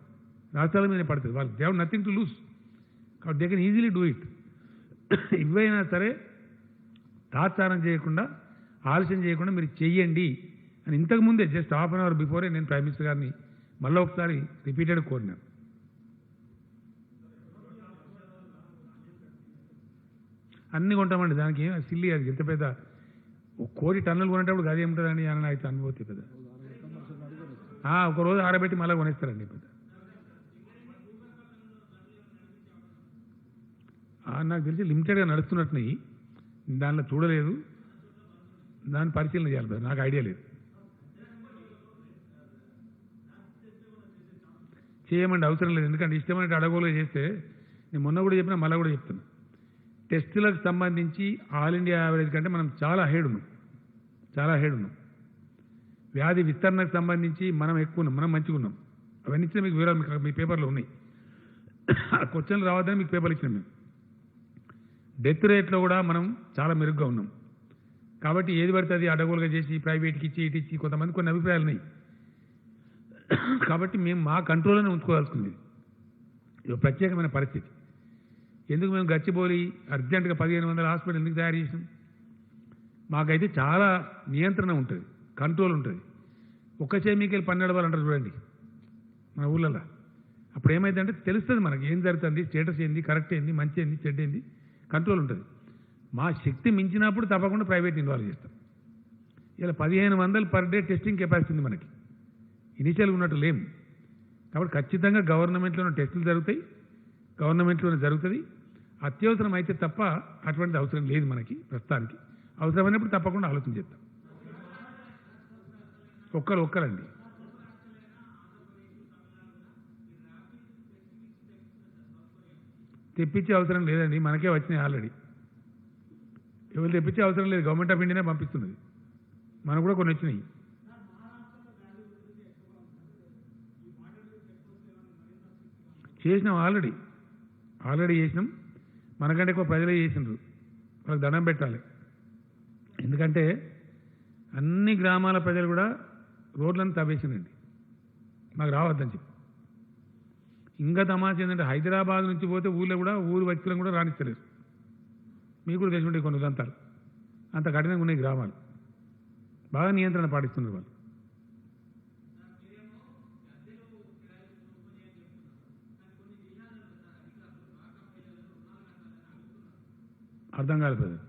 రాష్ట్రాల మీదనే పడుతుంది. వాళ్ళు they have nothing to lose కాబట్టి they can easily do it. ఇవైనా సరే తాత్సారం చేయకుండా, ఆలస్యం చేయకుండా మీరు చెయ్యండి అని ఇంతకుముందే just half an hour before నేను ప్రైమ్ మినిస్టర్ గారిని మళ్ళీ ఒకసారి రిపీటెడ్ కోరినాను. అన్నీ కొంటామండి, దానికి ఏం సిల్లి, అది ఎంత పెద్ద 1 కోటి టన్నులు కొనేటప్పుడు అది ఏముంటుందండి అని అయితే అనుభూతి పెద్ద. ఒకరోజు ఆరబెట్టి మళ్ళీ కొనేస్తారండి పెద్ద. నాకు తెలిసి లిమిటెడ్గా నడుస్తున్నట్టున్నాయి, దానిలో చూడలేదు, దాన్ని పరిశీలన చేయాలి, నాకు ఐడియా లేదు. చేయమండి, అవసరం లేదు. ఎందుకంటే ఇష్టమైన అడగోలుగా చేస్తే నేను మొన్న కూడా చెప్పినా మళ్ళీ కూడా చెప్తున్నా, టెస్టులకు సంబంధించి ఆల్ ఇండియా యావరేజ్ కంటే మనం చాలా హెడ్ ఉన్నాం. వ్యాధి విస్తరణకు సంబంధించి మనం ఎక్కువ ఉన్నాం, మనం మంచిగా ఉన్నాం. అవన్నీ ఇచ్చిన మీకు వివరాలు మీ పేపర్లో ఉన్నాయి. ఆ క్వశ్చన్లు రావద్దని మీకు పేపర్లు ఇచ్చినాం మేము. డెత్ రేట్లో కూడా మనం చాలా మెరుగ్గా ఉన్నాం. కాబట్టి ఏది పడితే అది అడగోలుగా చేసి ప్రైవేట్కి ఇచ్చి ఇటు ఇచ్చి కొంతమంది కొన్ని అభిప్రాయాలు ఉన్నాయి. కాబట్టి మేము మా కంట్రోల్లోనే ఉంచుకోవాల్సింది. ఇది ప్రత్యేకమైన పరిస్థితి. ఎందుకు మేము గచ్చిబౌలి అర్జెంటుగా 1500 హాస్పిటల్ ఎందుకు తయారు చేసినాం? మాకైతే చాలా నియంత్రణ ఉంటుంది, కంట్రోల్ ఉంటుంది. ఒక్క చేమికెళ్ళి 12 వాళ్ళు అంటారు చూడండి మన ఊళ్ళల్లో. అప్పుడు ఏమైందంటే తెలుస్తుంది మనకి ఏం జరుగుతుంది, స్టేటస్ ఏంది, కరెక్ట్ ఏంది, మంచి ఏంది, చెడ్డ ఏంది, కంట్రోల్ ఉంటుంది. మా శక్తి మించినప్పుడు తప్పకుండా ప్రైవేట్ ఇన్వాల్వ్ చేస్తాం. ఇలా 1500 పర్ డే టెస్టింగ్ కెపాసిటీ ఉంది మనకి. ఇనిషియల్గా ఉన్నట్టు లేము. కాబట్టి ఖచ్చితంగా గవర్నమెంట్లోనే టెస్టులు జరుగుతాయి, గవర్నమెంట్లోనే జరుగుతుంది. అత్యవసరం అయితే తప్ప అటువంటి అవసరం లేదు మనకి ప్రస్తుతానికి. అవసరమైనప్పుడు తప్పకుండా ఆలోచన చేస్తాం. ఒక్కరండి. తెప్పించే అవసరం లేదండి, మనకే వచ్చినాయి ఆల్రెడీ. ఎవరు తెప్పించే అవసరం లేదు, గవర్నమెంట్ ఆఫ్ ఇండియానే పంపిస్తున్నది. మనకు కూడా కొన్ని వచ్చినాయి. చేసినాం, ఆల్రెడీ చేసినాం. మనకంటే ఎక్కువ ప్రజలే చేసినారు. వాళ్ళకి దండం పెట్టాలి. ఎందుకంటే అన్ని గ్రామాల ప్రజలు కూడా రోడ్లను తవ్వేసినండి, మాకు రావద్దని చెప్పి. ఇంకా తమాషా ఏంటంటే హైదరాబాద్ నుంచి పోతే ఊళ్ళో కూడా ఊరు వ్యక్తులను కూడా రాణిస్తలేరు. మీకు కూడా తెలిసి ఉంటాయి కొన్ని ఉదంతాలు. అంత కఠినంగా ఉన్నాయి గ్రామాలు. బాగా నియంత్రణ పాటిస్తున్నారు వాళ్ళు. అర్థం కాదు బ్రదర్.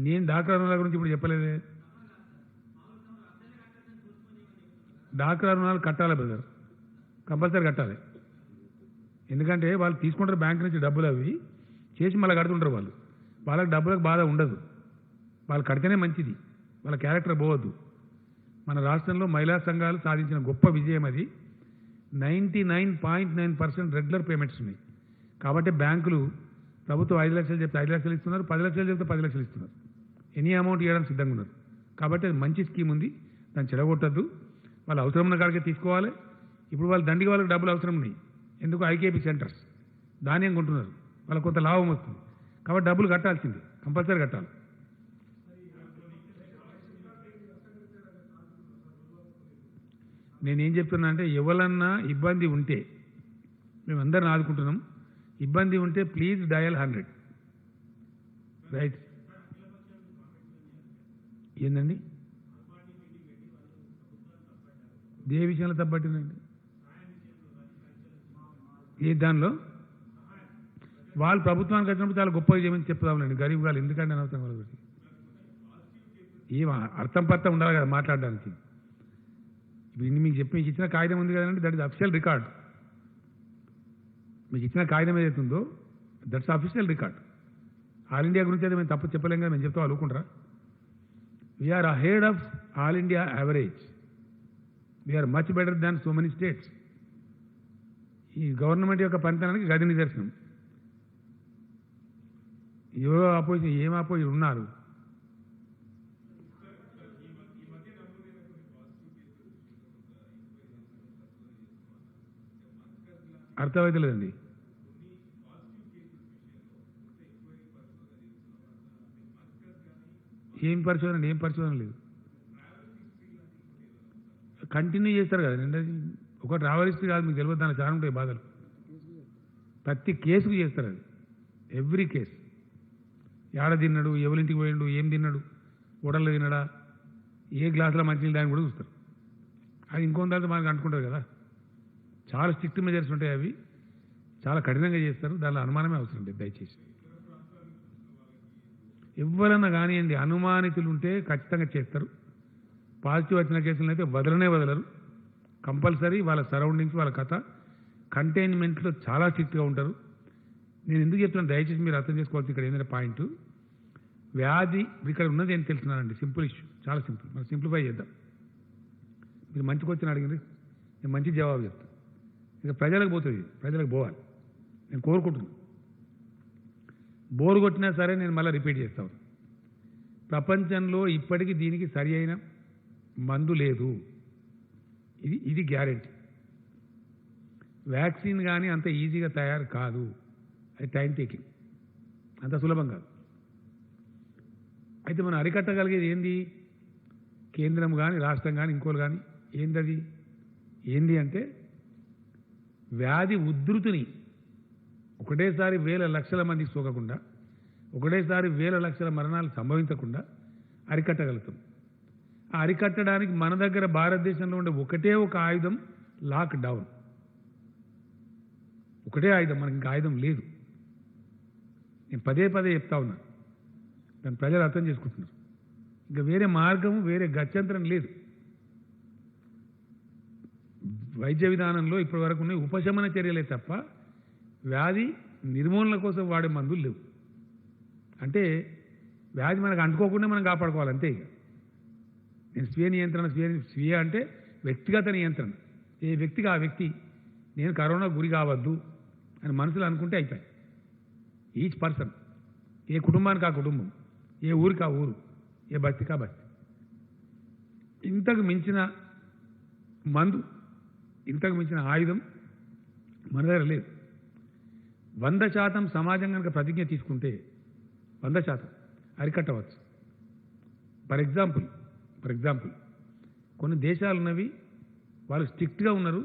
నేను డాక్టర్ రుణాల గురించి ఇప్పుడు చెప్పలేదే. డాక్టర్ రుణాలు కట్టాలి బ్రదర్, కంపల్సరీ కట్టాలి. ఎందుకంటే వాళ్ళు తీసుకుంటారు బ్యాంక్ నుంచి డబ్బులు, అవి చేసి మళ్ళీ కడుతుంటారు వాళ్ళు. వాళ్ళకి డబ్బులకు బాధ ఉండదు, వాళ్ళు కడితేనే మంచిది, వాళ్ళ క్యారెక్టర్ పోవద్దు. మన రాష్ట్రంలో మహిళా సంఘాలు సాధించిన గొప్ప విజయం అది. 99.9% రెగ్యులర్ పేమెంట్స్ ఉన్నాయి. కాబట్టి బ్యాంకులు ప్రభుత్వం 5 లక్షలు చెప్తే 5 లక్షలు ఇస్తున్నారు, 10 లక్షలు చెప్తే 10 లక్షలు ఇస్తున్నారు. ఎనీ అమౌంట్ ఇవ్వడానికి సిద్ధంగా ఉన్నారు. కాబట్టి అది మంచి స్కీమ్ ఉంది, దాన్ని చెడగొట్టద్దు. వాళ్ళు అవసరం ఉన్న కాడికే తీసుకోవాలి. ఇప్పుడు వాళ్ళు దండిగా వాళ్ళకి డబ్బులు అవసరం ఉన్నాయి. ఎందుకు? ఐకేపీ సెంటర్స్ ధాన్యం కొంటున్నారు, వాళ్ళకి కొంత లాభం వస్తుంది. కాబట్టి డబ్బులు కట్టాల్సింది, కంపల్సరీ కట్టాలి. నేనేం చెప్తున్నా అంటే ఎవరన్నా ఇబ్బంది ఉంటే, మేమందరిని ఆదుకుంటున్నాం, ఇబ్బంది ఉంటే ప్లీజ్ డయల్ 100. రైట్. ఏందండి ఏ విషయంలో తప్పట్టిందండి? ఏ దానిలో వాళ్ళు ప్రభుత్వానికి వచ్చినప్పుడు చాలా గొప్పగా చేయమని చెప్తామండి. గరీబ్ వాళ్ళు ఎందుకంటే అనవసరం వాళ్ళ గురించి ఏం అర్థం పర్థం ఉండాలి కదా మాట్లాడడానికి. ఇప్పుడు మీకు చెప్పి మీకు ఇచ్చిన కాగితం ఉంది కదండి, దట్ ఇస్ అఫీషియల్ రికార్డ్. మీకు ఇచ్చిన కాగితం ఏదైతుందో that's official record. All India గురించి అయితే మేము తప్పు చెప్పలేం కదా, మేము చెప్తాం అనుకుంటారా? We are ahead of all India average. We are much better than so many states. ఈ గవర్నమెంట్ యొక్క పనితనానికి గది నిదర్శనం. ఎవరో ఆపోజిషన్ ఏం ఆపోజిషన్ ఉన్నారు. అర్థమైతలేదండి. ఏం పరిశోధన లేదు. కంటిన్యూ చేస్తారు కదండి. ఒక ట్రావెలిస్ట్ కాదు, మీకు తెలియదు, దాని చాలా ఉంటాయి బాధలు. ప్రతి కేసుకు చేస్తారు అది, ఎవ్రీ కేసు. ఏడ తిన్నాడు, ఎవరింటికి పోయిండు, ఏం తిన్నాడు, ఓడల్లో తిన్నాడా, ఏ గ్లాసులో మంచినీళ్ళు దాన్ని కూడా చూస్తారు. అది ఇంకొంత మనకు అంటుకుంటారు కదా. చాలా స్ట్రిక్ట్ మెజర్స్ ఉంటాయి, అవి చాలా కఠినంగా చేస్తారు. దానిలో అనుమానమే అవసరం లేదు దయచేసి. ఎవరన్నా కానివ్వండి, అనుమానితులు ఉంటే ఖచ్చితంగా చేస్తారు. పాజిటివ్ వచ్చిన కేసులను అయితే వదలరు. కంపల్సరీ వాళ్ళ సరౌండింగ్స్, వాళ్ళ కథ కంటైన్మెంట్లో చాలా స్ట్రిక్ట్గా ఉంటారు. నేను ఎందుకు చెప్తున్నాను దయచేసి మీరు అర్థం చేసుకోవాల్సి ఇక్కడ ఏంటంటే పాయింట్, వ్యాధి ఇక్కడ ఉన్నది ఏం తెలుసున్నానండి. సింపుల్ ఇష్యూ, చాలా సింపుల్. మనం సింప్లిఫై చేద్దాం. మీరు మంచికి వచ్చిన అడిగింది, నేను మంచి జవాబు చెప్తాను. ఇక ప్రజలకు పోతుంది, ప్రజలకు పోవాలి నేను కోరుకుంటున్నాను. బోరు కొట్టినా సరే నేను మళ్ళీ రిపీట్ చేస్తాను. ప్రపంచంలో ఇప్పటికీ దీనికి సరి అయిన మందు లేదు. ఇది గ్యారెంటీ. వ్యాక్సిన్ కానీ అంత ఈజీగా తయారు కాదు, అది టైం టేకింగ్, అంత సులభం కాదు. అయితే మనం అరికట్టగలిగేది ఏంది? కేంద్రం కానీ రాష్ట్రం కానీ ఇంకోలు కానీ ఏంది అంటే వ్యాధి ఉధృతిని ఒకటేసారి వేల లక్షల మందికి సోకకుండా, ఒకటేసారి వేల లక్షల మరణాలు సంభవించకుండా అరికట్టగలుగుతాం. ఆ అరికట్టడానికి మన దగ్గర భారతదేశంలో ఉండే ఒకటే ఒక ఆయుధం లాక్డౌన్. ఒకటే ఆయుధం, మనకి ఇంకా ఆయుధం లేదు. నేను పదే చెప్తా ఉన్నా, దాన్ని ప్రజలు అర్థం చేసుకుంటున్నారు. ఇంకా వేరే మార్గం, వేరే గత్యంతరం లేదు. వైద్య విధానంలో ఇప్పటి వరకు ఉన్న ఉపశమన చర్యలే తప్ప వ్యాధి నిర్మూలన కోసం వాడే మందులు లేవు. అంటే వ్యాధి మనకు అంటుకోకుండా మనం కాపాడుకోవాలి అంతే. ఇక నేను స్వీయ నియంత్రణ, స్వీయ అంటే వ్యక్తిగత నియంత్రణ. ఏ వ్యక్తికి ఆ వ్యక్తి నేను కరోనా గురి కావద్దు అని మనసులో అనుకుంటే అయిపోయి. ఈచ్ పర్సన్, ఏ కుటుంబానికి ఆ కుటుంబం, ఏ ఊరికి ఆ ఊరు, ఏ బస్తికి ఆ బస్తి. ఇంతకు మించిన మందు, ఇంతకు మించిన ఆయుధం మన దగ్గర లేదు. 100% సమాజం కనుక ప్రతిజ్ఞ తీసుకుంటే 100% అరికట్టవచ్చు. ఫర్ ఎగ్జాంపుల్ కొన్ని దేశాలు ఉన్నవి, వాళ్ళు స్ట్రిక్ట్గా ఉన్నారు,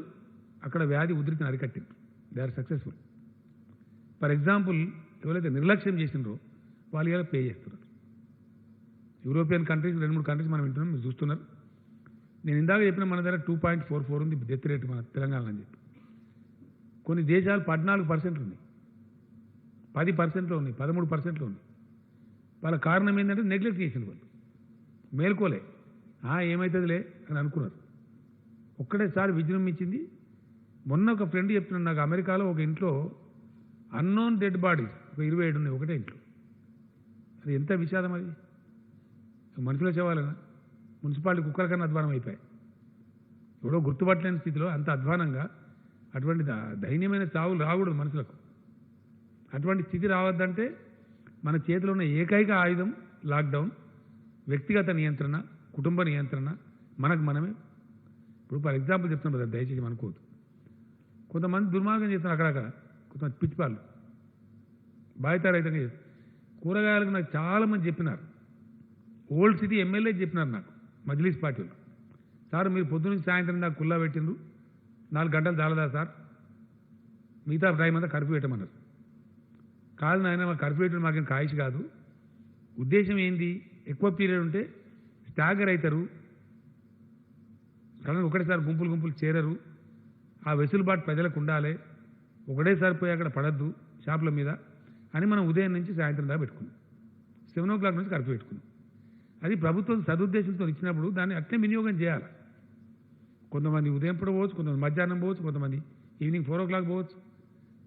అక్కడ వ్యాధి ఉధృతిని అరికట్టారు, they are successful. For example ఎవరైతే నిర్లక్ష్యం చేసినారో వాళ్ళు ఇలా పే చేస్తున్నారు. యూరోపియన్ కంట్రీస్ 2-3 కంట్రీస్ మనం వింటున్నాం, మీరు చూస్తున్నారు. నేను ఇందాక చెప్పిన మన దగ్గర 2.44 ఉంది డెత్ రేట్ మన తెలంగాణలో అని చెప్పి. కొన్ని దేశాలు 14% ఉంది, 10%లో ఉన్నాయి, 13%లో ఉన్నాయి. వాళ్ళ కారణం ఏంటంటే నెగ్లెక్ట్ చేసిన వాళ్ళు, మేల్కోలే, ఏమవుతుందిలే అని అనుకున్నారు. ఒక్కడేసారి విజృంభించింది. మొన్న ఒక ఫ్రెండ్ చెప్తున్నాడు నాకు, అమెరికాలో ఒక ఇంట్లో అన్నోన్ డెడ్ బాడీస్ ఒక 27 ఉన్నాయి ఒకటే ఇంట్లో. అది ఎంత విషాదం! అది మనుషుల శవాలనా? మున్సిపాలిటీ కుక్కల కన్నా అధ్వానం అయిపోయాయి. ఎవడో గుర్తుపట్టలేని స్థితిలో అంత అధ్వానంగా అటువంటి దైన్యమైన చావులు రాకూడదు మనుషులకు. అటువంటి స్థితి రావద్దంటే మన చేతిలో ఉన్న ఏకైక ఆయుధం లాక్డౌన్, వ్యక్తిగత నియంత్రణ, కుటుంబ నియంత్రణ, మనకు మనమే. ఇప్పుడు ఫర్ ఎగ్జాంపుల్ చెప్తున్నాం కదా, దయచేసి అనుకోవద్దు. కొంతమంది దుర్మార్గం చేస్తున్నారు అక్కడక్కడ, కొంతమంది పిచ్చిపాళ్ళు బాధితారహితంగా చేస్తారు. కూరగాయలకు నాకు చాలామంది చెప్పినారు, ఓల్డ్ సిటీ ఎమ్మెల్యే చెప్పినారు నాకు, మజ్లీస్ పార్టీలు, సార్ మీరు పొద్దు నుంచి సాయంత్రం దాకా కుల్లా పెట్టిండ్రు, 4 గంటలు చాలదా సార్, మిగతా టైం అంతా కర్ఫ్యూ పెట్టమన్నారు. కాదు నాయన, మా కర్ఫ్యూ పెట్టడం మాకేం కాయిష్ కాదు. ఉద్దేశం ఏంది? ఎక్కువ పీరియడ్ ఉంటే స్టాగర్ అవుతారు, సడన్గా ఒకటేసారి గుంపులు చేరరు. ఆ వెసులుబాటు ప్రజలకు ఉండాలి, ఒకటేసారి పోయి అక్కడ పడద్దు షాపుల మీద అని మనం ఉదయం నుంచి సాయంత్రం దాకా పెట్టుకున్నాం. 7 o'clock నుంచి కర్ఫ్యూ పెట్టుకున్నాం. అది ప్రభుత్వం సదుద్దేశంతో ఇచ్చినప్పుడు దాన్ని అట్లే వినియోగం చేయాలి. కొంతమంది ఉదయం పూట పోవచ్చు, కొంతమంది మధ్యాహ్నం పోవచ్చు, కొంతమంది ఈవినింగ్ 4 o'clock పోవచ్చు.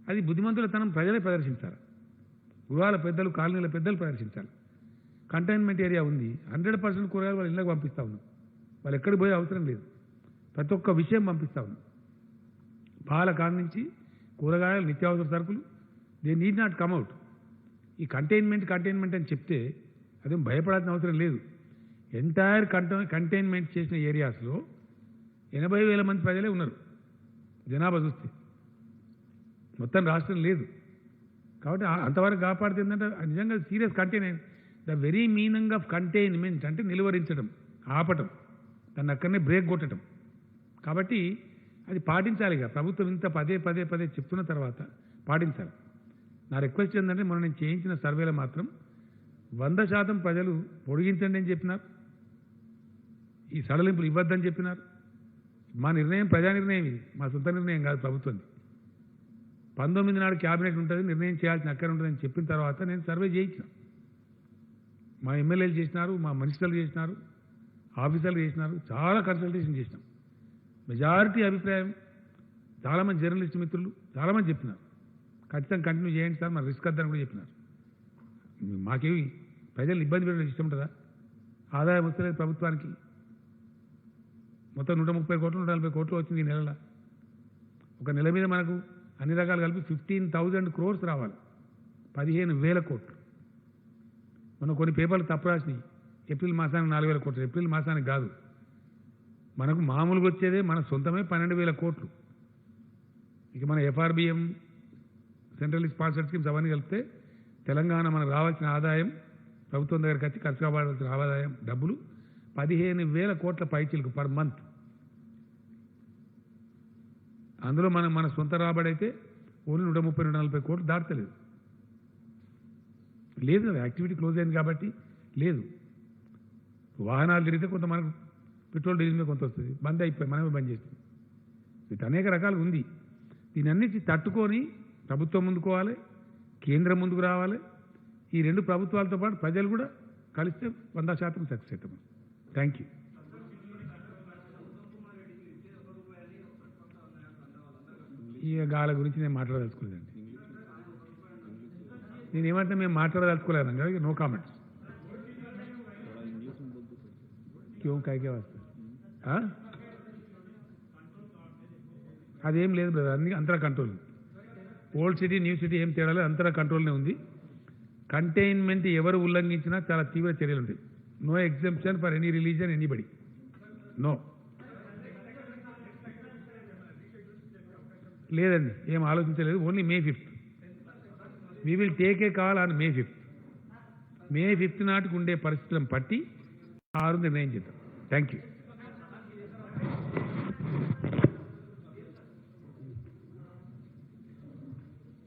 అది బుద్ధిమంతులతనం ప్రజలే ప్రదర్శించాలి. గృహాల పెద్దలు, కాలనీల పెద్దలు ప్రదర్శించాలి. కంటైన్మెంట్ ఏరియా ఉంది, 100% కూరగాయలు వాళ్ళ ఇళ్ళకి పంపిస్తూ ఉన్నాం. వాళ్ళు ఎక్కడికి పోయే అవసరం లేదు, ప్రతి ఒక్క విషయం పంపిస్తూ ఉన్నాం. పాల కాడ నుంచి కూరగాయలు, నిత్యావసర సరుకులు, దే నీడ్ నాట్ కమ్అవుట్. ఈ కంటైన్మెంట్ అని చెప్తే అదేం భయపడాల్సిన అవసరం లేదు. ఎంటైర్ కంటైన్మెంట్ చేసిన ఏరియాస్లో 80,000 మంది ప్రజలే ఉన్నారు జనాభా చూస్తే, మొత్తం రాష్ట్రం లేదు. కాబట్టి అంతవరకు కాపాడితే ఏంటంటే నిజంగా serious containment. The very meaning of containment అంటే నిలువరించడం, ఆపటం, దాన్ని అక్కడనే బ్రేక్ కొట్టడం. కాబట్టి అది పాటించాలి. ఇక ప్రభుత్వం ఇంత పదే చెప్తున్న తర్వాత పాటించాలి. నా రిక్వెస్ట్ ఏంటంటే మొన్న నేను చేయించిన సర్వేలో మాత్రం 100% ప్రజలు పొడిగించండి అని చెప్పినారు, ఈ సడలింపులు ఇవ్వద్దని చెప్పినారు. మా నిర్ణయం ప్రజా నిర్ణయం, ఇది మా సొంత నిర్ణయం కాదు ప్రభుత్వంది. 19 నాడు క్యాబినెట్ ఉంటుంది, నిర్ణయం చేయాల్సిన అక్కడ ఉంటుందని చెప్పిన తర్వాత నేను సర్వే చేయించిన. మా ఎమ్మెల్యేలు చేసినారు, మా మినిస్టర్లు చేసినారు, ఆఫీసర్లు చేసినారు, చాలా కన్సల్టేషన్ చేసినాం. మెజారిటీ అభిప్రాయం, చాలామంది జర్నలిస్ట్ మిత్రులు చాలామంది చెప్పినారు, ఖచ్చితంగా కంటిన్యూ చేయండి సార్, మరి రిస్క్ వద్దని కూడా చెప్పినారు. మాకేమి ప్రజలు ఇబ్బంది పెట్టడం ఇష్టం ఉంటుందా? ఆదాయం వస్తలేదు ప్రభుత్వానికి, మొత్తం 130 కోట్లు 140 కోట్లు వచ్చింది ఈ నెలలో. ఒక నెల మీద మనకు అన్ని రకాలు కలిపి 15,000 crores రావాలి, 15,000 కోట్లు. మనం కొన్ని పేపర్లు తప్పు రాసినాయి, ఏప్రిల్ మాసానికి 4,000 కోట్లు, ఏప్రిల్ మాసానికి కాదు. మనకు మామూలుగా వచ్చేదే మన సొంతమే 12,000 కోట్లు. ఇక మన ఎఫ్ఆర్బిఎం, సెంట్రల్ స్పాన్సర్డ్ స్కీమ్స్ అవన్నీ కలిపితే తెలంగాణ మనకు రావాల్సిన ఆదాయం, ప్రభుత్వం దగ్గరికి వచ్చి ఖర్చు కావాల్సిన ఆదాయం డబ్బులు 15,000 కోట్ల పైచిలకు పర్ మంత్. అందులో మన సొంత రాబడి అయితే ఓన్లీ 130-140 కోట్లు దాటలేదు. లేదు కదా, యాక్టివిటీ క్లోజ్ అయింది కాబట్టి లేదు. వాహనాలు తిరిగితే కొంత మనకు పెట్రోల్ డీజిల్ మీద కొంత వస్తుంది, బంద్ అయిపోయి మనమే బంద్ చేస్తుంది. ఇది అనేక రకాలు ఉంది. దీని అన్నిటి తట్టుకొని ప్రభుత్వం ముందుకోవాలి, కేంద్రం ముందుకు రావాలి. ఈ రెండు ప్రభుత్వాలతో పాటు ప్రజలు కూడా కలిస్తే 100% సక్సెస్ అవుతాం. Thank you. ఈ గాల గురించి నేను మాట్లాడదలుచుకోలేదండి. నేనేమంటే మేము మాట్లాడదలుచుకోలేను కదా, నో కామెంట్స్. క్యూ కైకే వస్తా అదేం లేదు బ్రదర్, అన్ని అంతరా control. Old city new city ఏం తేడా లేదు, అంతరా కంట్రోల్నే ఉంది. కంటైన్మెంట్ ఎవరు ఉల్లంఘించినా చాలా తీవ్ర చర్యలు ఉంటాయి. No exemption for any religion anybody, no. లేదండి, ఏం ఆలోచించలేదు. Only May 5th we will take a call on May 5th. May 5th నాటికి ఉండే పరిస్థితులను బట్టి నిర్ణయం చేద్దాం. Thank you.